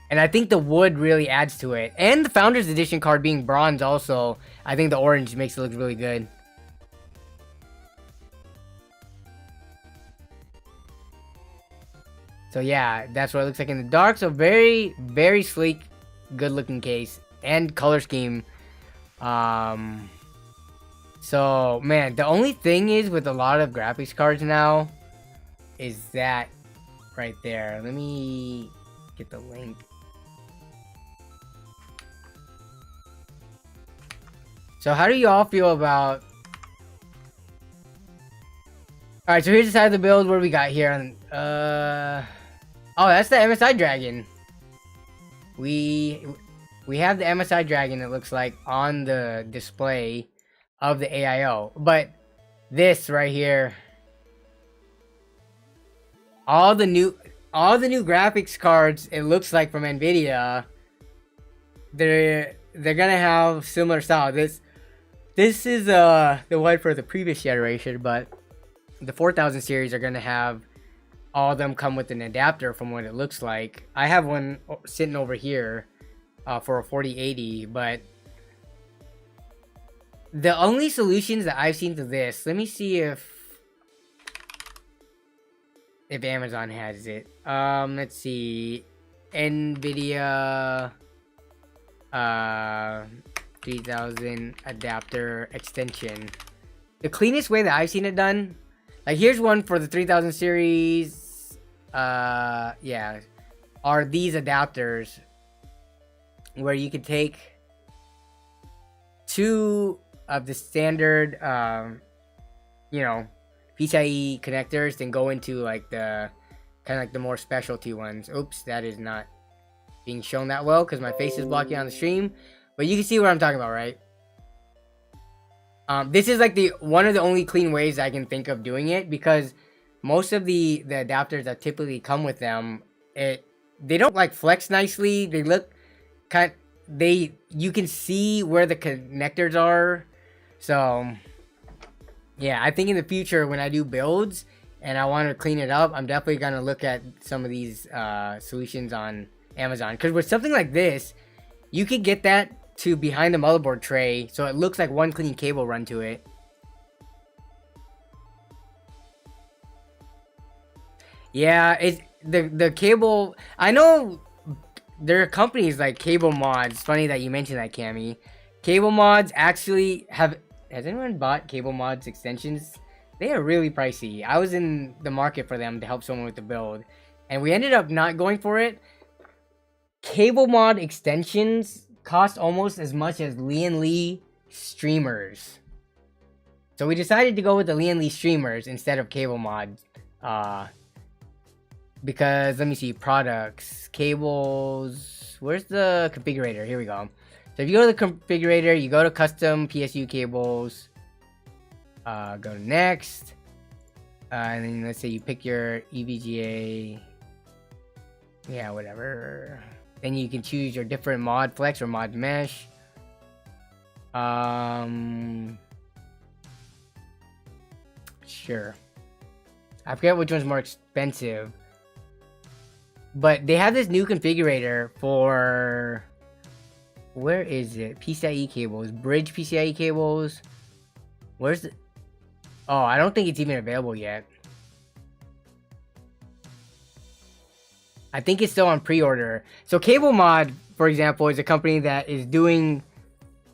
[SPEAKER 1] And I think the wood really adds to it. And the Founders Edition card being bronze also, I think the orange makes it look really good. So yeah, that's what it looks like in the dark. So very, very sleek, good looking case. And color scheme. So, man, the only thing is with a lot of graphics cards now is that right there. Let me get the link. So, how do you all feel about... Alright, so here's the side of the build. What do we got here? Oh, that's the MSI Dragon. We have the MSI Dragon, it looks like, on the display of the AIO, but this right here, all the new graphics cards, it looks like, from Nvidia, they're gonna have similar style. This is the one for the previous generation, but the 4000 series are gonna have all of them come with an adapter from what it looks like. I have one sitting over here for a 4080, but the only solutions that I've seen to this, let me see if Amazon has it. Let's see. Nvidia 3000 adapter extension. The cleanest way that I've seen it done, like here's one for the 3000 series. Yeah, are these adapters where you could take two of the standard, you know, PCIe connectors, then go into like the kind of like the more specialty ones. Oops, that is not being shown that well because my face is blocking on the stream, but you can see what I'm talking about, right? This is like one of the only clean ways I can think of doing it, because most of the adapters that typically come with them, they don't like flex nicely. They look you can see where the connectors are. So yeah, I think in the future when I do builds and I want to clean it up, I'm definitely gonna look at some of these solutions on Amazon, because with something like this, you could get that to behind the motherboard tray, so it looks like one clean cable run to it. Yeah, it's the cable. I know there are companies like Cable Mods. Funny that you mentioned that, Cammy. Cable Mods actually have. Has anyone bought Cable Mods extensions? They are really pricey. I was in the market for them to help someone with the build, and we ended up not going for it. Cable Mod extensions cost almost as much as Lee streamers. So we decided to go with the Lee streamers instead of Cable Mod. Because, let me see, products, cables, where's the configurator? Here we go. So if you go to the configurator, you go to custom PSU cables, go to next, and then let's say you pick your EVGA, yeah, whatever. Then you can choose your different mod flex or mod mesh. Sure. I forget which one's more expensive. But they have this new configurator for, where is it? PCIe cables, bridge PCIe cables. Where's the, oh, I don't think it's even available yet. I think it's still on pre-order. So Cable Mod, for example, is a company that is doing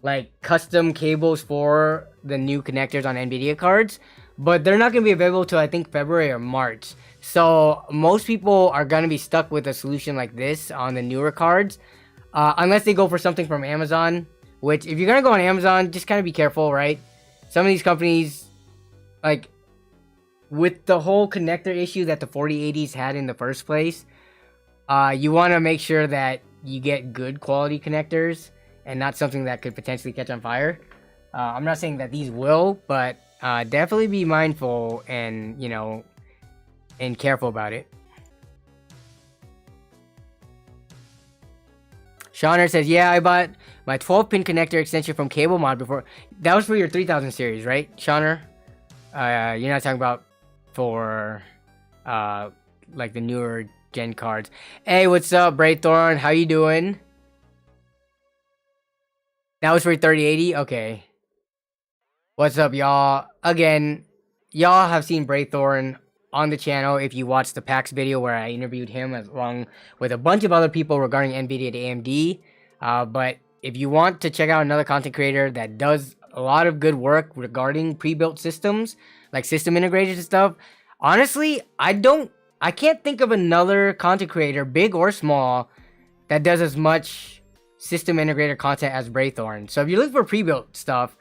[SPEAKER 1] like custom cables for the new connectors on NVIDIA cards, but they're not going to be available till I think February or March. So most people are going to be stuck with a solution like this on the newer cards, unless they go for something from Amazon, which if you're going to go on Amazon, just kind of be careful, right? Some of these companies, like with the whole connector issue that the 4080s had in the first place, you want to make sure that you get good quality connectors and not something that could potentially catch on fire. I'm not saying that these will, but definitely be mindful and, you know, and careful about it. Shauner says, yeah, I bought my 12-pin connector extension from Cable Mod before. That was for your 3000 series, right, Shauner? You're not talking about for like the newer gen cards. Hey, what's up, Braythorn? How you doing? That was for your 3080? Okay. What's up, y'all? Again, y'all have seen Braythorn on the channel if you watched the PAX video where I interviewed him along with a bunch of other people regarding NVIDIA to AMD. But if you want to check out another content creator that does a lot of good work regarding pre-built systems, like system integrators and stuff, honestly, I can't think of another content creator, big or small, that does as much system integrator content as Braythorn. So if you're looking for pre-built stuff,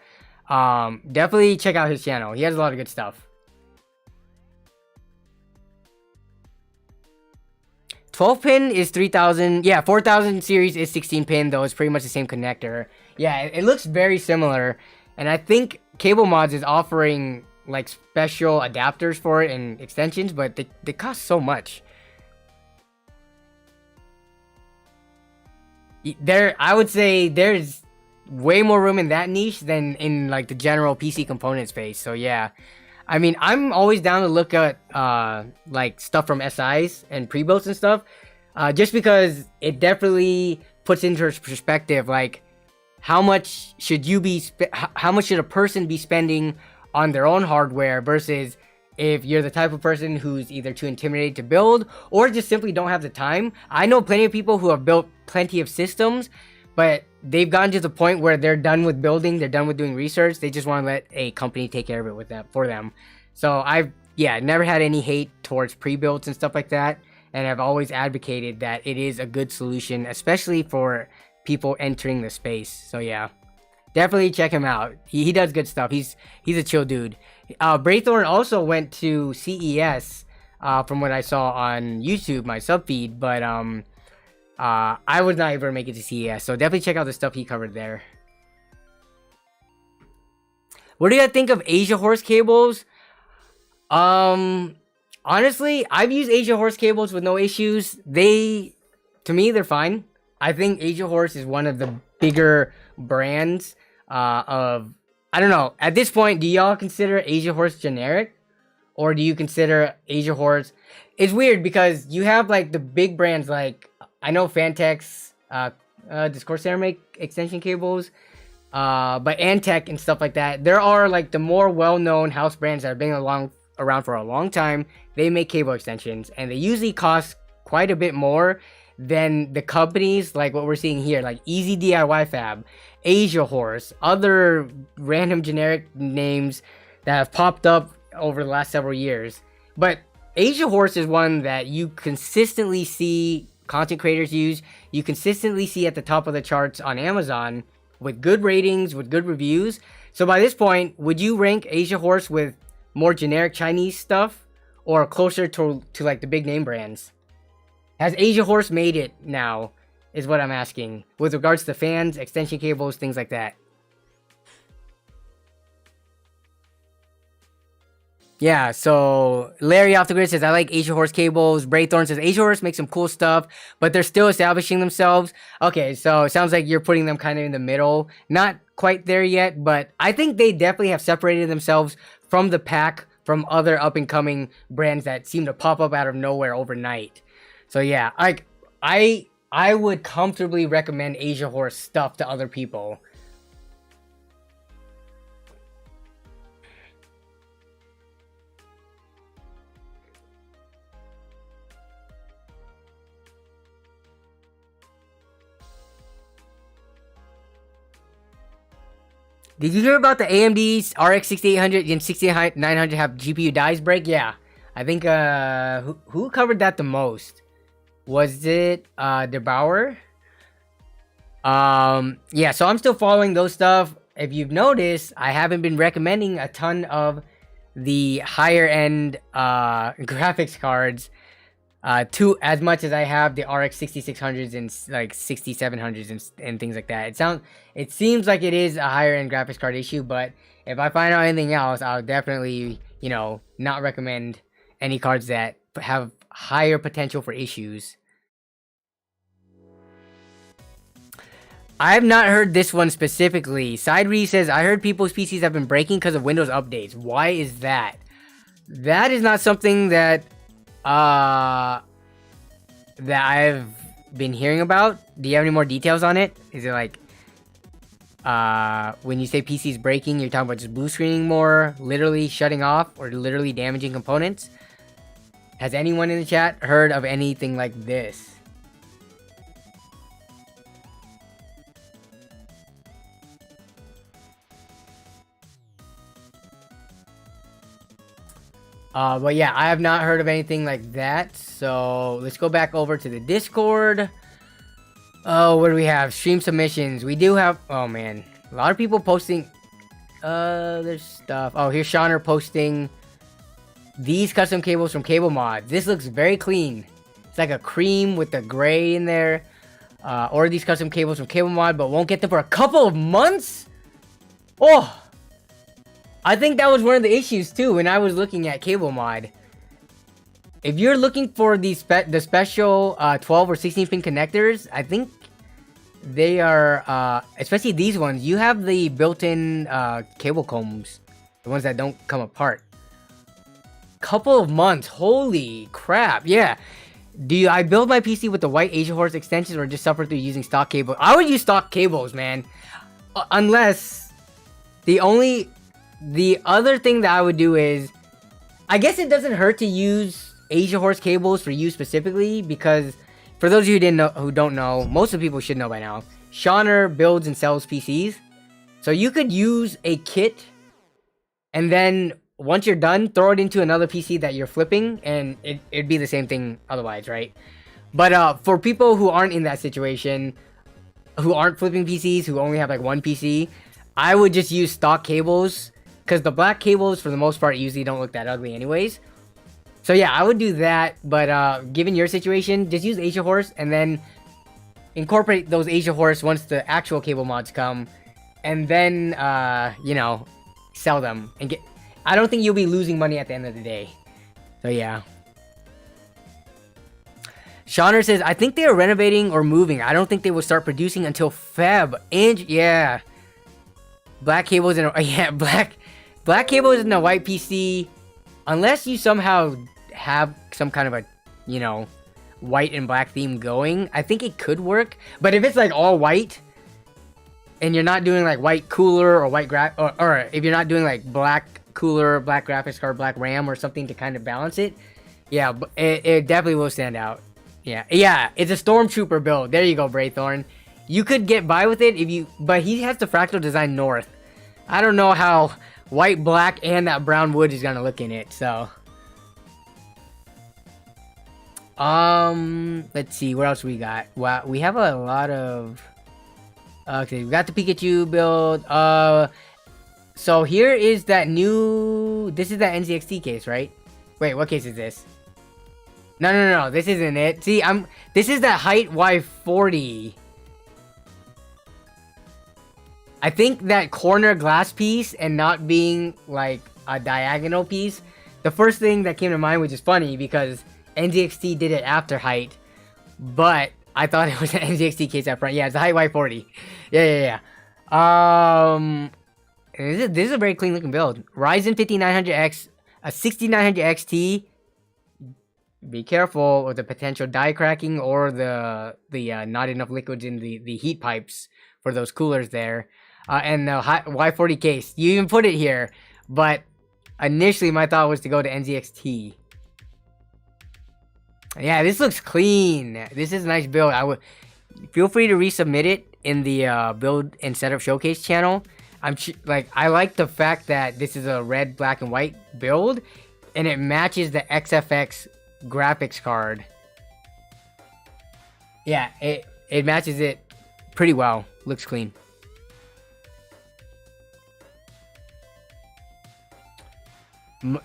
[SPEAKER 1] definitely check out his channel. He has a lot of good stuff. 12-pin is 3000. Yeah, 4000 series is 16-pin, though. It's pretty much the same connector. Yeah, it looks very similar. And I think Cable Mods is offering like special adapters for it and extensions, but they cost so much. I would say there's way more room in that niche than in like the general PC component space. So yeah. I mean, I'm always down to look at like stuff from SIs and pre-builts and stuff, just because it definitely puts into perspective like how much should a person be spending on their own hardware versus if you're the type of person who's either too intimidated to build or just simply don't have the time. I know plenty of people who have built plenty of systems, but they've gotten to the point where they're done with building, they're done with doing research, they just want to let a company take care of it for them. So I've never had any hate towards pre-builts and stuff like that, and I've always advocated that it is a good solution, especially for people entering the space. So yeah, definitely check him out. He does good stuff. He's a chill dude. Braythorn also went to CES, from what I saw on YouTube, my sub feed, but I was not able to make it to CES, so definitely check out the stuff he covered there. What do you guys think of Asia Horse cables? Honestly, I've used Asia Horse cables with no issues. To me, they're fine. I think Asia Horse is one of the bigger brands I don't know. At this point, do y'all consider Asia Horse generic? Or do you consider Asia Horse... It's weird because you have like the big brands like... I know Fantex Does Corsair make extension cables? But Antec and stuff like that. There are like the more well-known house brands that have been around for a long time. They make cable extensions, and they usually cost quite a bit more than the companies like what we're seeing here, like Easy DIY Fab, Asia Horse, other random generic names that have popped up over the last several years. But Asia Horse is one that you consistently see content creators use. You consistently see at the top of the charts on Amazon with good ratings, with good reviews. So by this point, would you rank Asia Horse with more generic Chinese stuff or closer to like the big name brands? Has Asia Horse made it now, is what I'm asking, with regards to fans, extension cables, things like that. Yeah, so Larry off the grid says, I like Asia Horse cables. Braythorn says, Asia Horse makes some cool stuff, but they're still establishing themselves. Okay, so it sounds like you're putting them kind of in the middle. Not quite there yet, but I think they definitely have separated themselves from the pack, from other up-and-coming brands that seem to pop up out of nowhere overnight. So yeah, I would comfortably recommend Asia Horse stuff to other people. Did you hear about the AMD's RX 6800 and 6900 have GPU dies break? Yeah, I think who covered that the most? Was it DeBauer? Yeah, so I'm still following those stuff. If you've noticed, I haven't been recommending a ton of the higher end graphics cards to as much as I have the RX 6600s and like 6700s and things like that. It seems like it is a higher end graphics card issue, but if I find out anything else, I'll definitely, you know, not recommend any cards that have higher potential for issues. I have not heard this one specifically. Side says, I heard people's PCs have been breaking because of Windows updates. Why is that? That is not something that that I've been hearing about. Do you have any more details on it? Is it like when you say PC's breaking, you're talking about just blue screening more, literally shutting off, or literally damaging components? Has anyone in the chat heard of anything like this? But yeah, I have not heard of anything like that. So let's go back over to the Discord. Oh, what do we have? Stream submissions. We do have, oh man, a lot of people posting. There's stuff. Oh, here's Shauner posting these custom cables from Cable Mod. This looks very clean. It's like a cream with the gray in there. Or these custom cables from Cable Mod, but won't get them for a couple of months? Oh! I think that was one of the issues too when I was looking at Cable Mod. If you're looking for the special 12 or 16 pin connectors, I think they are, especially these ones, you have the built-in cable combs, the ones that don't come apart. Couple of months, holy crap, yeah. Do I build my PC with the white Asia Horse extensions or just suffer through using stock cables? I would use stock cables, man. Unless the other thing that I would do is, I guess it doesn't hurt to use Asia Horse cables for you specifically, because for those of you who don't know, most of the people should know by now, Shauner builds and sells PCs. So you could use a kit, and then once you're done, throw it into another PC that you're flipping, and it'd be the same thing otherwise, right? But for people who aren't in that situation, who aren't flipping PCs, who only have like one PC, I would just use stock cables, because the black cables, for the most part, usually don't look that ugly anyways. So yeah, I would do that, but given your situation, just use Asia Horse, and then incorporate those Asia Horse once the actual cable mods come, and then, you know, sell them, and get... I don't think you'll be losing money at the end of the day. So yeah. Shauner says, I think they are renovating or moving. I don't think they will start producing until Feb. And yeah. Black cables and yeah, black cables in a white PC, unless you somehow have some kind of a, you know, white and black theme going, I think it could work. But if it's like all white and you're not doing like white cooler or white or if you're not doing like black cooler, black graphics card, black RAM or something to kind of balance it, yeah, it definitely will stand out. Yeah, it's a Stormtrooper build. There you go, Braythorn. You could get by with it but he has the fractal design north. I don't know how white, black, and that brown wood is gonna look in it, so. Let's see, what else we got? Wow, we have a lot of... Okay, we got the Pikachu build. So here is that new... This is that NZXT case, right? Wait, what case is this? No, this isn't it. See, this is that Hyte Y40. I think that corner glass piece and not being like a diagonal piece, the first thing that came to mind, which is funny because NZXT did it after Hyte, but I thought it was an NZXT case up front. Yeah, it's a Hyte Y40. Yeah. This is a very clean looking build. Ryzen 5900X, a 6900 XT. Be careful with the potential die cracking or the not enough liquids in the heat pipes for those coolers there. And the Y40 case. You even put it here, but initially my thought was to go to NZXT. Yeah, this looks clean. This is a nice build. I would feel free to resubmit it in the build and setup showcase channel. I like the fact that this is a red, black, and white build, and it matches the XFX graphics card. Yeah, it matches it pretty well. Looks clean.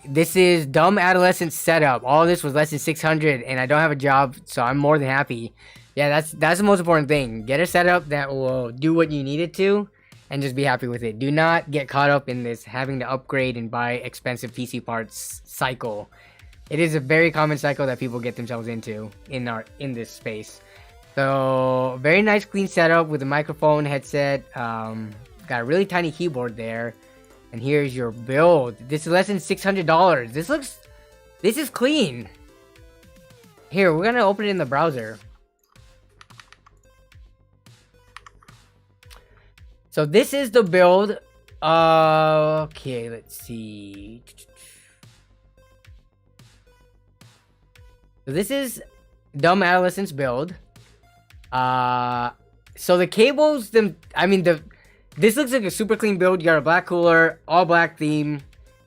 [SPEAKER 1] This is Dumb Adolescent Setup. All this was less than 600 and I don't have a job, so I'm more than happy. Yeah, that's the most important thing. Get a setup that will do what you need it to and just be happy with it. Do not get caught up in this having to upgrade and buy expensive PC parts cycle. It is a very common cycle that people get themselves into in this space. So, very nice clean setup with a microphone, headset. Got a really tiny keyboard there. And here's your build. This is less than $600. This is clean. Here, we're gonna open it in the browser. So this is the build. Okay, let's see. So this is Dumb Adolescent's build. So the cables, this looks like a super clean build. You got a black cooler, all black theme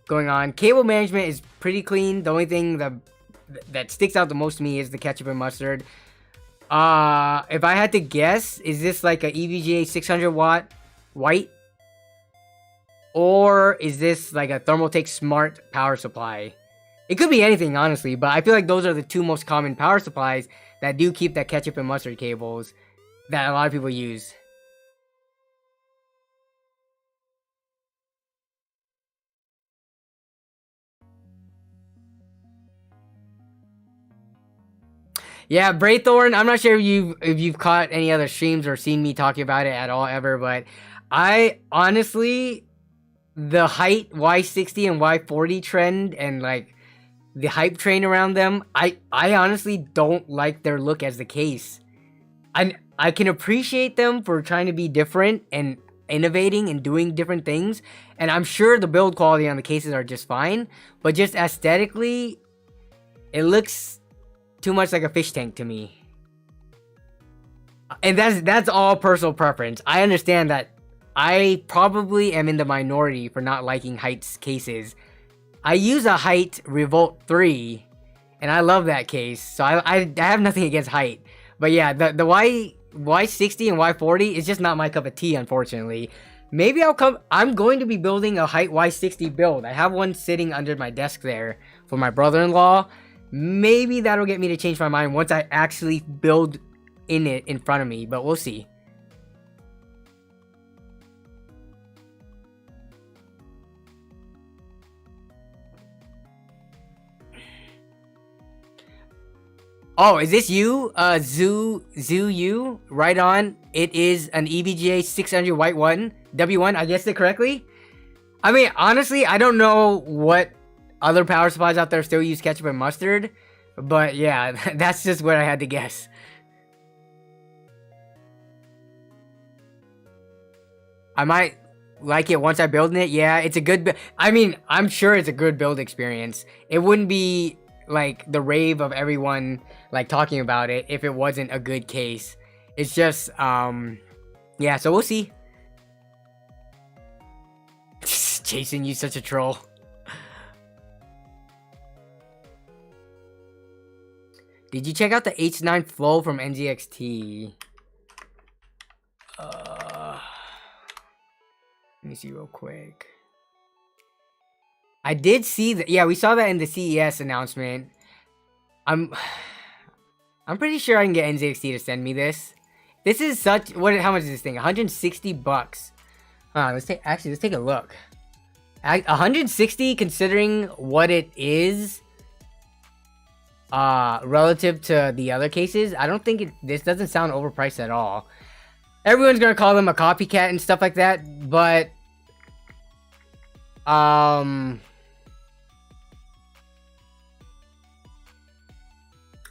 [SPEAKER 1] going on. Cable management is pretty clean. The only thing that sticks out the most to me is the ketchup and mustard. If I had to guess, is this like a EVGA 600 watt white? Or is this like a Thermaltake Smart power supply? It could be anything, honestly, but I feel like those are the two most common power supplies that do keep that ketchup and mustard cables that a lot of people use. Yeah, Braythorn, I'm not sure if you've caught any other streams or seen me talking about it at all ever, but I honestly, the Hyte Y60 and Y40 trend and like the hype train around them, I honestly don't like their look as the case. I can appreciate them for trying to be different and innovating and doing different things, and I'm sure the build quality on the cases are just fine, but just aesthetically, it looks too much like a fish tank to me. And that's all personal preference. I understand that I probably am in the minority for not liking Hyte's cases. I use a Hyte Revolt 3, and I love that case, so I have nothing against Hyte. But yeah, the Y60 and Y40 is just not my cup of tea, unfortunately. Maybe I'm going to be building a Hyte Y60 build. I have one sitting under my desk there for my brother-in-law. Maybe that'll get me to change my mind once I actually build in it in front of me, but we'll see. Oh, is this you? Zoo you? Right on. It is an EVGA 600 white one. W1, I guessed it correctly? I mean, honestly, I don't know what other power supplies out there still use ketchup and mustard, But yeah, that's just what I had to guess. I might like it once I build it. Yeah, it's a good. I mean, I'm sure it's a good build experience. It wouldn't be like the rave of everyone like talking about it if it wasn't a good case. It's just, yeah. So we'll see. Jason, you such a troll. Did you check out the H9 Flow from NZXT? Let me see real quick. I did see that. Yeah, we saw that in the CES announcement. I'm pretty sure I can get NZXT to send me this. This is such. How much is this thing? 160 bucks. Let's take a look. 160 considering what it is. Relative to the other cases, I don't think this doesn't sound overpriced at all. Everyone's gonna call them a copycat and stuff like that, but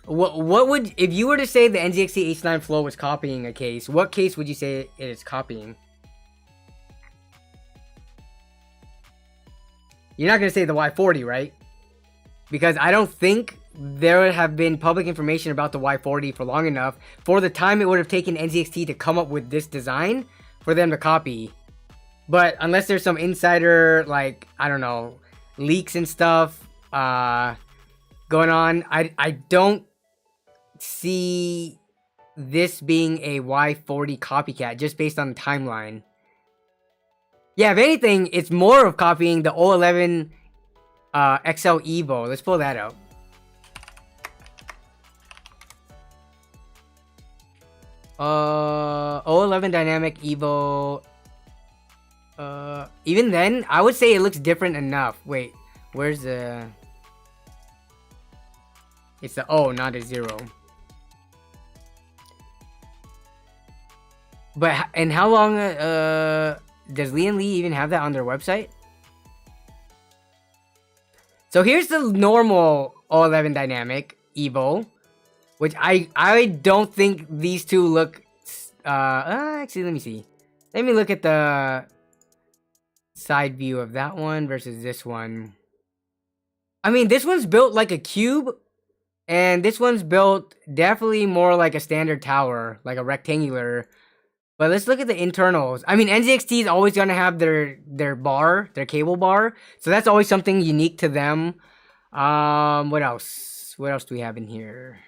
[SPEAKER 1] what would, if you were to say the NZXT H9 Flow was copying a case, what case would you say it is copying? You're not gonna say the Y40, right? Because I don't think there would have been public information about the Y40 for long enough for the time it would have taken NZXT to come up with this design for them to copy. But unless there's some insider, like, I don't know, leaks and stuff going on, I don't see this being a Y40 copycat just based on the timeline. Yeah, if anything, it's more of copying the 011 XL Evo. Let's pull that up. Uh, 011 Dynamic Evo. Even then, I would say it looks different enough. Wait, where's the... It's the O, not a 0. But, and how long, does Lian Li even have that on their website? So here's the normal 011 Dynamic Evo, which I don't think these two look, actually, let me see. Let me look at the side view of that one versus this one. I mean, this one's built like a cube, and this one's built definitely more like a standard tower, like a rectangular. But let's look at the internals. I mean, NZXT is always going to have their bar, their cable bar. So that's always something unique to them. What else? What else do we have in here?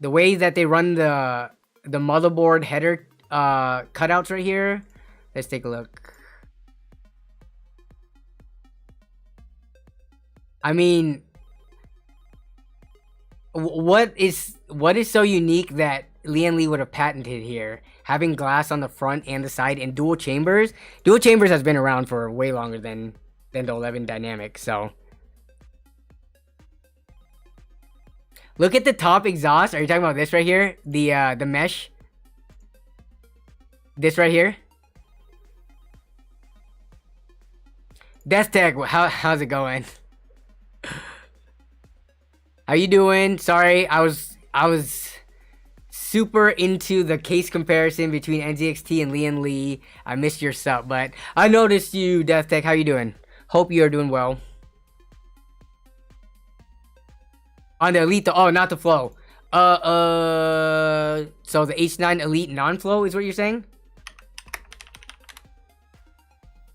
[SPEAKER 1] The way that they run the motherboard header cutouts right here. Let's take a look. I mean, what is so unique that Lian Li would have patented here? Having glass on the front and the side and dual chambers. Dual chambers has been around for way longer than the 11 Dynamic, so. Look at the top exhaust. Are you talking about this right here? The mesh? This right here? Death Tech, how's it going? How you doing? Sorry, I was super into the case comparison between NZXT and Lian Li. I missed your sub, but I noticed you, Death Tech. How you doing? Hope you are doing well. On the Elite, oh, not the Flow. So the H9 Elite non-Flow is what you're saying?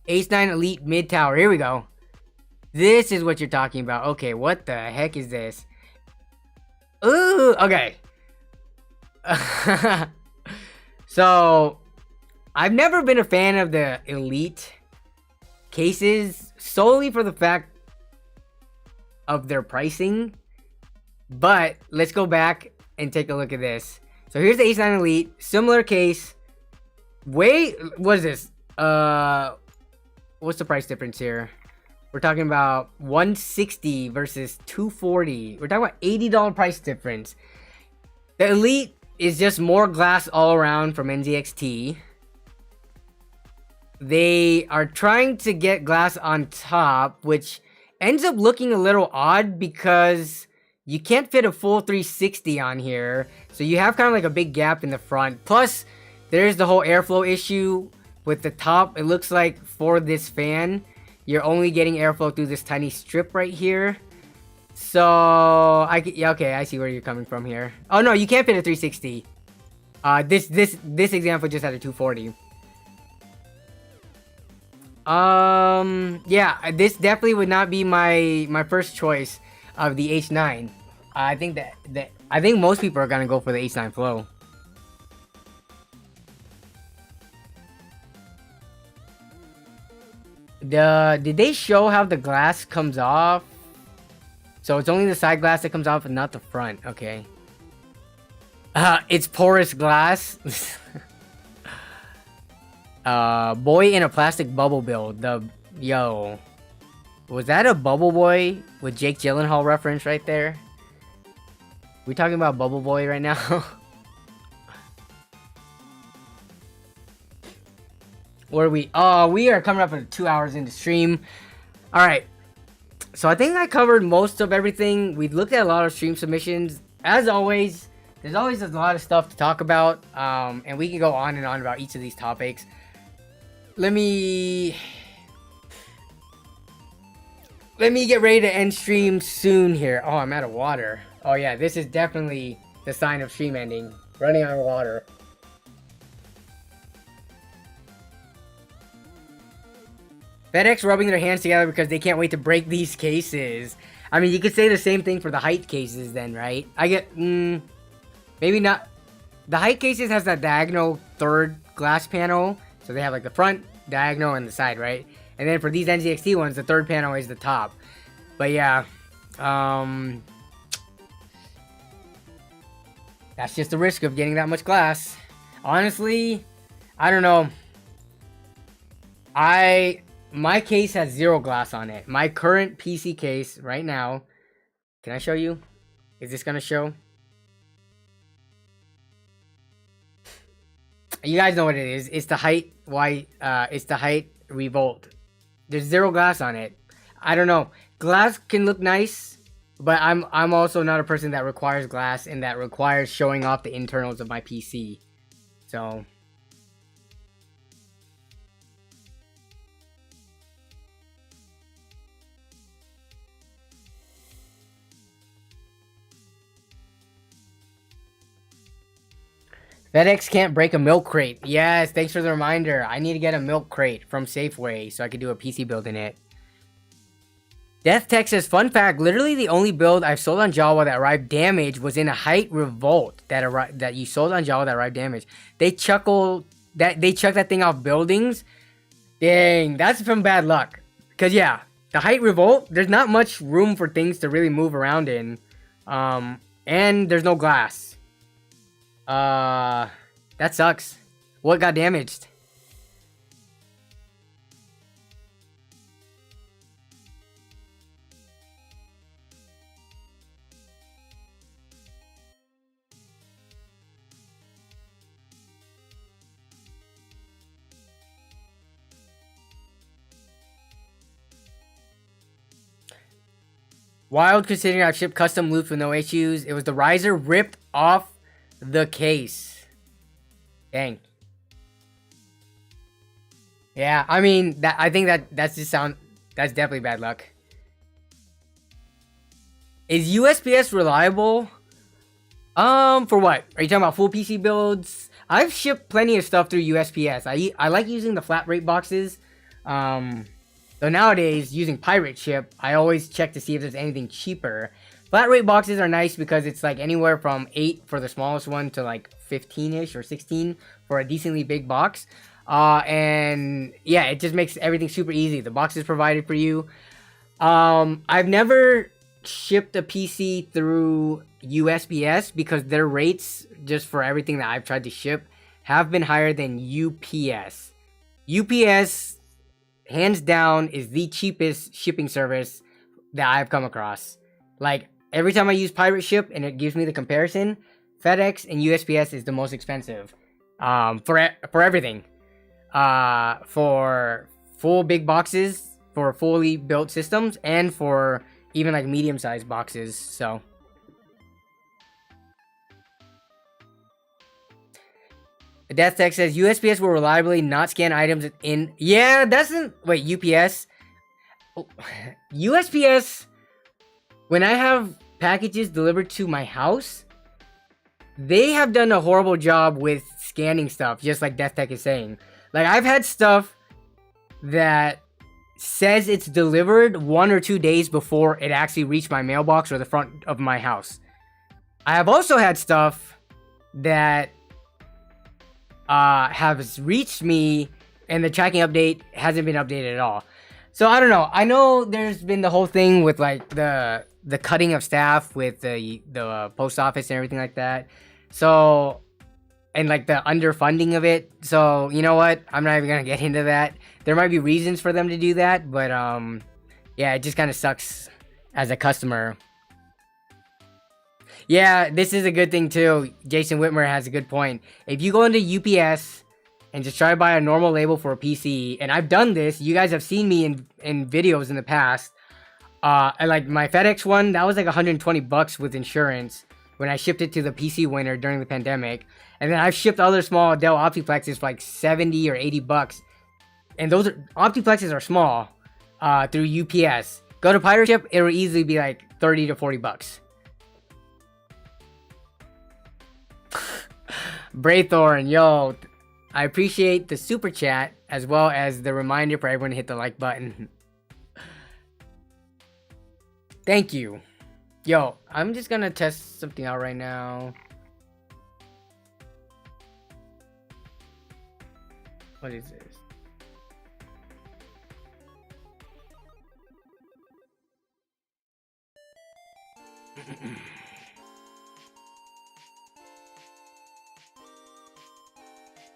[SPEAKER 1] H9 Elite mid-tower. Here we go. This is what you're talking about. Okay, what the heck is this? Ooh, okay. So, I've never been a fan of the Elite cases solely for the fact of their pricing. But let's go back and take a look at this. So here's the H9 Elite, similar case. What is this? What's the price difference here? We're talking about 160 versus 240. We're talking about $80 price difference. The Elite is just more glass all around from NZXT. They are trying to get glass on top, which ends up looking a little odd because you can't fit a full 360 on here. So you have kind of like a big gap in the front. Plus, there's the whole airflow issue with the top. It looks like for this fan, you're only getting airflow through this tiny strip right here. So, yeah, okay, I see where you're coming from here. Oh, no, you can't fit a 360. This example just had a 240. Yeah, this definitely would not be my first choice of the H9. I think I think most people are gonna go for the H9 Flow. Did they show how the glass comes off? So it's only the side glass that comes off and not the front. Okay. It's porous glass. Boy in a plastic bubble build. Yo. Was that a Bubble Boy with Jake Gyllenhaal reference right there? We talking about Bubble Boy right now? Where are we? Oh, we are coming up at 2 hours into stream. Alright. So I think I covered most of everything. We looked at a lot of stream submissions. As always, there's always a lot of stuff to talk about. And we can go on and on about each of these topics. Let me get ready to end stream soon here. Oh, I'm out of water. Oh yeah, this is definitely the sign of stream ending. Running out of water. FedEx rubbing their hands together because they can't wait to break these cases. I mean, you could say the same thing for the Hyte cases then, right? I get, maybe not. The Hyte cases has that diagonal third glass panel. So they have like the front, diagonal, and the side, right? And then for these NZXT ones, the third panel is the top. But yeah, that's just the risk of getting that much glass. Honestly, I don't know. My case has 0 glass on it. My current PC case right now. Can I show you? Is this gonna show? You guys know what it is. It's the Hyte it's the Hyte Revolt. There's 0 glass on it. I don't know. Glass can look nice, but I'm also not a person that requires glass and that requires showing off the internals of my PC. So FedEx can't break a milk crate. Yes, thanks for the reminder. I need to get a milk crate from Safeway so I can do a PC build in it. Death Tech says, fun fact, literally the only build I've sold on Jawa that arrived damaged was in a Hyte Revolt that you sold on Jawa that arrived damaged. They chucked that thing off buildings. Dang, that's from bad luck. Cause yeah, the Hyte Revolt, there's not much room for things to really move around in. And there's no glass. That sucks. What got damaged? Wild considering I've shipped custom loops with no issues. It was the riser ripped off the case. Dang. Yeah, I mean, I think that's definitely bad luck. Is USPS reliable? For what? Are you talking about full PC builds? I've shipped plenty of stuff through USPS. I like using the flat rate boxes. Though nowadays, using Pirate Ship, I always check to see if there's anything cheaper. Flat rate boxes are nice because it's like anywhere from 8 for the smallest one to like 15-ish or 16 for a decently big box. And yeah, it just makes everything super easy. The box is provided for you. I've never shipped a PC through USPS because their rates, just for everything that I've tried to ship, have been higher than UPS. UPS, hands down, is the cheapest shipping service that I've come across. Like, every time I use Pirate Ship and it gives me the comparison, FedEx and USPS is the most expensive. For everything. For full big boxes, for fully built systems and for even like medium-sized boxes. So Death Tech says USPS will reliably not scan items in. Yeah, that's in. Wait, UPS. USPS. When I have packages delivered to my house, they have done a horrible job with scanning stuff, just like Death Tech is saying. Like, I've had stuff that says it's delivered 1 or 2 days before it actually reached my mailbox or the front of my house. I have also had stuff that has reached me and the tracking update hasn't been updated at all. So I don't know. I know there's been the whole thing with like the cutting of staff with the post office and everything like that. So, and like the underfunding of it. So you know what? I'm not even gonna get into that. There might be reasons for them to do that, but yeah, it just kind of sucks as a customer. Yeah, this is a good thing too. Jason Whitmer has a good point. If you go into UPS and just try to buy a normal label for a PC, and I've done this, you guys have seen me in videos in the past. And like my FedEx one, that was like 120 bucks with insurance when I shipped it to the PC winner during the pandemic. And then I've shipped other small Dell Optiplexes for like 70 or 80 bucks. And those Optiplexes are small through UPS. Go to Pirate Ship, it will easily be like 30 to 40 bucks. Braythorn, yo, I appreciate the super chat as well as the reminder for everyone to hit the like button. Thank you. Yo, I'm just gonna test something out right now. What is this?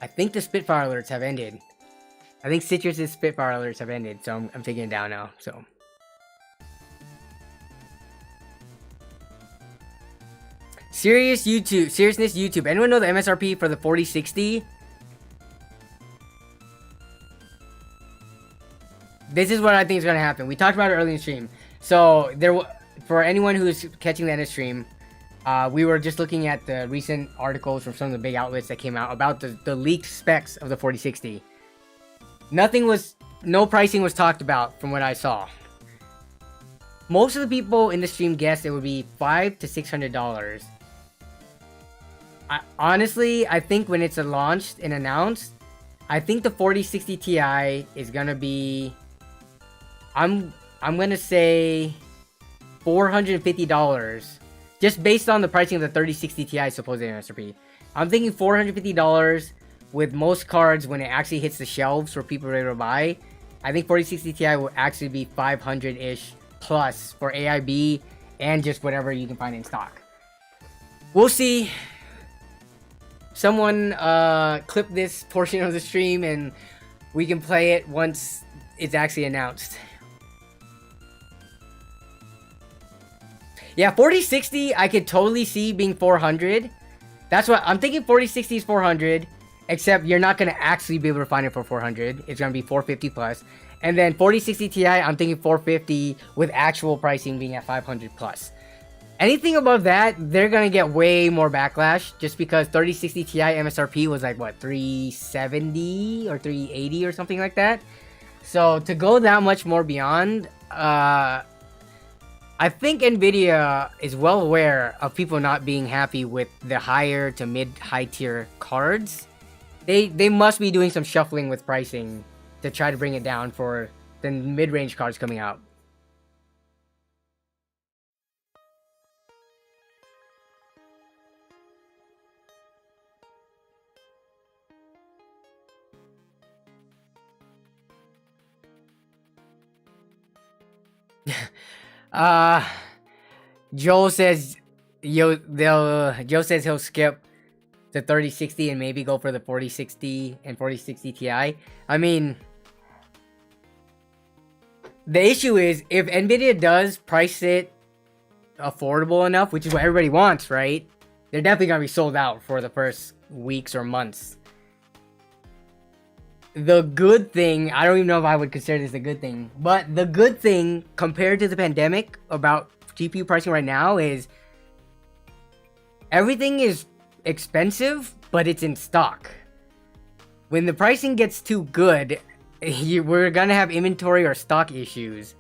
[SPEAKER 1] I think the Spitfire alerts have ended. I think Citrus's Spitfire alerts have ended, so I'm taking it down now. So Seriousness YouTube. Anyone know the MSRP for the 4060? This is what I think is gonna happen. We talked about it early in the stream. So for anyone who's catching the end of stream, we were just looking at the recent articles from some of the big outlets that came out about the leaked specs of the 4060. No pricing was talked about from what I saw. Most of the people in the stream guessed it would be $500 to $600. Honestly, I think when it's launched and announced, I think the 4060 Ti is gonna be, I'm gonna say $450. Just based on the pricing of the 3060 Ti supposed MSRP. I'm thinking $450 with most cards when it actually hits the shelves for people ready to buy. I think 4060 Ti will actually be 500-ish plus for AIB and just whatever you can find in stock. We'll see. Someone clip this portion of the stream and we can play it once it's actually announced. Yeah, 4060 I could totally see being 400. That's what I'm thinking. 4060 is 400, except you're not gonna actually be able to find it for 400. It's gonna be 450 plus. And then 4060 Ti, I'm thinking 450 with actual pricing being at 500 plus. Anything above that, they're gonna get way more backlash just because 3060 Ti MSRP was like what, 370 or 380 or something like that. So to go that much more beyond, I think Nvidia is well aware of people not being happy with the higher to mid-high tier cards. They must be doing some shuffling with pricing to try to bring it down for the mid-range cards coming out. Joe says Joe says he'll skip the 3060 and maybe go for the 4060 and 4060 Ti. I mean, the issue is if Nvidia does price it affordable enough, which is what everybody wants, right? They're definitely gonna be sold out for the first weeks or months. the good thing, I don't even know if I would consider this a good thing, but the good thing compared to the pandemic about GPU pricing right now is everything is expensive, but it's in stock. When the pricing gets too good, we're gonna have inventory or stock issues.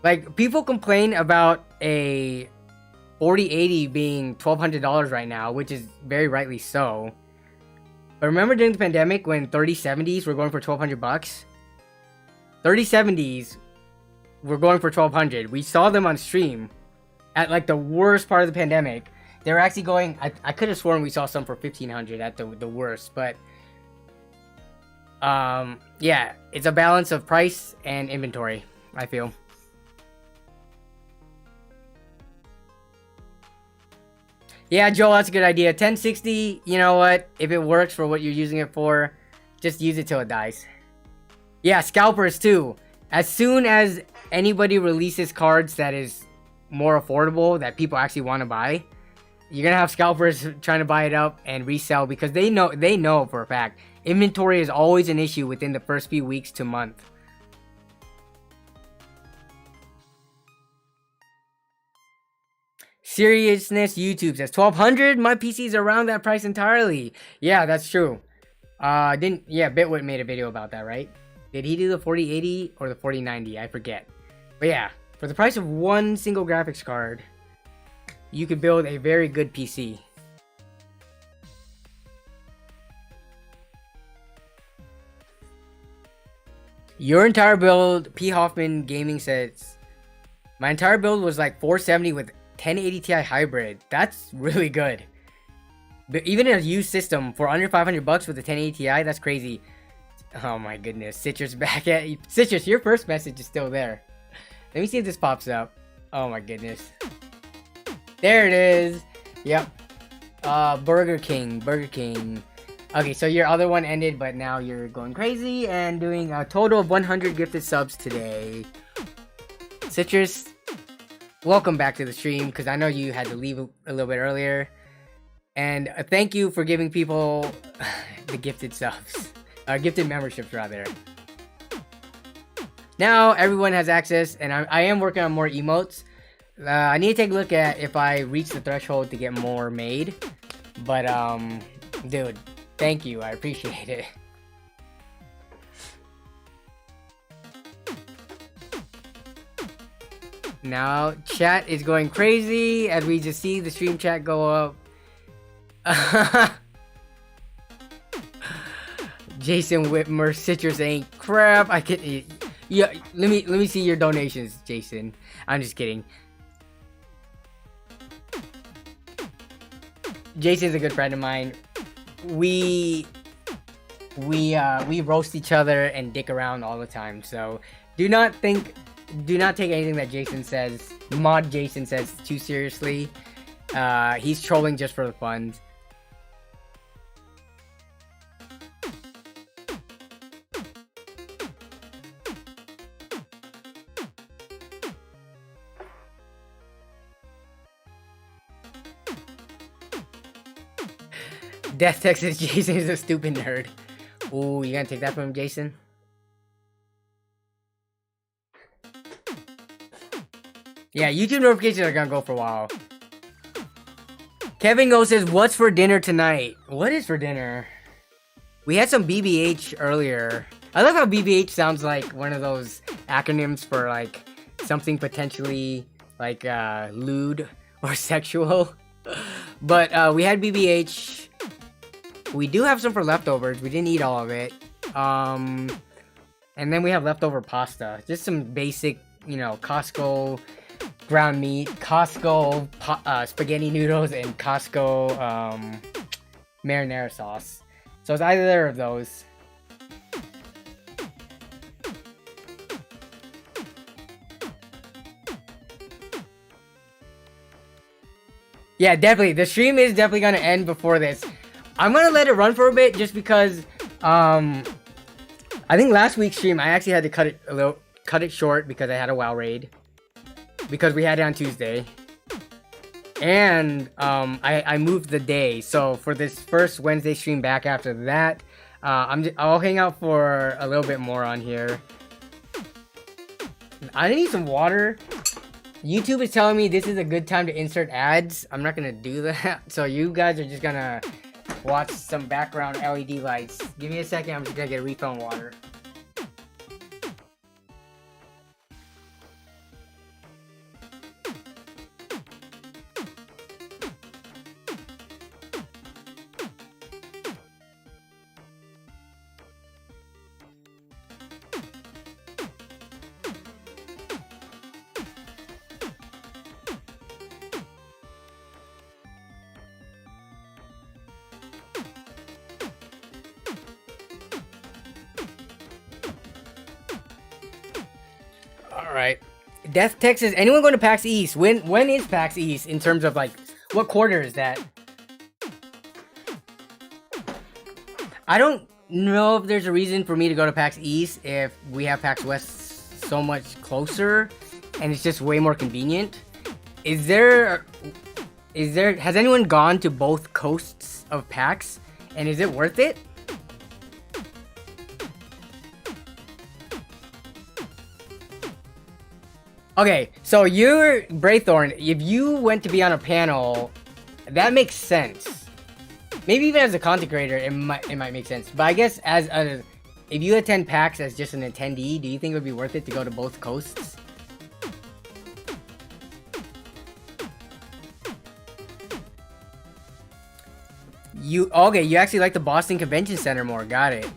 [SPEAKER 1] Like, people complain about a 4080 being $1,200 right now, which is very rightly so. But remember during the pandemic when 3070s were going for $1,200? 3070s were going for $1,200. We saw them on stream at like the worst part of the pandemic. They were actually going, I could have sworn we saw some for $1,500 at the worst, but yeah, it's a balance of price and inventory, I feel. Yeah, Joel, that's a good idea. 1060, you know what? If it works for what you're using it for, just use it till it dies. Yeah, scalpers too. As soon as anybody releases cards that is more affordable, that people actually want to buy, you're gonna have scalpers trying to buy it up and resell because they know for a fact inventory is always an issue within the first few weeks to month. Seriousness YouTube says 1200. My PC's around that price entirely. Yeah, that's true. Bitwit made a video about that, right? Did he do the 4080 or the 4090? I forget. But yeah, for the price of one single graphics card, you could build a very good PC. Your entire build, P. Hoffman Gaming says, my entire build was like 470 with 1080 Ti hybrid. That's really good. But even in a used system for under 500 bucks with a 1080 Ti, that's crazy. Oh my goodness, Citrus back at you. Citrus, your first message is still there. Let me see if this pops up. Oh my goodness. There it is. Yep. Burger King. Okay, so your other one ended, but now you're going crazy and doing a total of 100 gifted subs today. Citrus, welcome back to the stream, because I know you had to leave a little bit earlier. And thank you for giving people the gifted subs. Gifted memberships, rather. Now everyone has access, and I am working on more emotes. I need to take a look at if I reach the threshold to get more made. But, dude, thank you. I appreciate it. Now, chat is going crazy as we just see the stream chat go up. Jason Whitmer, Citrus ain't crap. I can, yeah. Let me see your donations, Jason. I'm just kidding. Jason's a good friend of mine. We roast each other and dick around all the time. So do not take anything that Jason says, Mod Jason says, too seriously. He's trolling just for the fun. Death Texas Jason is a stupid nerd. Ooh, you gonna take that from him, Jason? Yeah, YouTube notifications are gonna go for a while. Kevin Go says, what's for dinner tonight? What is for dinner? We had some BBH earlier. I love how BBH sounds like one of those acronyms for like something potentially like lewd or sexual. But we had BBH. We do have some for leftovers. We didn't eat all of it. And then we have leftover pasta. Just some basic, you know, Costco ground meat, Costco spaghetti noodles, and Costco marinara sauce. So it's either of those. Yeah, definitely. The stream is definitely gonna end before this. I'm gonna let it run for a bit just because I think last week's stream I actually had to cut it short because I had a WoW raid. Because we had it on Tuesday. And I moved the day. So for this first Wednesday stream back after that, I'll hang out for a little bit more on here. I need some water. YouTube is telling me this is a good time to insert ads. I'm not gonna do that. So you guys are just gonna watch some background LED lights. Give me a second. I'm just gonna get a refill on water. Alright. Death Texas, anyone going to PAX East? When is PAX East in terms of like what quarter is that? I don't know if there's a reason for me to go to PAX East if we have PAX West so much closer and it's just way more convenient. Has anyone gone to both coasts of PAX and is it worth it? Okay, so you're Braythorn. If you went to be on a panel, that makes sense. Maybe even as a content creator, it might make sense. But I guess if you attend PAX as just an attendee, do you think it would be worth it to go to both coasts? You actually like the Boston Convention Center more. Got it.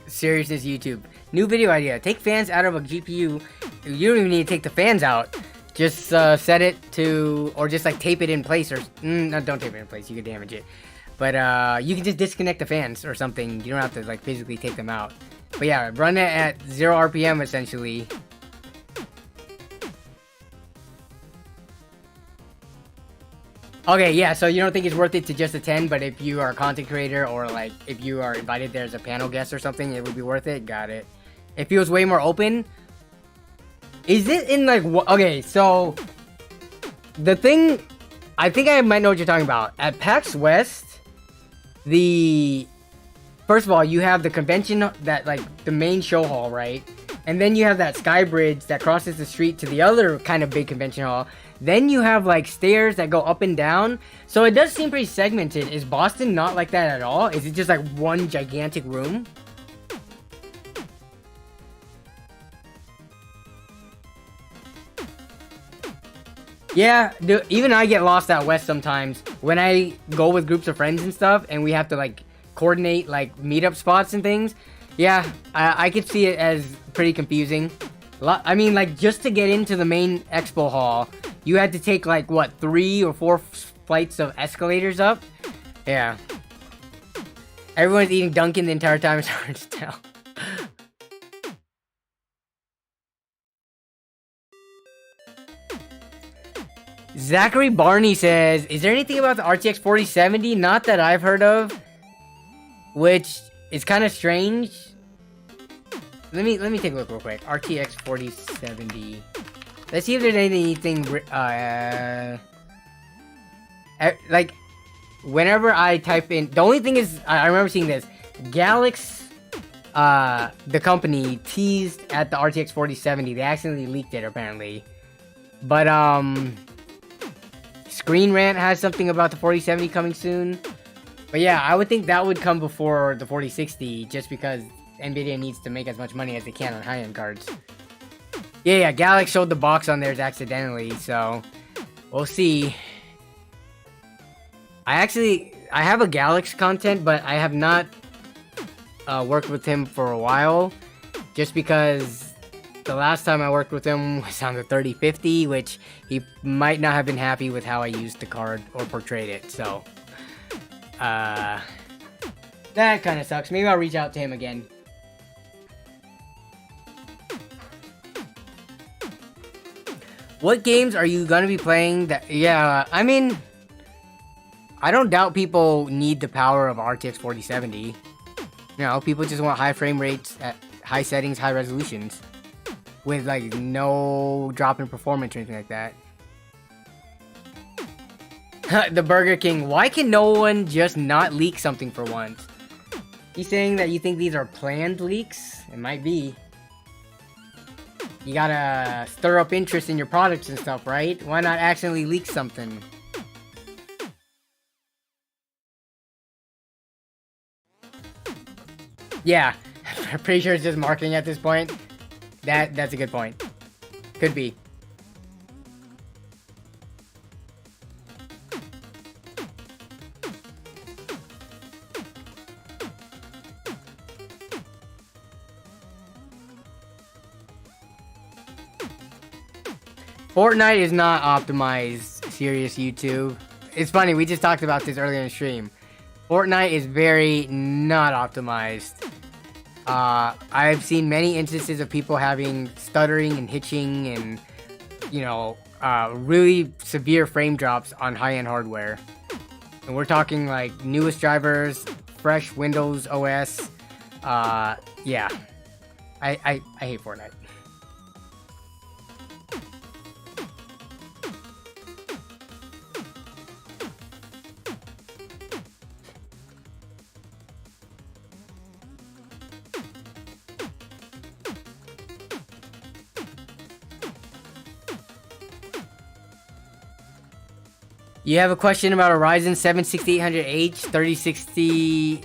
[SPEAKER 1] Seriousness, YouTube. New video idea. Take fans out of a GPU. You don't even need to take the fans out. Just set it to, or just like tape it in place, or no, don't tape it in place. You could damage it. But you can just disconnect the fans or something. You don't have to like physically take them out. But yeah, run it at 0 RPM essentially. Okay, yeah, so you don't think it's worth it to just attend, but if you are a content creator or like if you are invited there as a panel guest or something, it would be worth it. Got it. It feels way more open. Is it in like okay, so the thing, I think I might know what you're talking about. At PAX West, first of all, you have the convention, that like the main show hall, right? And then you have that sky bridge that crosses the street to the other kind of big convention hall. Then you have like stairs that go up and down. So it does seem pretty segmented. Is Boston not like that at all? Is it just like one gigantic room? Yeah, dude, even I get lost out west sometimes when I go with groups of friends and stuff and we have to like coordinate like meetup spots and things. Yeah, I could see it as pretty confusing. I mean, like, just to get into the main expo hall, you had to take, like, what, 3 or 4 flights of escalators up? Yeah. Everyone's eating Dunkin' the entire time, it's hard to tell. Zachary Barney says, is there anything about the RTX 4070? Not that I've heard of. Which is kind of strange. Let me take a look real quick. RTX 4070. Let's see if there's anything like whenever I type in, the only thing is I remember seeing this. Galax the company teased at the RTX 4070. They accidentally leaked it apparently. But Screen Rant has something about the 4070 coming soon. But yeah, I would think that would come before the 4060 just because Nvidia needs to make as much money as they can on high-end cards. Yeah, Galax showed the box on theirs accidentally, so we'll see. I have a Galax content, but I have not worked with him for a while, just because the last time I worked with him was on the 3050, which he might not have been happy with how I used the card or portrayed it, so that kind of sucks. Maybe I'll reach out to him again. What games are you gonna be playing that, yeah, I mean, I don't doubt people need the power of RTX 4070. You know, people just want high frame rates at high settings, high resolutions. With, like, no drop in performance or anything like that. The Burger King. Why can no one just not leak something for once? You saying that you think these are planned leaks? It might be. You gotta stir up interest in your products and stuff, right? Why not accidentally leak something? Yeah, I'm pretty sure it's just marketing at this point. That's a good point. Could be. Fortnite is not optimized, serious YouTube. It's funny, we just talked about this earlier in the stream. Fortnite is very not optimized. I've seen many instances of people having stuttering and hitching and, you know, really severe frame drops on high-end hardware. And we're talking like newest drivers, fresh Windows OS. Yeah. I hate Fortnite. You have a question about a Ryzen 7 6800H 3060.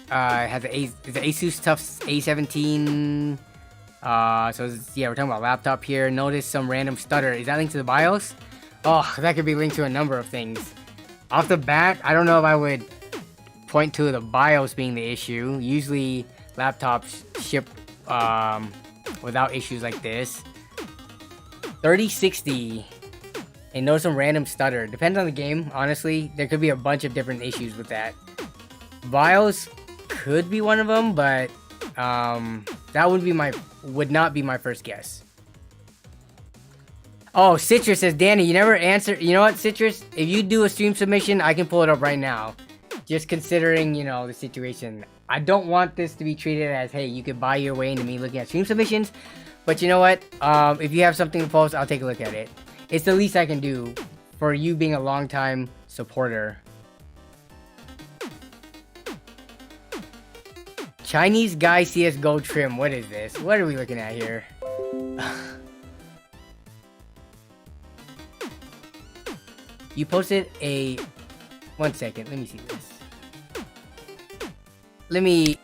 [SPEAKER 1] Has the Asus Tufts A17. Yeah, we're talking about laptop here. Notice some random stutter. Is that linked to the BIOS? Oh, that could be linked to a number of things. Off the bat, I don't know if I would point to the BIOS being the issue. Usually, laptops ship without issues like this. 3060. And notice some random stutter. Depends on the game, honestly. There could be a bunch of different issues with that. BIOS could be one of them, but that would not be my first guess. Oh, Citrus says, Danny, you never answer. You know what, Citrus? If you do a stream submission, I can pull it up right now. Just considering, you know, the situation. I don't want this to be treated as, hey, you could buy your way into me looking at stream submissions. But you know what? If you have something to post, I'll take a look at it. It's the least I can do for you being a longtime supporter. Chinese guy CSGO trim. What is this? What are we looking at here? You posted a... 1 second. Let me see this. Let me...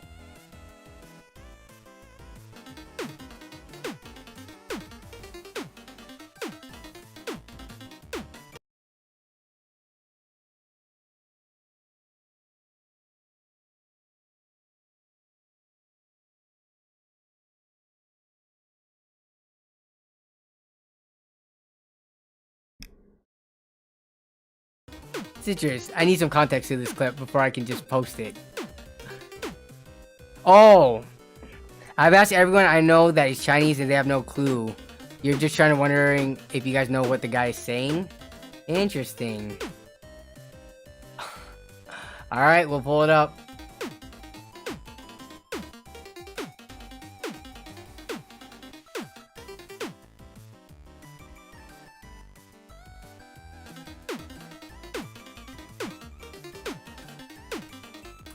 [SPEAKER 1] Citrus, I need some context to this clip before I can just post it. Oh! I've asked everyone I know that is Chinese and they have no clue. You're just wondering if you guys know what the guy is saying? Interesting. Alright, we'll pull it up.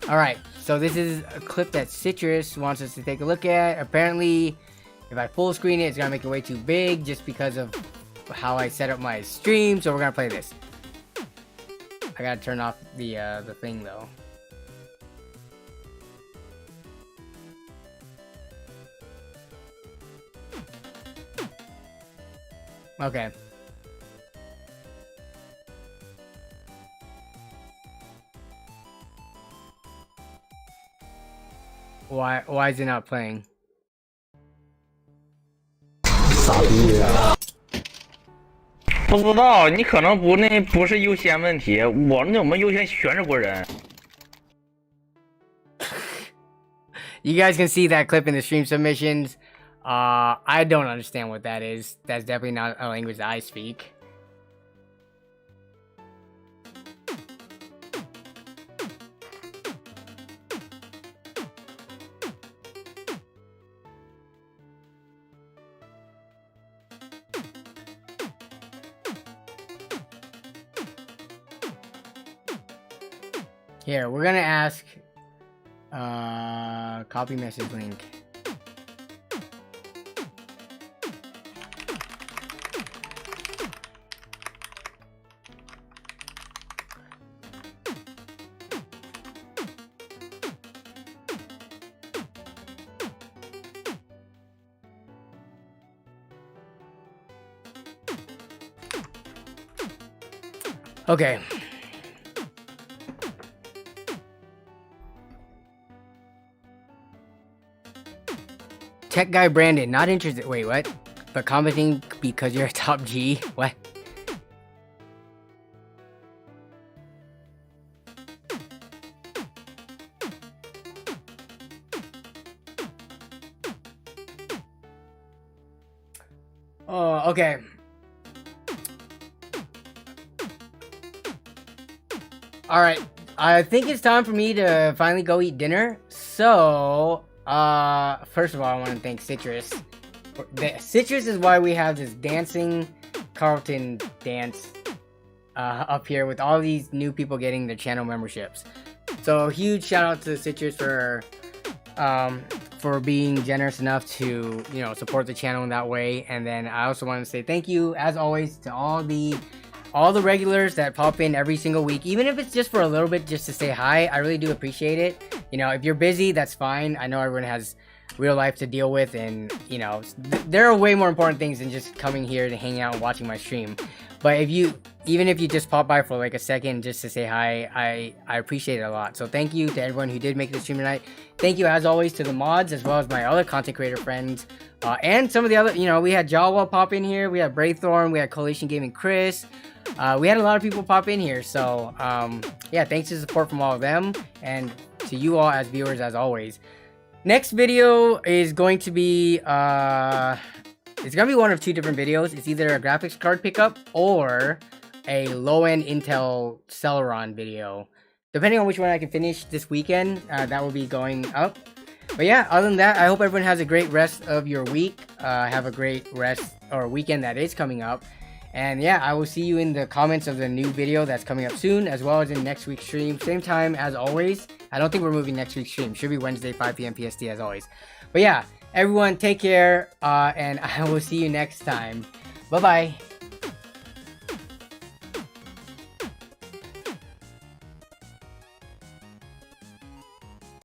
[SPEAKER 1] Alright, so this is a clip that Citrus wants us to take a look at. Apparently, if I full screen it, it's gonna make it way too big just because of how I set up my stream, so we're gonna play this. I gotta turn off the thing though. Okay. Why is it not playing?
[SPEAKER 4] 傻逼啊！不知道，你可能不是优先问题，我们优先全是国人。
[SPEAKER 1] You guys can see that clip in the stream submissions. I don't understand what that is. That's definitely not a language that I speak. Here, we're gonna ask. Copy message link. Okay. Tech guy Brandon, not interested. Wait, what? But commenting because you're a top G? What? Oh, okay. All right, I think it's time for me to finally go eat dinner. So, first of all, I want to thank Citrus. Citrus is why we have this dancing Carlton dance up here with all these new people getting their channel memberships. So, huge shout out to Citrus for being generous enough to, you know, support the channel in that way. And then I also want to say thank you, as always, to all the regulars that pop in every single week, even if it's just for a little bit, just to say hi. I really do appreciate it. You know, if you're busy, that's fine. I know everyone has real life to deal with, and you know, there are way more important things than just coming here to hang out and watching my stream. But even if you just pop by for like a second just to say hi, I appreciate it a lot. So thank you to everyone who did make the stream tonight. Thank you as always to the mods, as well as my other content creator friends, and some of the other, you know, we had Jawa pop in here, we had Braythorn, we had Coalition Gaming Chris. We had a lot of people pop in here, so yeah, thanks to the support from all of them, and to you all as viewers as always. Next video is going to be it's gonna be one of two different videos. It's either a graphics card pickup or a low-end Intel Celeron video, depending on which one I can finish this weekend. That will be going up. But yeah, other than that, I hope everyone has a great rest of your week. Have a great rest or weekend that is coming up. And yeah, I will see you in the comments of the new video that's coming up soon, as well as in next week's stream. Same time as always. I don't think we're moving next week's stream. Should be Wednesday, 5 p.m. PST as always. But yeah, everyone take care, and I will see you next time. Bye-bye.